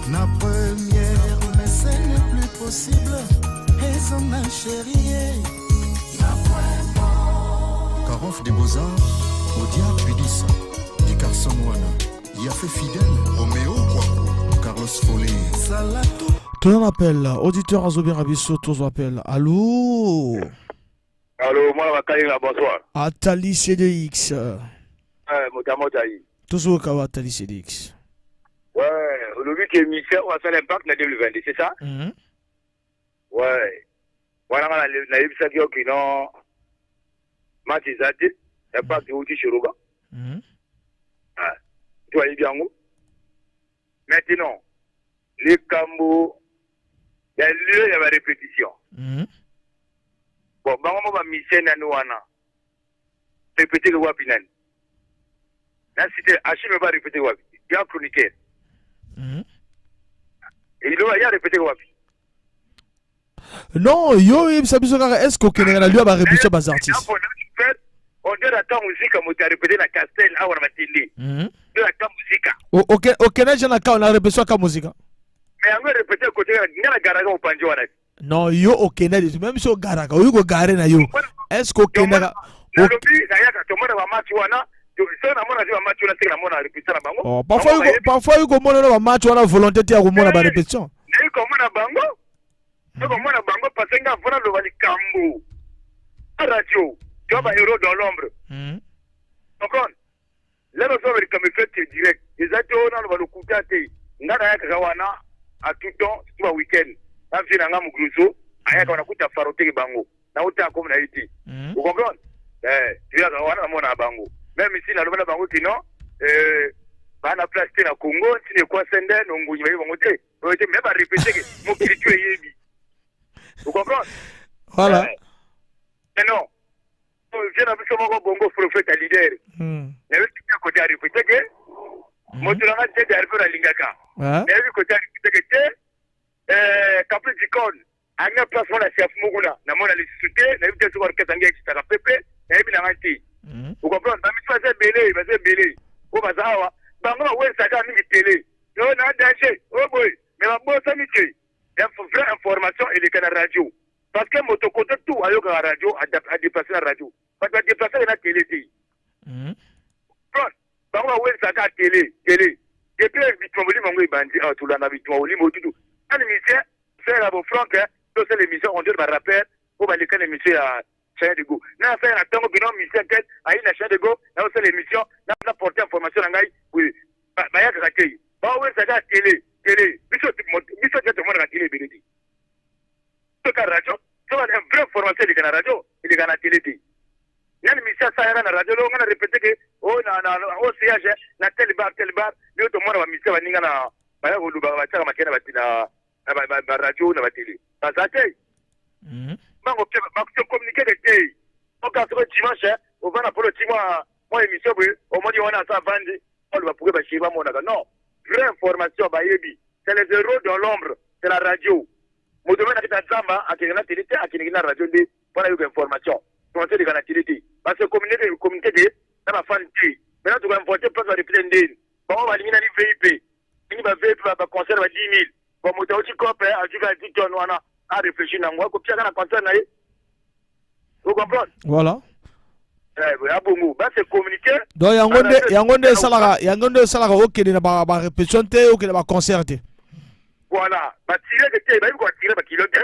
na première mais ce n'est plus possible ezonga chérie na point
Carof des Beaux-Arts, Odia Pudis, Di Carson One, Yafé Fidèle, Roméo Kwaku, Carlos Follet.
Salatou.
Tout le monde appelle, auditeur Azobir Abisso, tous appellent. Allô?
Allô, moi, bonsoir.
Atali CDX.
Motamotaï.
Toujours Kawa Atali CDX.
Ouais, aujourd'hui qui est émission, on va faire l'impact en 2022, c'est ça? Ouais. Voilà, on a eu ça qui est non. Matizate, l'impact de Outi Chiroga. Tu vois, il bien où? Maintenant, les Cambo, il y a lieu, il y a la répétition. Bon, on va mission à nous, répéter le wapinan. Là, c'était Hachim va répéter le wapi. Il y a un chroniqueur. Et il doit y répéter le wapi.
Non, yo, est-ce qu'au Kenya, lui, a répété les artistes?
On doit attendre musique, on a répété la Castel, on va télé. On doit attendre musique.
Au Kenya, on a répété la musique.
Mais on va répéter le côté, il y a la garaga au Panjoana.
Non, yo, au Kenya, même si au garaga, yo, au garaga, yo. Est-ce qu'au Kenya, parfois il y a un match ou une volonté de faire la répétition.
Il y a un bango parce qu'il y a un cambo. La radio, tu as un héros dans l'ombre. Donc, là, nous sommes comme fait direct. Les ados, on va le couper. On a à tout temps, tout le week-end. On a fait un groupe, on a coupé faroté bango. On a comme on a été. Vous comprenez? Tu as un bango. Même ici, dans le bango, sinon, on a placé dans Congo, si les quoi sender, on va monter. On va même répéter que mon critique est émis. Vous comprenez?
Voilà.
Mais non. Je n'ai plus mon bongo prophète à leader. Il y avait tout côté à répéter que mon tour a été arrivé à Lingaka. Il y avait côté à répéter que Capri Dicon, anga place mona chef muguna na mona les sociétés na yute sur orchestre ngi kitaka pepe na yebi na nganti vous comprenez ba mitwa ze belé o bazawa bango ba wesa ka mingi télé yo na danger oh boy mais ba bossa miti il faut vraie information et les canaux radio parce que moto côté tout ayo ka radio a déplacer la radio parce que déplacer na télé ti bango ba wesa ka télé depuis bitomoli mongo ibandi tout la na bitomoli motutu ani mise c'est la bo franc donc c'est l'émission on dit ba rappel pour ba les canaux émission à chaîne de go na faire un temps binom mission tête à une chaîne de go là c'est l'émission na porter information ngai oui ba ya ka télé ba wesa ka télé biso tete mona na télé beledi to ka radio to ba une vraie formation de la radio il est na télé ti yani mission ça yana na radio lo ngana répéter que na o siège na tel bar le to mona ba mission ba ninga na ba ya go luba ba tsaka makena ba tina ba radio na ba télé ça ça té bango ke ba ko communiquer de té o ka so dimanche o va na pour le dimanche moi émission au modi on a ça vendre on va pouvoir ba chiba mona non vraie information ba yebi c'est les héros dans l'ombre c'est la radio mo domaine à Zamba à Kenya télé à Kenya radio de pour avoir information on sait de la télé parce que communiquer de na ba fan ti maintenant tu vas voter pas de répéter bon on va limiter les VIP ni ba VIP ba concert ba 10 000 bon mo tawti copé a juga 10 tonnes wana à réfléchir na ngwa ko pia kana concert na vous comprenez
voilà
c'est communiquer
donc yangonde salaga okende na ba répétition te okende ba concert te
voilà ba tirer de te ba ko tirer ba kilo te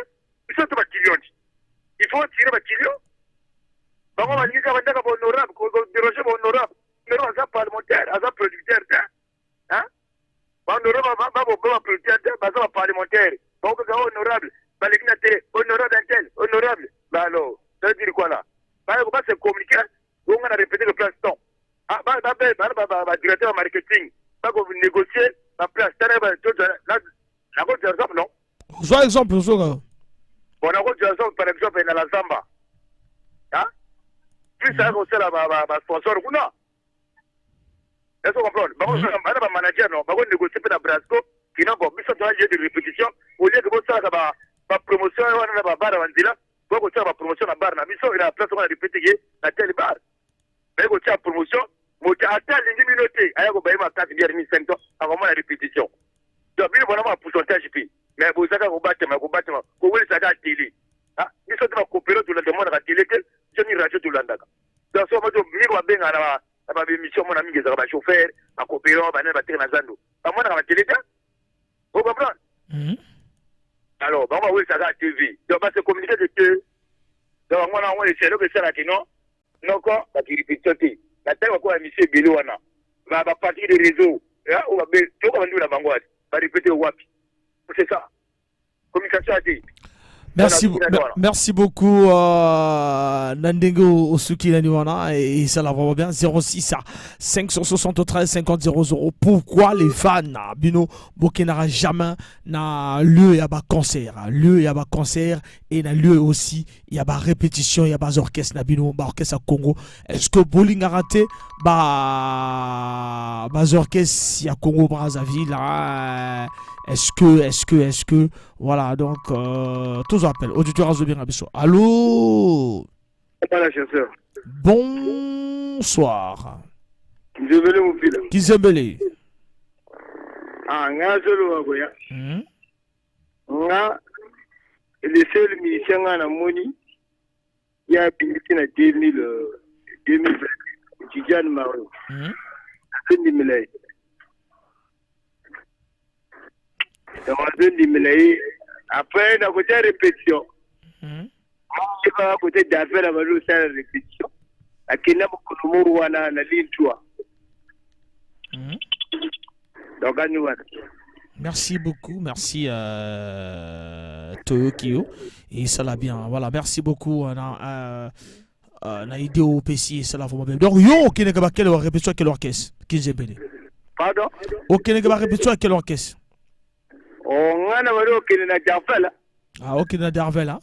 biso to ba kilo il faut tirer ba kilo ba ko ba ni ka ba ndaka ba honorable ko déroger ba honorable mais on a parlementaire a producteur hein ba honorable ba producteur ba ça parlementaire ba ko honorable ba lekina te honorable intel honorable ba alors ça veut dire quoi là ba c'est communiquer on a répété le plan temps ba directeur marketing ba ko négocier la place la go exemple non
soit exemple
bon la go exemple par exemple dans la Zamba hein puis ça ko sala ba sponsor kuna est-ce que vous comprenez ba manager non ba go négocier pe na Brasco qui n'a pas besoin de répétition au lieu que ça ba promotion wana ba bar wanzila ko ça ba promotion na bar na biso ila place on a répété na tel bar ba ko ça promotion mo ta attend les minutes aya ko ba ma 4 bière 1500 avant la répétition donc bien vraiment pourcentage puis mais vous ça ko battre ko weli ça ga télé ah biso ta coopérer tout le monde na télé que je ni radio tout l'andaka donc so mo do mi ko benga na ba émission mo na mingi za ba chauffeur ba coopérer ba na ba tir na zando ba mo na télé ta vous comprenez alors bah oui ça va TV donc bah c'est communiquer de que donc on a essayer de faire que non quoi la répétition la tête quoi monsieur Bello wana va partir des réseaux là on va tout comme nous la vanguard va répéter au wapi c'est ça communication a dit
merci beaucoup Nandengo Osuki Naniwana et ça la va bien 06 573 50 00. Pourquoi les fans Bino Bokenara jamais na lieu y a ba concert et na lieu aussi il y a ba répétition il y a ba orchestre na Bino ba orchestre à Congo est-ce que bowling a raté ba orchestre à Congo Brazzaville est-ce que voilà donc tous appels auditeurs de bien abisso. Allô bonsoir
Nzembele mupila
Kizembele
nga zolo wagoya nga le seul musicien nga na moni ya piliki na 2020 Tidiane Maro Sendi Milay Sendi Milay après na côté répétition je vais à côté d'affaire la valeur ça répétition akina mkono wana na lintwa donc
merci beaucoup merci Tokyo et ça l'a bien voilà merci beaucoup na idée au PC ça l'a vraiment bien donc yo qui n'est que quelle répétition quel orchestre qui j'ai béni
pardon
OK n'est que répétition quel orchestre
on a walo qui na Darvel
ah OK na Darvel hein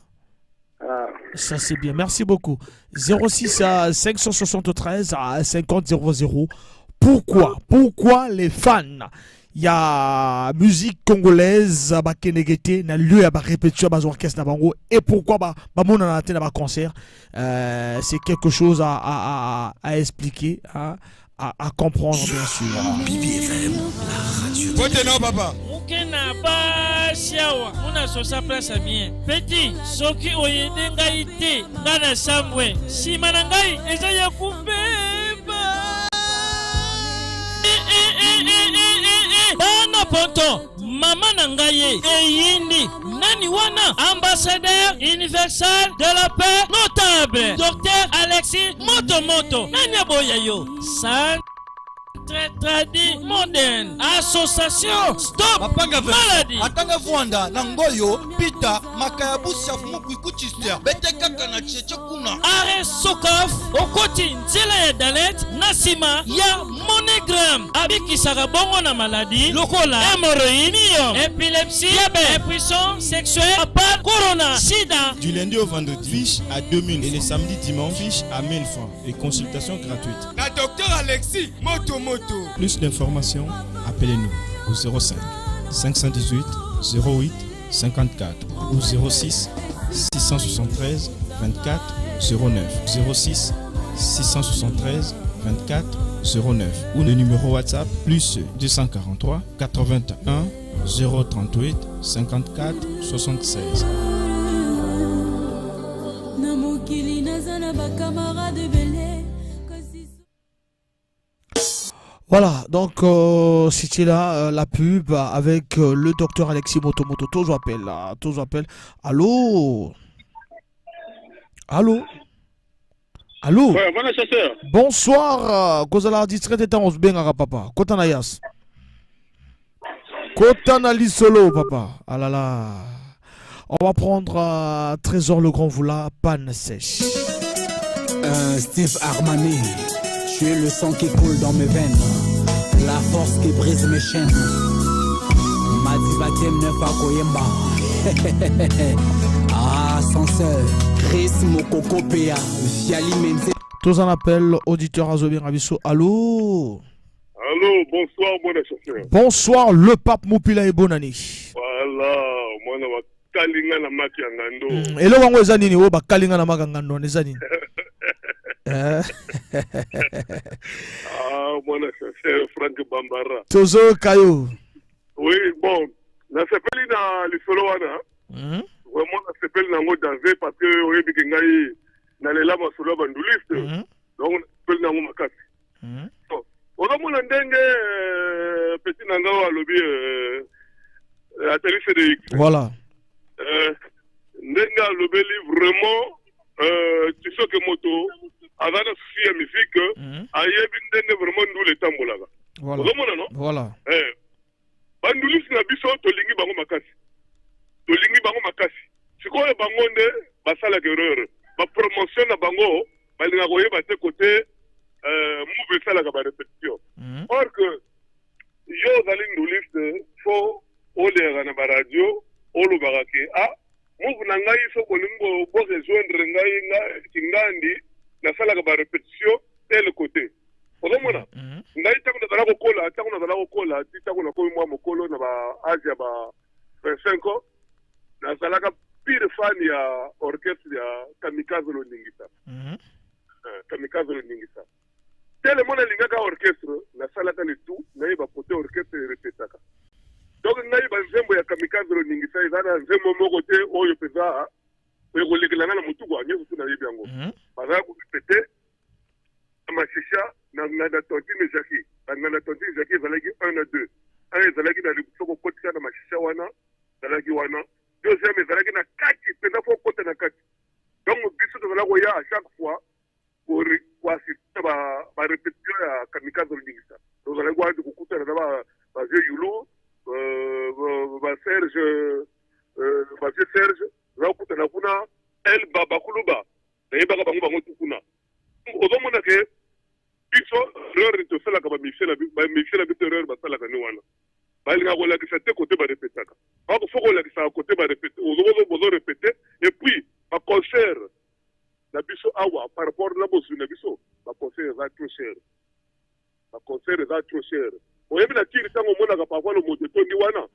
ça c'est bien merci beaucoup 06 à 573 à 50 00 pourquoi les fans ya musique congolaise ba kenegete na lieu ya ba répétition ba orchestre na bango et pourquoi ba mona na tena ba concert c'est quelque chose à expliquer à comprendre bien sûr.
BBFM, la radio.
Maintenant papa.
Mukena ba siawa muna sosa place bien. Petit soki oyede ngai te ngana sambwe. Simana ngai eza ya kubeba. Bana poto mama na ngai eyindi nani wana ambassadeur universel de la paix notable Dr Alexis Motomoto nani aboya yo san tradi moderne association stop maladie
atanga vwanda na ngoyo pita makayabusi afumu kuikuchister bete kaka na cheche kuna
are sokaf okoti nzela ya dalet nasima ya monogram abikisaka bongo na maladie lokola hémorroïde épilepsie diabète impuissance sexuelle apart corona sida.
Du lundi au vendredi, fiche à 2000 et les samedis dimanche, fiche à 1000 francs et consultation gratuite.
na docteur Alexis Motomoto.
Plus d'informations, appelez-nous au 05 518 08 54 ou 06 673 24 09 06 673 24 09 ou le numéro WhatsApp plus 243 81 038 54 76.
Voilà, donc c'était là la pub avec le docteur Alexis Motomoto. Tous appellent. Allô? Allô? Allô?
Ouais, bon chasseur.
Bonsoir. Kozala distrait étant on se bengara papa. Kotana yas. Kotana lisolo papa. Ah là là. On va prendre Trésor le Grand Voula, panne sèche.
Steve Armani. Tu es le sang qui coule dans mes veines, la force qui brise mes chaînes. Madibatem neuf à Koyemba. Ah, censeur, Chris Mokoko Pea, Fiali Menze.
Tous en appel, auditeur Azobir Rabisso. Allô?
Allô, bonsoir, mon chasseur.
Bonsoir, le pape Moupila et Bonani.
Voilà, moi, je suis Kalinga na maki ya ngando.
Et le wango ezanini, wo ba Kalinga na maki ngando, ezanini.
Ah, mon chasseur, Franck Bambara.
Tozo Kayo.
Oui, bon, na sepeli na lisolo wana. Vraiment, na sepeli na ngo danger parce que oye bikengai na lela masolo banduliste. Donc, na sepeli na ngo makasi. Okamona ndenge petit nanga wa lobi ateli CDX.
Voilà.
Ndenge alobeli vraiment tu sais que moto avant de faire musique ayebi ndenge vraiment ndule tambolaka.
Voilà.
Okamona non?
Voilà.
Bandulisi na biso tolingi bango makasi. Tolingi bango makasi. Sikoyo bango nde basala erreur. Ba promotion na bango balinga koyeba te côté move esalaka ba répétition. Or que yo ozali nduliste fo oleka na baradio olobaka ke move na ngai so kolingo bo rejoindre ngai kingandi nasalaka ba répétition tel côté. Okomona ngai tango nazala kokola ti tango nakomi mwa mokolo na ba age ya ba 25 ans nazalaka pire fan ya orchestre ya Kamikaze Loningisa. Kamikaze Loningisa. Tellement nalingaka orchestre nasalaka le tout nayeba côté orchestre répétaka. Donc nayeba nzembo ya Kamikaze Loningisa ezana nzembo moko te oyo peza ekolekelanga na mutuku anyeso tu nayebi yango. Bazala korepete mashisha na tontine Jackie. Na tontine Jackie ezalaki 1 na 2. Un ezalaki na soko kotika na mashisha wana ezalaki wana. Deuxième ezalaki na kati penda fo kota na kati. Donc biso tozala koya à chaque fois pour assister ba répétition ya Kamikaze Loningisa. Tozala kwa kokutana na ba vieux Yulu ba Serge zakutana kuna El Baba Kuluba nayebaka bango tukuna. Ozomona ke biso erreur tosalaka bamixela biso erreur basalaka ni wana balinga kolakisa te kote barepetaka bako fo kolakisa kote barepete ozo répéter et puis baconcert na biso awa par rapport na bozwi na biso baconcert eza trop cher
oyebi na tiri ntango omonaka parfois le moto etondi wana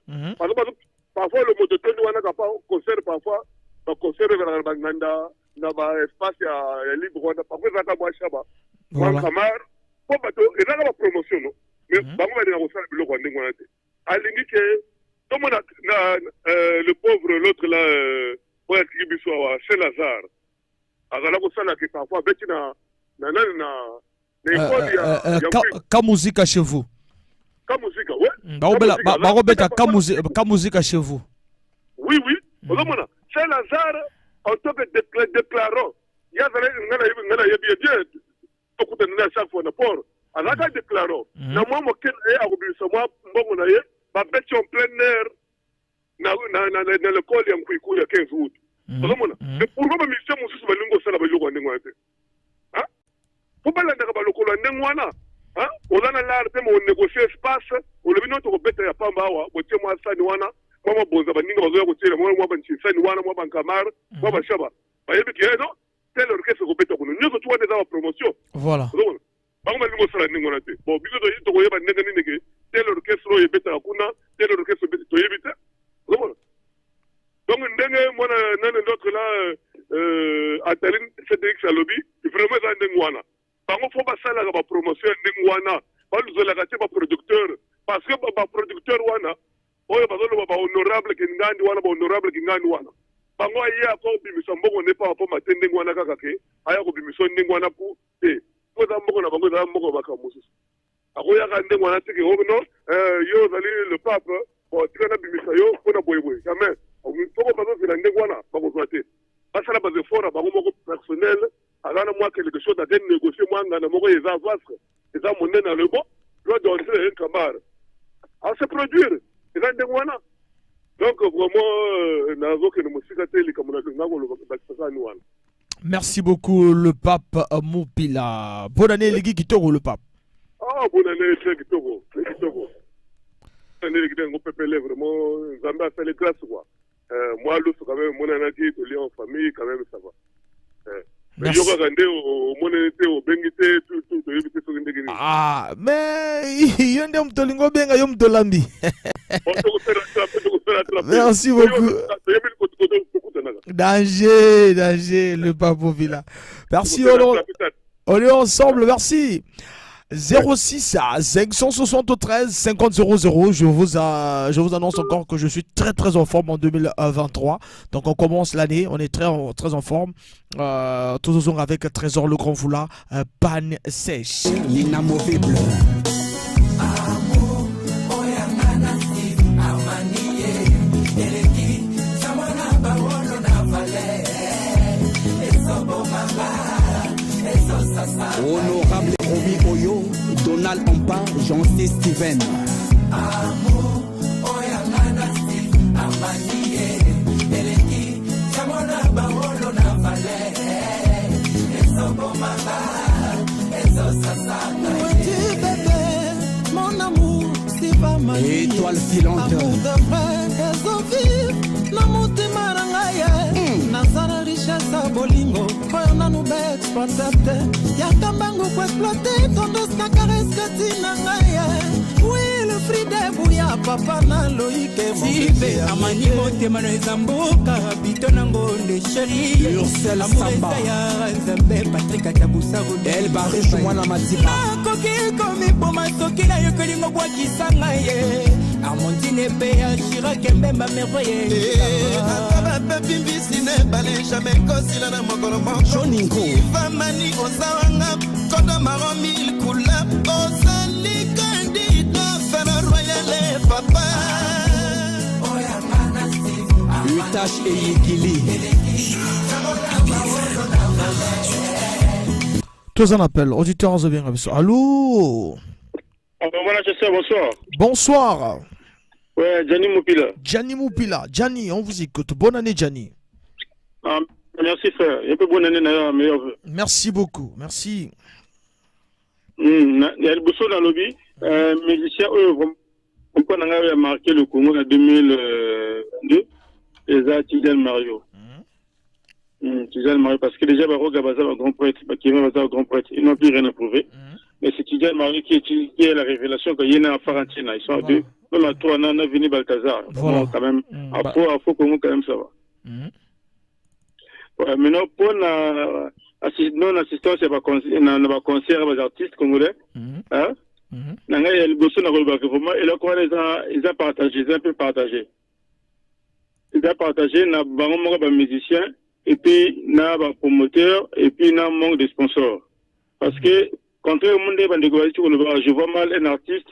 parfois le moto etondi wana kapa concert parfois baconcert ezalaka banganda na baespace ya libre wana parfois ezalaka mwa shaba mwa kamar po bato ezalaka bapromotion no mais bango balinga kosala biloko ya ndenge wana te alingi ke tomona le pauvre l'autre là oyo atiki biso awa chez Lazare azala kosala ke parfois abeti na
Kamuzika chez vous.
Kamuzika, ouais.
Barobeta Kamuzika chez vous.
Oui. C'est Lazare en tant que déclarant. Il y a bien chaque fois port. Azaka déclarant. Na moi mo ken e akubisa moi mbongo na ye ba beti en plein air na l'école ya Mkwiku ya 15 août. Ozomona. Mais pourquoi ba mission mususu balingo sala ba yoko ndengwa te? Hein? Faut pas l'andaka ba lokolo ndengwa na. Hein? Olana la arte mo négocier espace, o le bino to beta ya pamba wa, botie mo asani wana, mo bonza baninga bazoya ko tire mo banchi sani wana mo bankamar, mo ba shaba. Ba yebi ki no, tel orchestre ko beta kuno. Nyozo tuwa za promotion.
Voilà.
Bango balingo sala ndengwa na te. Bon, biso to ko yeba ndenge nini ke tel orchestre ye beta kuna, tel orchestre beta to yebita. Voilà. Donc ndenge mona nane d'autres là Ataline Cédric Salobi, vraiment ça ndenge wana. Bango faut pas ça la promotion ndenge wana. Ba luzola ka ba producteur parce que ba producteur wana oyo bazolo ba honorable kingandi wana ba honorable kingandi wana. Bango aya ko bimisa mbongo ne pa matende ndenge wana kaka ke aya ko bimisa ndenge wana ku ko za mbongo na bango za mbongo bakamusu. Akoya ka ndenge wana tiki ho no yo zali le pape bon tika na bimisa yo ko na boyeboy jamais. Faut pas que ndenge wana ba ko zoate. Basala ba effort ba moko personnel agana moi quelque chose à négocier moi ngana moko eza vasque eza monene le bon doit donner un camar à se produire eza ndenge wana donc vraiment nazo que musika teli comme na ngolo bakisani wana.
Merci beaucoup le pape Mupila. Bonne année les Kitoko le pape.
Ah bonne année très Kitoko. Bonne année les Kitoko pepele vraiment Zambia fait les grâces quoi. Moi le quand même mon anaki to lien en famille quand même ça va.
Ah, mais yondem tolingo benga yom tolambi. Merci beaucoup. Danger, le pape Villa. Merci, on est ensemble, merci. 06 à 573 50 00. Je vous annonce encore que je suis très en forme en 2023. Donc on commence l'année, on est très en forme. Tous avec Trésor le Grand Foulard, panne sèche.
L'inamovible. Honorable Romy Oyo, Donald Ampa, Jean-C. Steven. Amour, Oyamana Steve, Amaniye, Eleki, Chamona Baolo Navale, Esobo Mama, Eso Sasana. Tu bébé, mon amour, Steve Amaniye. Étoile filante. Amour de frère, Eso vive, Namote Marangaya, Nazara richesse à Bolingo. Nanu be exploitate yakambangu ko exploiter tondos na caresse katina ngaya oui le fruit de bouya papa na loike vive amani motema na zamboka bitona ngonde chérie Ursel Samba ya Nzambe Patrick Atabusa El Barish mwana matiba koki komi boma soki na yokolingo kwa kisanga ye Amondine pe ya Chirac Mbemba merveille akaba pepi mbisine bale jamais kosila na mokolo moko Famani osawanga koda maro mil kula osali candidat fera royale papa oya mana Steve Utash Eyikili
Tous en appel, auditeurs en bien. Allô.
Bonsoir.
Bonsoir.
Ouais, Gianni Mupila.
Gianni Mupila. Gianni, on vous écoute. Bonne année, Gianni.
Merci, frère. Et puis bonne année, meilleur vœu.
Merci beaucoup. Merci.
Il y a le Bousso dans le lobby. Musicien, on peut en marqué le Congo en 2002. Les a Tidjal Mario. Tidjal Mario, parce que déjà, Baroga Baza, grand prêtre, Bakima Baza, grand prêtre, ils n'ont plus rien à prouver.
mais c'est Tidiane Marie qui est la révélation qu'il y a un Farantina. Ils sont à deux. Même à toi, on a Vini Balthazar. Voilà. Quand même, à faux, quand même, ça va. Ouais, maintenant, pour non-assistance, il y a un concert aux artistes congolais. Hein? Il y a le bosso dans le vraiment, et là, ils ont partagé, ils ont un peu partagé. Ils ont partagé, il y a un musicien, et puis il y a un promoteur, et puis il y a un manque de sponsors. Parce que, contrairement au monde, je vois mal un artiste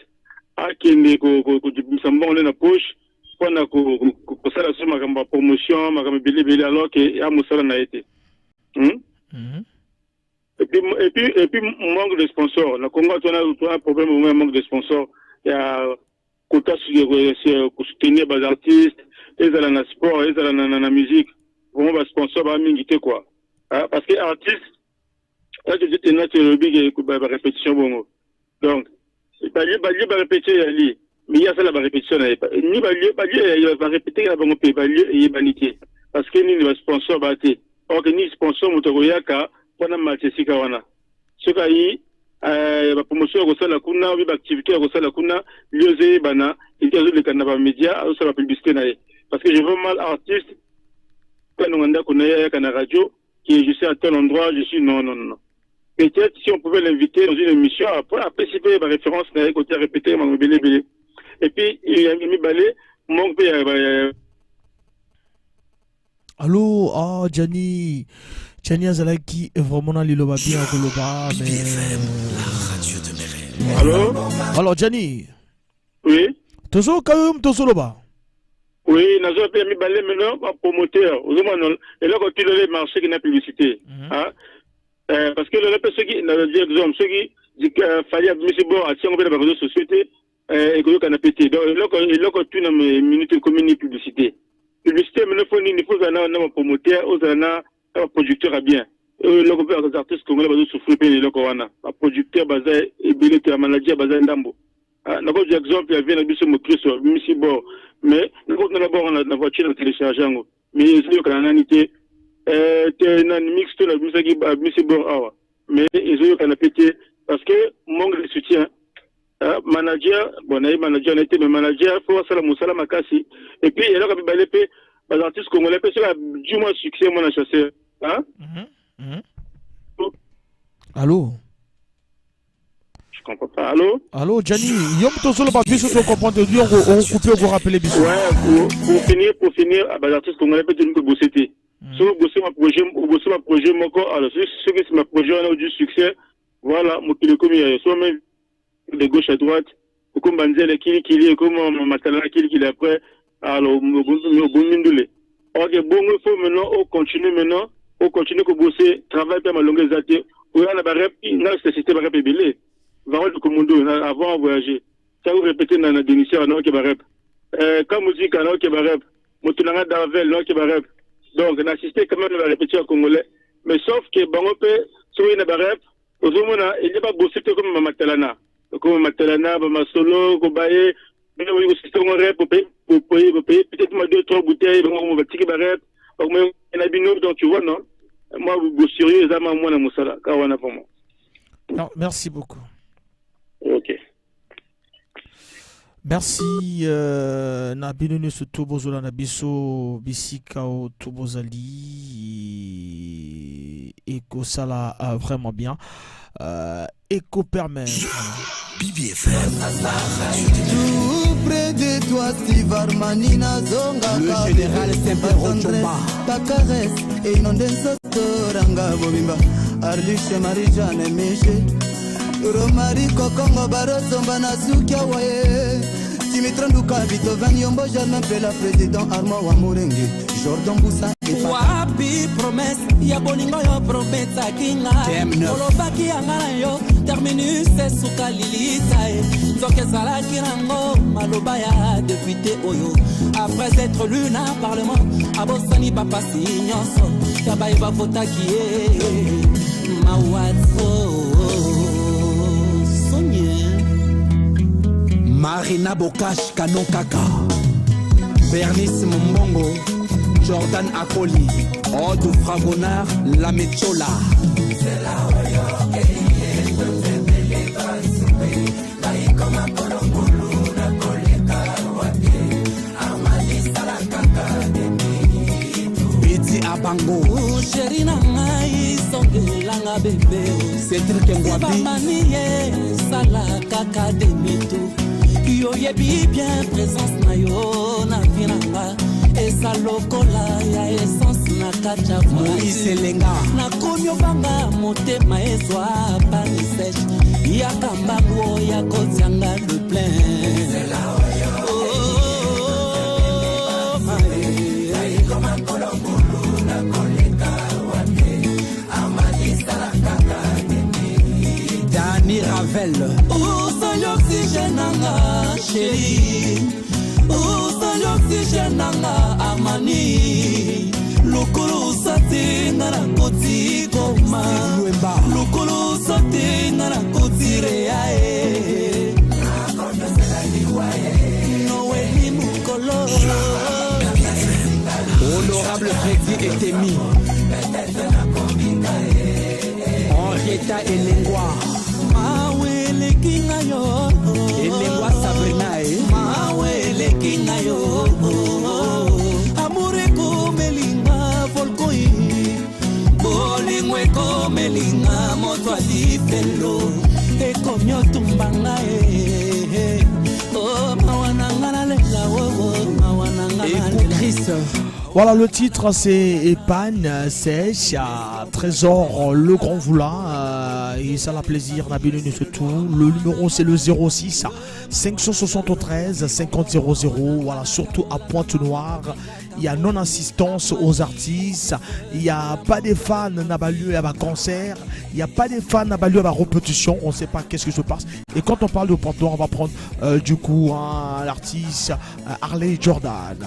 qui est dans la poche, pour la promotion, alors qu'il y a un été. Et puis, manque de sponsors. Le Congo a un problème, un manque de sponsors. Il y a quota pour soutenir les artistes, ils ont le sport, ils ont la musique. Vraiment, les sponsors vont m'inviter quoi. Parce que les artistes, là, je dis que c'est le big répétition. Donc, il va répéter, mais il y a ça la répétition. Il va répéter, il va répéter. Parce que nous, les sponsors, or que ni sponsor motokoyaka wana matesika wana soka yi ba promotion ko sala kuna ba activité ko sala kuna lieuze bana itazo le kana ba média ou ça la publicité na parce que je veux mal artiste quand on anda kuna kana radio qui je suis à tel endroit je suis non peut-être si on pouvait l'inviter dans une émission après participer ba référence na côté répéter ma belé et puis il a mis balé mon père
Allô, Gianni Azalaki est vraiment dans l'île bien Koloba, mais.
Allô?
Alors, Gianni?
Oui?
Tozo Kaum, Tozo Loba?
Oui, nous avons mis balai maintenant un promoteur. Et là, quand tu as les marchés qui n'a publicité. Parce que le ceux qui, ceux qui disent qu'il fallait M. Bon, à tiens, on va dans la société, et que l'on a pété. Donc, là, quand tu as une minute de commune publicité. Publicité, mais il faut un promoteur, un producteur à bien. Les artistes congolais vont souffrir un producteur basé et un manager basé Ndambo. Nous avons des exemples, il y avait un bus sur Missibor, mais nous avons d'abord la voiture de téléchargement. Mais il y a une anité, un mix de la musique à Missibor. Mais ils ont eu un pété parce que manque de soutien. Manager, bon, manager, on était, mais manager, il faut faire la moussala makasi. Et puis, il y a les artistes congolais, c'est là, du moins succès, mon chasseur. Hein?
Allô?
Je comprends pas. Allô?
Allô, Gianni, yom to solo pas biso to comprendre, on coupe, on rappeler biso.
Ouais, pour finir, les artistes congolais, peut-être que bosser. Si vous bossez ma projet, alors, ceux qui sont ma projet, on a du succès, voilà, mon télécom, soit même, de gauche à droite, comme Banzel qui est comme Matala qui est après, alors au Boumindule. Ok, bon, il faut maintenant, on continue que bosser, travailler par ma longue zate, où il y a la barrette, il y a la système barrette belé. Va voir le commando, avant de voyager. Ça vous répétez dans la démission, non, qui barrette. Quand musique, non, qui barrette. Moutulanga d'Avel, non, qui barrette. Donc, on a assisté quand même à la répétition congolais. Mais sauf que, bon, on peut, sur une barrette, il n'y a pas bossé comme ma Matalana. Comme Matalana, ma solo, Kobaye, mais oui, c'est un rêve pour payer peut-être 2-3 bouteilles, on va tirer barrette, donc il y a un binôme, donc tu vois, non? Moi, vous sérieux, ça m'a moins à Moussala, car on a pour moi.
Non, merci beaucoup.
Ok.
Merci, na binunu su Tobozola na biso bisika o Tobozali et que ça l'a vraiment bien. Eco permet.
BBFM.
Tout près de toi, Steve Armani Nazonga.
Le général Semper
ta caresse et inonde sotoranga bobimba. Arliche Marie-Jeanne Miché. Romari Kokongo Barosomba Nasukia Waye. Timitranduka Vito Van Yombo Germain Pela Président Armand Wamurenge. Jordan Boussa.
Wapi promesse ya bolingo yo promesa kinga olobaki yanga yo terminus esuka lilita nzoka ezalaki nango maloba ya député oyo après être lu na parlement abosani bapasi nyonso tabaye bavotaki ye mawatso sonye
Marina Bokash Kanon Kaka Bernice Mombongo Jordan Akoli, Odou Fragonard, La Mechola.
Pango chéri na ngai songelanga bebe Cédric Ngwabi manie sala kaka de mito yo yebi bien présence na yo na vinanga esa lokola ya essence na kacha Moïse Lenga na komyo banga motema ezwa pani sèche ya kambango ya kotianga le plein Dani Ravel où sont l'oxygène nanga chérie où sont l'oxygène nanga amani lokolo sate ngara koti koma lokolo sate ngara koti reae noé ni mukolo honorable Freddy Etemi Henrietta Elengwa Mawele kinga yo Elengwa Sabrina Mawele kinga yo Amore komelinga volkoi Bolingwe komelinga moto alifelo Ekomyo tumbanga Oh mawanangana lela mawanangana lela
Voilà, le titre c'est Épanne Sèche, Trésor Le Grand Voulin, et ça la plaisir d'abonner surtout. Le numéro c'est le 06 573 50 00. Voilà, surtout à Pointe-Noire, il y a non-assistance aux artistes, il n'y a pas de fans n'a lieu à concert, il n'y a pas de fans n'a lieu à répétition, on ne sait pas qu'est-ce que se passe. Et quand on parle de Pointe-Noire, on va prendre du coup l'artiste Harley Jordan.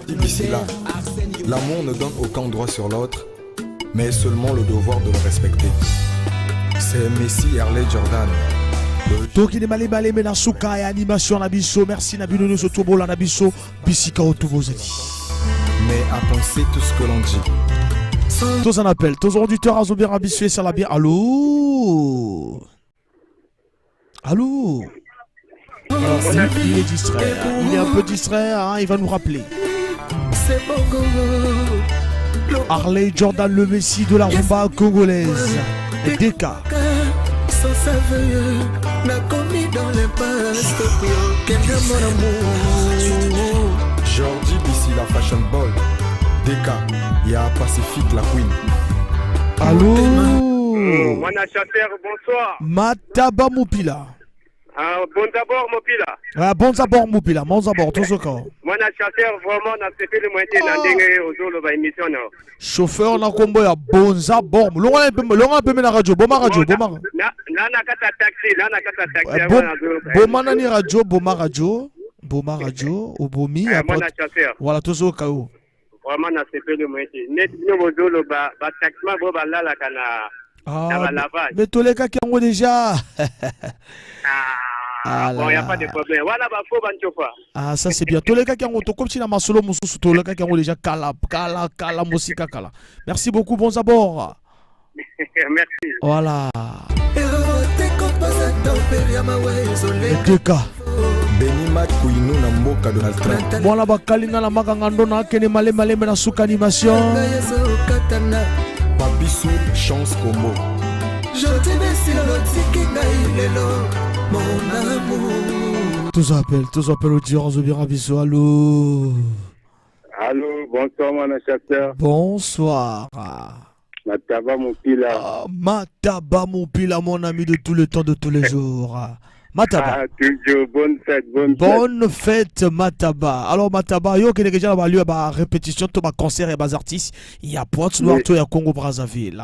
D'ici là, l'amour ne donne aucun droit sur l'autre, mais seulement le devoir de le respecter. C'est Messi Harley Jordan.
Toki de Malé Menasuka et animation Nabiso, merci Nabino Sotobola Nabiso, Bissika Otubozeli.
Mais à penser tout ce que l'on dit.
Tous en appel, tous auditeurs à Zobir Abisso et Salabia. Allô? Allô? Alors, il est distrait, il est un peu distrait, hein, il va nous rappeler. Harley Jordan, le messie de la rumba congolaise. Deka.
Jordi Bissi la Fashion Ball. Deka, il y a Pacifique la Queen.
Allô?
Mwana Chater, bonsoir.
Mataba Moupila.
Bon d'abord, Mopila.
Bon d'abord, Moupila. Bon d'abord, tout ce cas.
Mwana Chater, vraiment, n'a pas fait le moyen de aux émission.
Chauffeur, na combo ya bonza bom. Longa un peu na radio, boma radio, boma.
Nana kata taxi.
Boma nani radio, boma radio, obomi.
Mwana Chater.
Voilà, tout ce cas.
Vraiment, n'a pas fait le moyen de net nous ba taxement boba la kana.
Mais tous les cas qui ont déjà.
Bon, il n'y a pas de problème. Voilà, faut banchofa.
Ah, ça c'est bien. Tous les cas qui ont comme si na masolo mususu, tous les cas qui ont déjà kala musika kala. Merci beaucoup, bon abord.
Merci.
Voilà. Deka.
Benima Kouinou na mboka Donald Trump.
Mwana bakalinga na makangando na kene male na suka animation.
Papisou chance combo.
Je te laisse le lelo, mon amour.
Tous appellent au tir, Zobira Bisso. Allô?
Allô, bonsoir, mon chasseur.
Bonsoir.
Mataba Moupila.
Mataba Moupila, mon ami de tout le temps, de tous les jours. Mataba.
Toujours,
bonne fête, Mataba. Alors, Mataba, yo, qui est déjà lieu à répétition, de ma concert et mes artistes, il y a Pointe-Noire, il y a Congo-Brazzaville.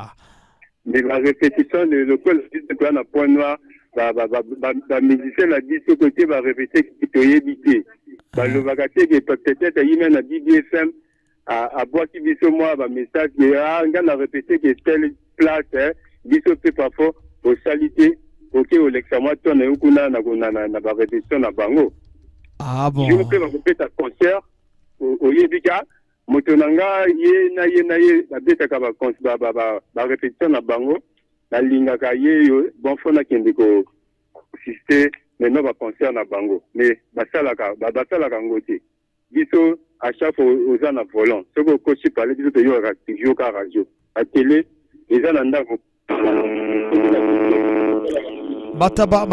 Mais la répétition de l'école, c'est un point noir. Les musiciens ont dit ce côté va répéter qui peut éviter. Le vagate qui peut-être il y a un BDFM à boire qui dit ce mois, un message qui a répété que telle place, dit ce que parfois, aux salités, ok, au l'examen, on a eu une répétition à Bango.
Ah bon?
Je peux répéter un concert au Yébika. Motonanga ye babetaka ba répétition na bango na lingaka ye yo bon fona kende ko assister mais non ba concert na bango mais basalaka ngote biso à chaque fois aux gens à volant. Ce que vous parlez, c'est que vous avez radio. À télé, les gens en ont.
Mataba,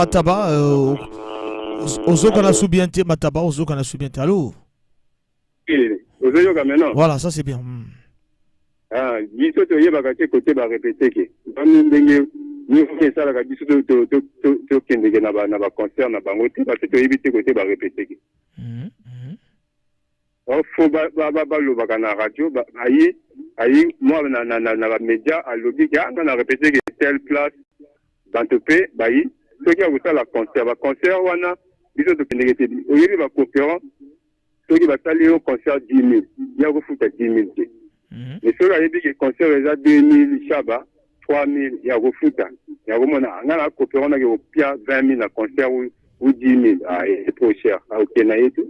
Ozokana Soubiente, Mataba, Ozokana Soubiente. Allô? Voilà, ça c'est bien.
Ah, il faut que côté va répéter que. Nous faisons ça la biso to kende na ba concert na bango te parce que éviter côté va répéter que. Faut ba lo ba na radio ba ayi moi na média à lobby na répéter que telle place dans te paix bayi ceux qui a la concert wana biso to kende te o yiri ba coopérant ceux qui va aller au concert 10 000 il y a au foot à 10 000 mais ceux qui a dit que concert déjà 2 000 chaba 3 000 il y a au foot il y a vraiment na coopérant na au pia 20 000 na concert ou 10 000 ah c'est trop cher au Kenya et tout.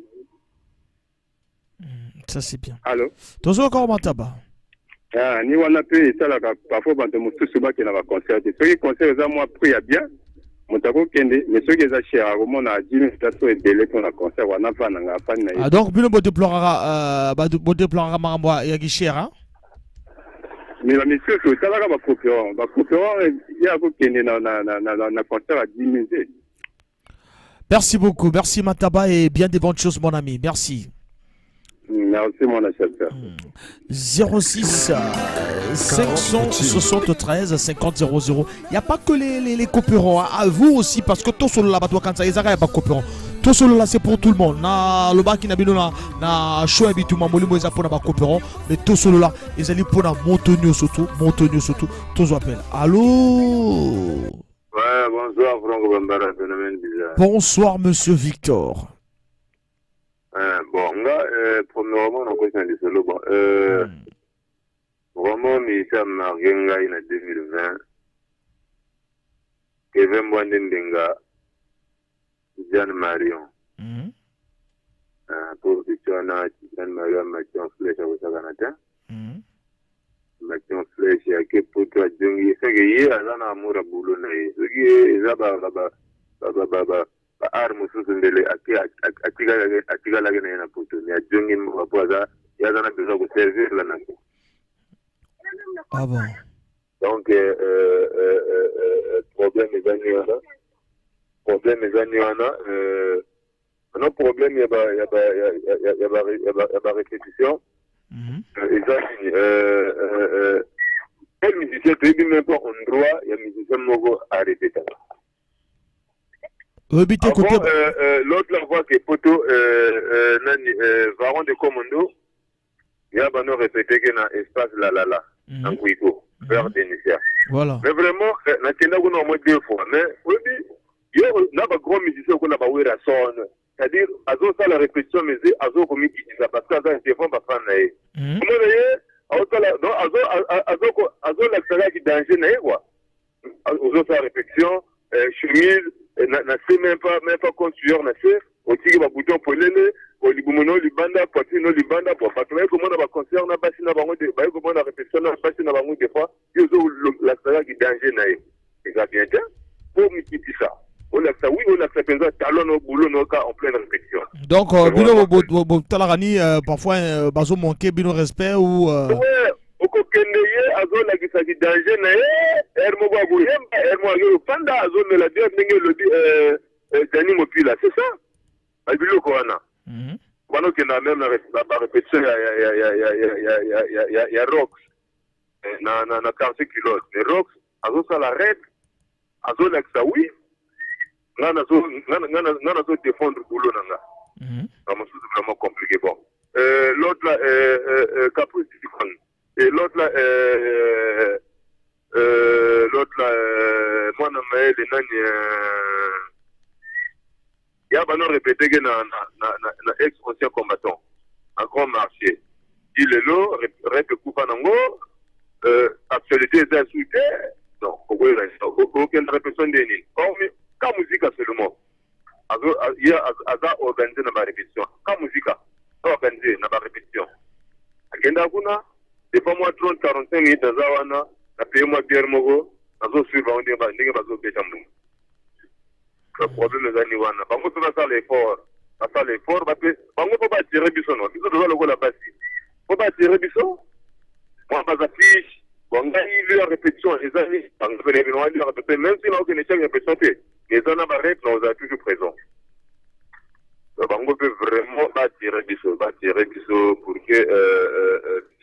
Ça c'est bien.
Allô?
Toujours encore Mataba.
Ah, ni wana pe ça là parfois bande mususu ba qui na va concert. Ceux qui concert ça moi prix bien. Motako kende mais ceux qui za cher vraiment na 10 000 tato et délai pour la concert wana fa na fa na.
Ah donc bino bo déplorera mambo ya cher hein?
Mais la monsieur que ça là ba coopérant il y a ko kende na concert à 10 000.
Merci beaucoup, merci Mataba et bien des bonnes choses mon ami. Merci.
Merci mon acheteur.
06 573 50 00. Il n'y a pas que les coopérants, à vous aussi, parce que tout seul là-bas, quand ça, il n'y a pas de coopérants. Tout seul là, c'est pour tout le monde. Na le bas qui n'a pas choix habituellement, molimo ils apprennent à coopérants, mais tout seul là, ils allaient pour la montagne surtout, tous appellent. Allô?
Ouais, bonsoir Franck Bambara, phénomène bizarre.
Bonsoir Monsieur Victor.
Bon, là, premièrement, on question de solo. Bon, vraiment, ministère Margenga, il a 2020. Kevin Mwandendenga, Jeanne Marion. Pour Tichana, Jeanne Marion, Mathieu Flèche à Ousaganata. Mathieu Flèche, il y a que pour toi, Djongi. C'est que hier, il y a un amour à boulot. C'est que, il y a arme susundele akiga la gena na puto ni ajongi mwapoza yazana besoin de servir la nation.
Ah bon.
Donc problème est gagné non problème il y a répétition quel musicien tu dis même pas en droit il y a musicien mogo à répéter. L'autre la voix que Poto Varon de Commando, il y a un répété que dans l'espace là, en Kouiko, vers Denisia.
Voilà.
Mais vraiment, on a moins 2 fois. Mais oui, il y a un grand musicien qu'on a pas à son. C'est-à-dire, à ça la répétition, mais à ça comme il dit ça, parce que ça, c'est pas ma fan. Comment la saga qui danger, quoi. À ça la répétition, chemise, na se même pas construire na se otiki ba bouton polele o libumono libanda poitino libanda pour parce que comment na ba concert na basi na bango de ba comment na répétition na basi na bango des fois yo la saga qui danger na et ça bien pour m'quitter ça on a ça oui on a fait penser talon au boulot no cas en pleine répétition
donc bino talarani parfois bazo manquer bino respect ou
oko kendeye azo la kisaki danger na ermo ba boyemba ermo yo panda azo me la dire ndenge le dit Dani Mopila c'est ça abilo ko wana wana kenda même na répétition ya rock na 40 kilos mais rock azo ça la red azo la ça oui ngana zo défendre boulot nanga c'est vraiment compliqué bon l'autre là Caprice Ticon. Et l'autre là, moi, les nani, il y a pas répété que na ex-ancien combattant, un grand marché. Il est là, répète coupa nango, actualité est insultée, non, aucune répétition de ni. Quand musique seulement, il y a organisé dans ma répétition. Quand musique organisé dans ma répétition. Agenda kuna. C'est pas moi 30-45 minutes à Zawana, à payer moi Pierre Mogo, à zo suivre on dit bah n'est pas zo bétamou. Le problème est Zaniwana. Par contre on a ça l'effort,
basala effort bango mpo batire biso no biso toza lokola basi mpo batire biso mwa bazafishe bon ngai leur répétition ezali bango pene bino wali répéter même si naokende chaque répétition te eza na barep na oza toujours présent bango mpe vraiment batire biso pour que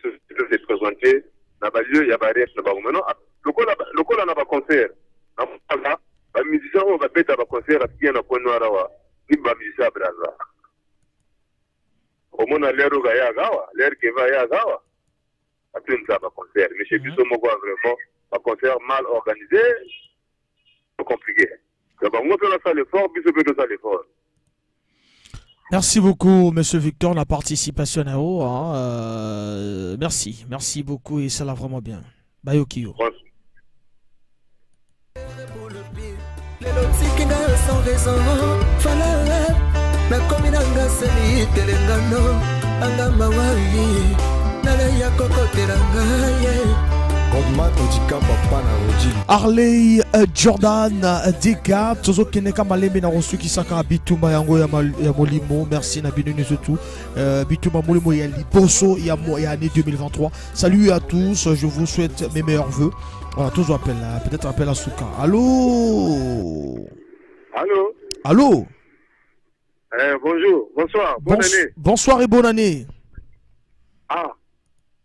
se présenter na balieu ya barep na bango maintenant lokola na baconcert namala bamusicien oyo babeta baconcert apiye na point noir awa ni bamusicien ya braza omona lere oyo ayaka awa lere keva ayaka awa atunisa baconcert mais chez biso moko vraiment baconcert mal organisé compliqué donc bango mpe basala effort biso mpe tosala effort.
Merci beaucoup, Monsieur Victor, la participation à haut. Merci beaucoup et ça l'a vraiment bien. Bayokio.
Sans raison, fallait na kominanga seli telengano anga mawaii nalaya kokoteranga
Harley Jordan Deka Tozo Keneka Malembe na reçu qui saka Bitumba yango ya Molimo. Merci na binuni surtout Bitumba Molimo ya Liboso ya année 2023. Salut à tous, je vous souhaite mes meilleurs vœux. Voilà, tous appellent peut-être appel à Souka. Allô.
Bonjour, bonsoir, bonne année.
Bonsoir et bonne année.
Ah.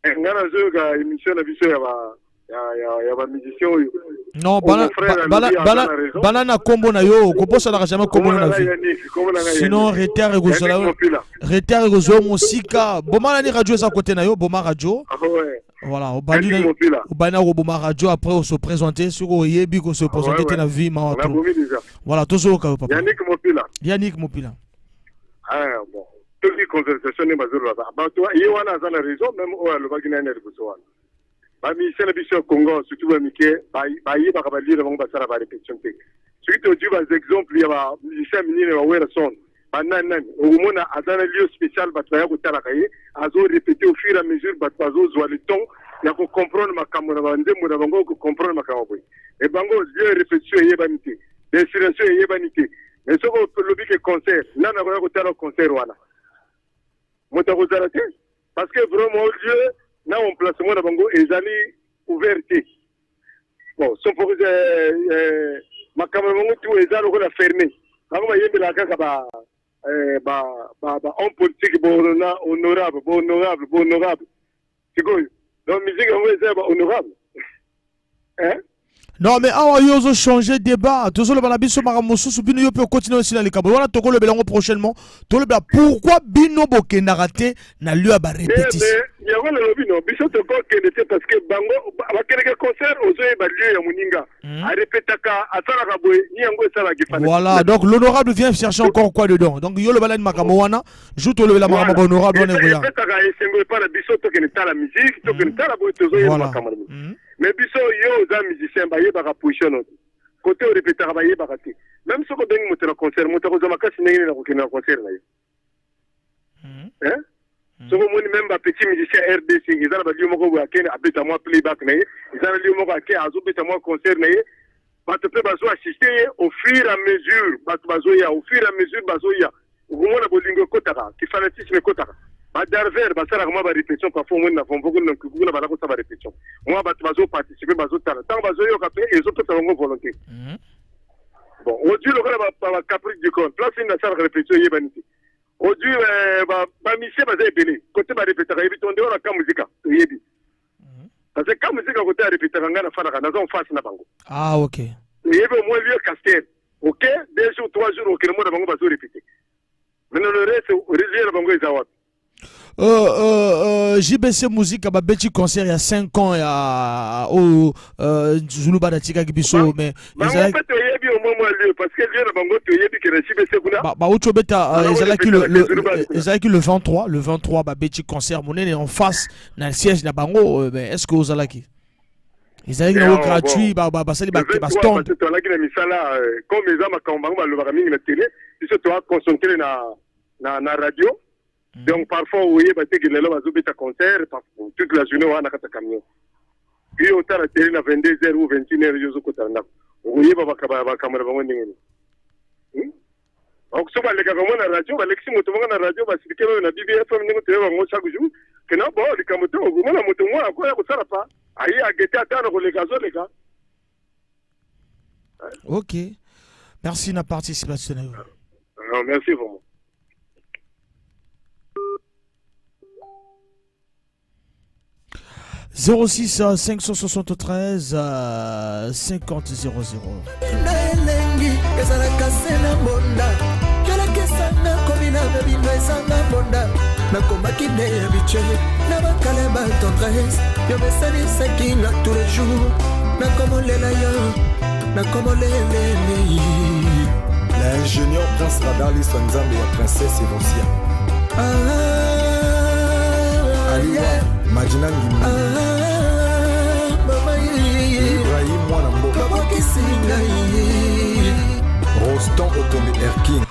Ngana zoga émission na biso ya ba musicien oyo.
Non, banana kombo na yo, koposa na jamais kombo na vie. Sinon retard egozola musika. Boma na radio za côté na yo, Boma radio. Voilà, au bana Boma radio après on se présenter sur Oyebi qu'on se présenter na vie ma. Voilà, toujours ka papa. Yannick Mopila.
Ah bon. Toute conversation n'est pas là. Bah toi, il y a une raison même au le bagina n'est pas ça. Bah Michel Bichon Congo surtout bah Mickey, bah il va pas lire avant passer la répétition. Surtout tu vas exemple il y a Michel Minine va voir son. Bah nan au moment à dans un lieu spécial bah tu vas au Talakaye, à zo répéter au fur et à mesure bah tu vas zo le ton, il y a qu'on comprendre ma caméra bande, mon bango qu'on comprendre ma caméra. Et bango lieu répétition y est vanité, destination y est vanité. Mais ce qu'on peut le dire concert, là on va au concert voilà. Parce que vraiment Dieu n'a un placement dans Bango et Zali ouverté. Bon, sauf que ma caméra tout est là la fermé. Quand on y est la caca en politique honorable. C'est quoi? Donc musique on va honorable. Hein?
Non mais awa yozo changer débat tozolo bana biso maramosusu bino yo peut continuer aussi na likabo wana tokolo belango prochainement tolo bela pourquoi bino bokenda raté na lieu ba répétition
mais ya wala lobino biso to ko kende parce que bango bakeleke concert ozoye ba lieu ya muninga a répétaka asala ka boy ni yango sala kifana.
Voilà, donc l'honorable vient chercher encore quoi dedans, donc yo le bala ni makamo wana joue tolo bela makamo honorable on est goya
répétaka esengo para biso to kende tala musique to kende tala boy tozoye makamo. Mais biso yo za musicien ba yeba position côté répéter ba yeba kati même ce que bengi mutera concert mutako za makasi ngene na kokina concert na yo so ko moni même ba petit musicien RDC izala ba liyo moko ba kene abeta moi playback na ye izala liyo moko ake azo beta moi concert na ye ba te pe bazo assister au fur et à mesure ba bazo ya au fur et à mesure bazo ya ngomona bolingo kotaka ki fanatisme kotaka. Badarver basara kama ba répétition parfois on na fombo na kukuna bala ko sa ba répétition moi ba bazo participer bazo tala tant bazo yo kapé et autres ça vont volonté. Bon aujourd'hui le gars ba caprice du corps place une salle répétition yebaniti aujourd'hui ba mission bazo belé côté ba répéter yebi tonde ora ka musique yebi parce que ka musique côté répéter ngana fana kana zo face na bango.
Ah OK
yebi au moins lieu castel OK 2 jours 3 jours OK le monde bango bazo répéter maintenant le reste résultat bango izawa.
JBC Musique a beti concert il y a 5 ans au Zulu Badatika Kibiso mais
parce que
le 23 ba beti concert monene en face na siège na bango mais est-ce que ozalaki ezalaki na gratuit ba sali ba stand
comme les ama kambango ba lobaka mingi na télé biso to concentrer na radio. Donc parfois vous voyez parce que les gens ont un concert toute la journée on a un camion. Puis au temps la télé à 22h ou 21h ils ont côté là. Vous voyez ba caméra ba ngeni. soki balekaka ngo na radio balekisi moto moko na radio basilike oyo na BBFM ndenge toyeba bango chaque jour kena bo likambo te okomona moto moko akoya kosala pa aye agete ata na koleka azoleka.
Ok, merci na participation.
Non, merci vraiment. «
06 573 50 00.
Naelengi ezalaka se na bonda kelekesanga komina bebino ezanga bonda nakomaki nde ya biche na bakale batendresse yo besanisaki nga tous les jours nakomolela yo nakomolelele.
L'ingénieur Prince Radar Lissanzambe ya princesse Evosia Aliwa Majina Ngimi Ibrahim Mwana Mboka Rostan Otombe Erkin.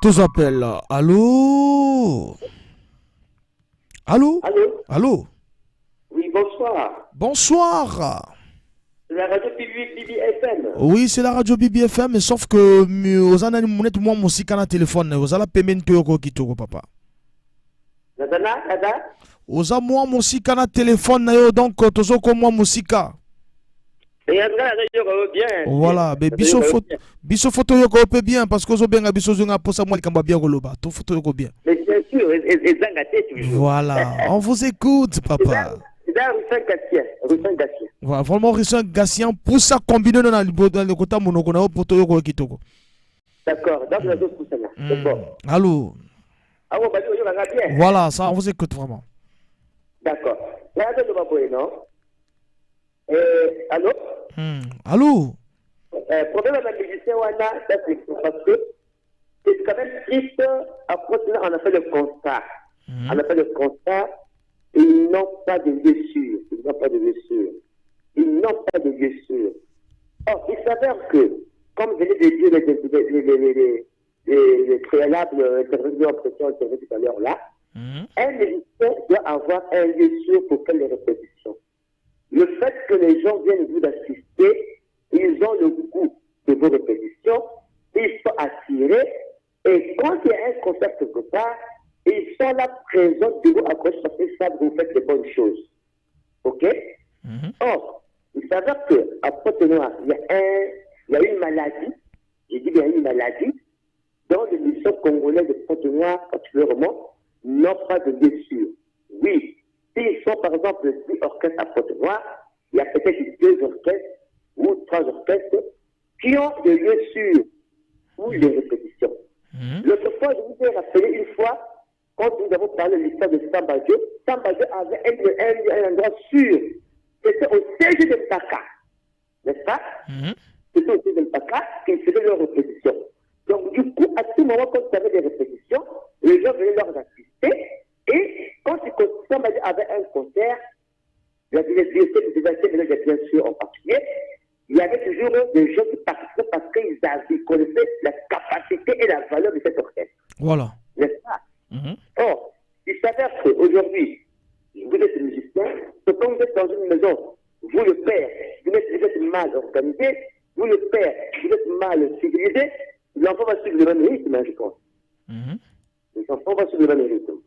Tous appellent. Allô? Allô?
Allô?
Allô?
Oui, bonsoir.
Bonsoir.
La radio Bibi FM.
Oui, c'est la radio Bibi FM, mais sauf que vous avez moi musique na téléphone, vous avez paiement to kitoko papa.
Nada?
Vous avez moi musique na téléphone donc tozoko moi musique. Voilà, mais biso photo yoko peut bien parce que zo benga biso zonga posa moi likamba bien koloba. To photo yoko bien.
Mais bien sûr, ezanga toujours.
Voilà, on vous écoute papa. Voilà, vraiment Russin Gassien pour ça combiner dans le côté monoko na poto yoko kitoko.
D'accord, donc la chose pour ça. D'accord.
Allô. Voilà, ça on vous écoute vraiment.
D'accord. Là de Baboé non. Allô?
Allô?
Problème avec les musiciens, c'est parce que c'est quand même triste. Après, on a fait le constat. On a fait le constat. Ils n'ont pas de blessures. Ils n'ont pas de blessures. Ils n'ont pas de blessures. Or, il s'avère que, comme je l'ai dit, les préalables intervenants intervenus tout à l'heure là, un musicien doit avoir un lieu sûr pour faire les répétitions. Le fait que les gens viennent vous assister, ils ont le goût de vos répétitions, ils sont attirés, et quand il y a un concert quelque part, ils sont là présents de vous accrocher parce qu'ils savent que vous faites de bonnes choses. Ok? Or, il s'avère qu'à Pointe-Noire, il y a une maladie, j'ai dit qu'il y a une maladie, dont les musiciens congolais de Pointe-Noire, particulièrement, n'ont pas de blessure. Oui. S'ils sont par exemple 10 orchestres à Pointe-Noire, il y a peut-être 2 orchestres ou 3 orchestres qui ont des lieux sûrs pour les répétitions. L'autre fois, je vous ai rappelé une fois, quand nous avons parlé de l'histoire de Sambadjo, Sambadjo avait un endroit sûr. C'était au siège de Mpaka. N'est-ce pas? C'était au siège de Mpaka qu'ils faisaient leurs répétitions. Donc, du coup, à tout moment, quand il y avait des répétitions, les gens venaient leur assister. Et quand Sambadjo avait un concert, la direction bien sûr en particulier, il y avait toujours des gens qui participaient parce qu'ils connaissaient la capacité et la valeur de cet orchestre.
Voilà.
N'est-ce pas? Or, il s'avère qu'aujourd'hui, vous êtes musicien, quand vous êtes dans une maison, vous le père, vous êtes mal organisé, vous le père, vous êtes mal civilisé, l'enfant va suivre le même rythme, je pense. Les enfants vont suivre le même rythme.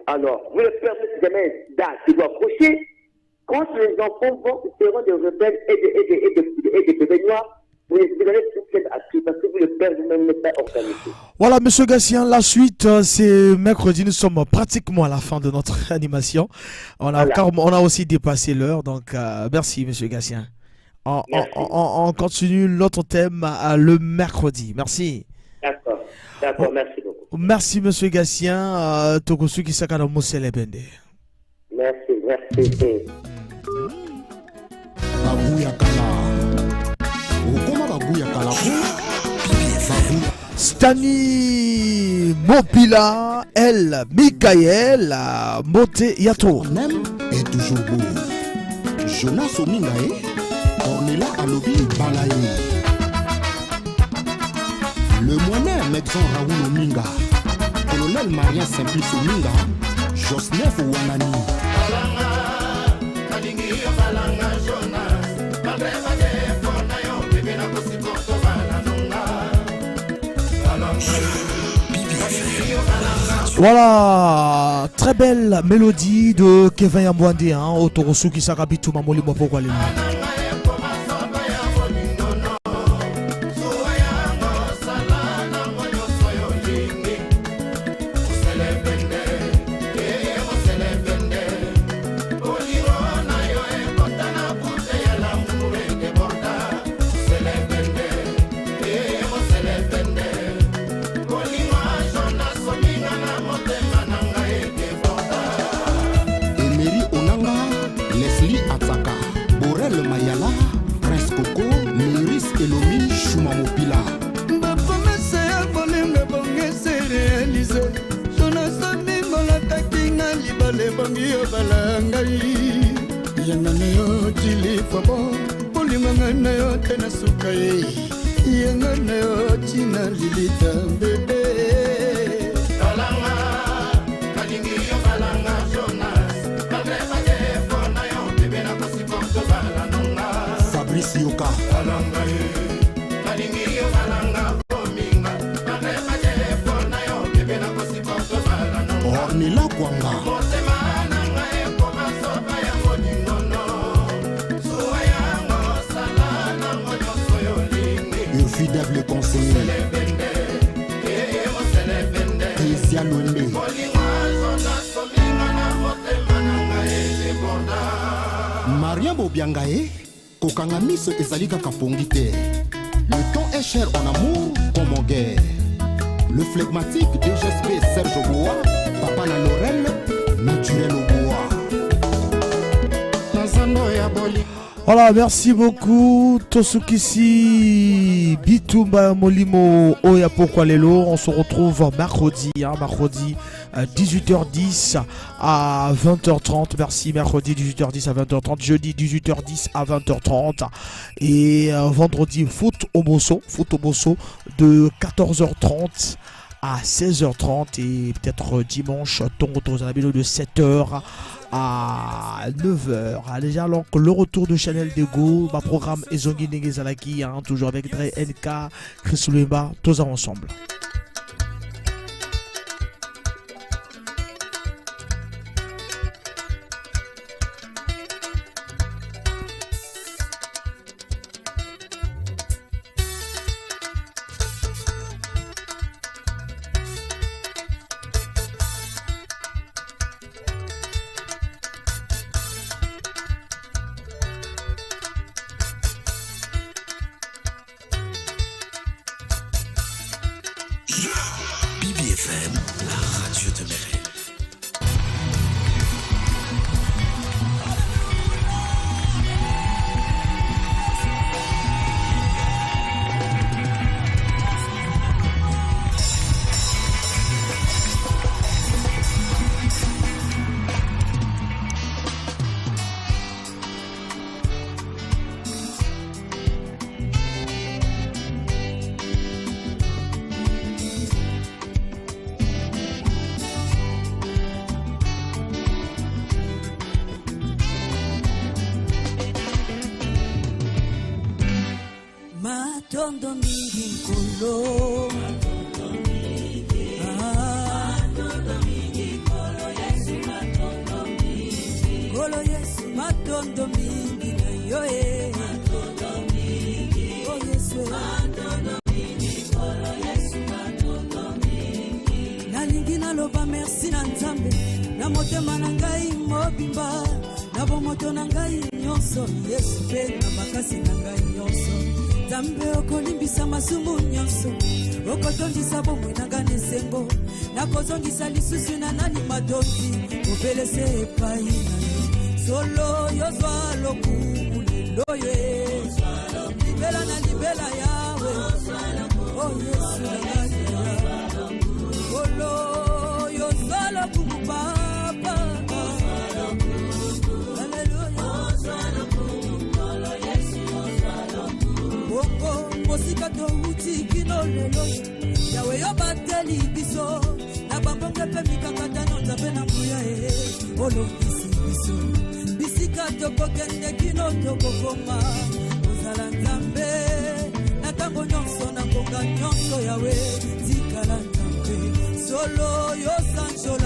Alors, vous le père, vous êtes jamais d'âge, qui doit accrocher. Quand les enfants seront des rebelles et des bébés noirs, vous les allez tout actif parce que vous le père vous-même n'êtes pas organisé.
Voilà, monsieur Gassien, la suite, c'est mercredi. Nous sommes pratiquement à la fin de notre animation. On a aussi dépassé l'heure, donc merci, monsieur Gassien. On continue notre thème le mercredi. Merci.
D'accord, merci beaucoup.
Merci, monsieur Gassien. Tokosu Kisakana Moussele Bende.
Merci.
Stani Mopila El Mikael Moté Yato.
Est toujours beau. Jonas Omingae, Ornella Alobi Balaye. Le moyen Medson Raoul Ominga, Colonel Marien Simplice Ominga, Josnef Wanani.
Voilà, très belle mélodie de Kevin Yambwande, hein, Otorosu qui s'arabite ma molimo pourquoi les
Fabrice Yoka Ornila Kwanga Fidèle conseiller Christian Onde Maria Bobiangae Kokanga miso ezalika kapongite. Le temps est cher en amour comme en guerre. Le flegmatique DGSP Serge Oboa, Papa na Lorraine, naturel Oboa.
Voilà, merci beaucoup Tosukisi Bitumba Molimo Oya Pourquoi Lelo. On se retrouve mercredi, mercredi 18h10 à 20h30. Merci, mercredi 18h10 à 20h30, jeudi 18h10 à 20h30 et vendredi foot au Bosso de 14h30 à 16h30 et peut-être dimanche Tongo Zanabino de 7h à 9h. Déjà alors le retour de Chanel Dego, ma programme Ezongi Negezalaki, toujours avec Dre NK, Chris Louemba, tous ensemble.
Matondo mingi nkolo Kolo Yesu matondo mingi na yoe Oh Yesu matondo mingi Kolo Yesu matondo mingi Nalingi naloba merci na Nzambe na motema na ngai mobimba na bomoto na ngai nyonso Yesu pe na makasi na ngai nyonso Zambe okolimbisa masumu nyonso okotondisa bomwe na ngane sengo nakozongisa lisusu na nani madoki obelese epai na yo solo yozwa lokumu lelo ye libela na libela yawe oh Yesu na ngane solo yozwa lokumu papa Mosika to uti kino lelo yawe yo bateli biso na bambonge pe mikakata nyonza pe na mbuya olo biso bisika to kokende kino to kokoma ozala Nzambe na tango nyonso na konga nyonso yawe tikala Nzambe sanjolo yo sanjolo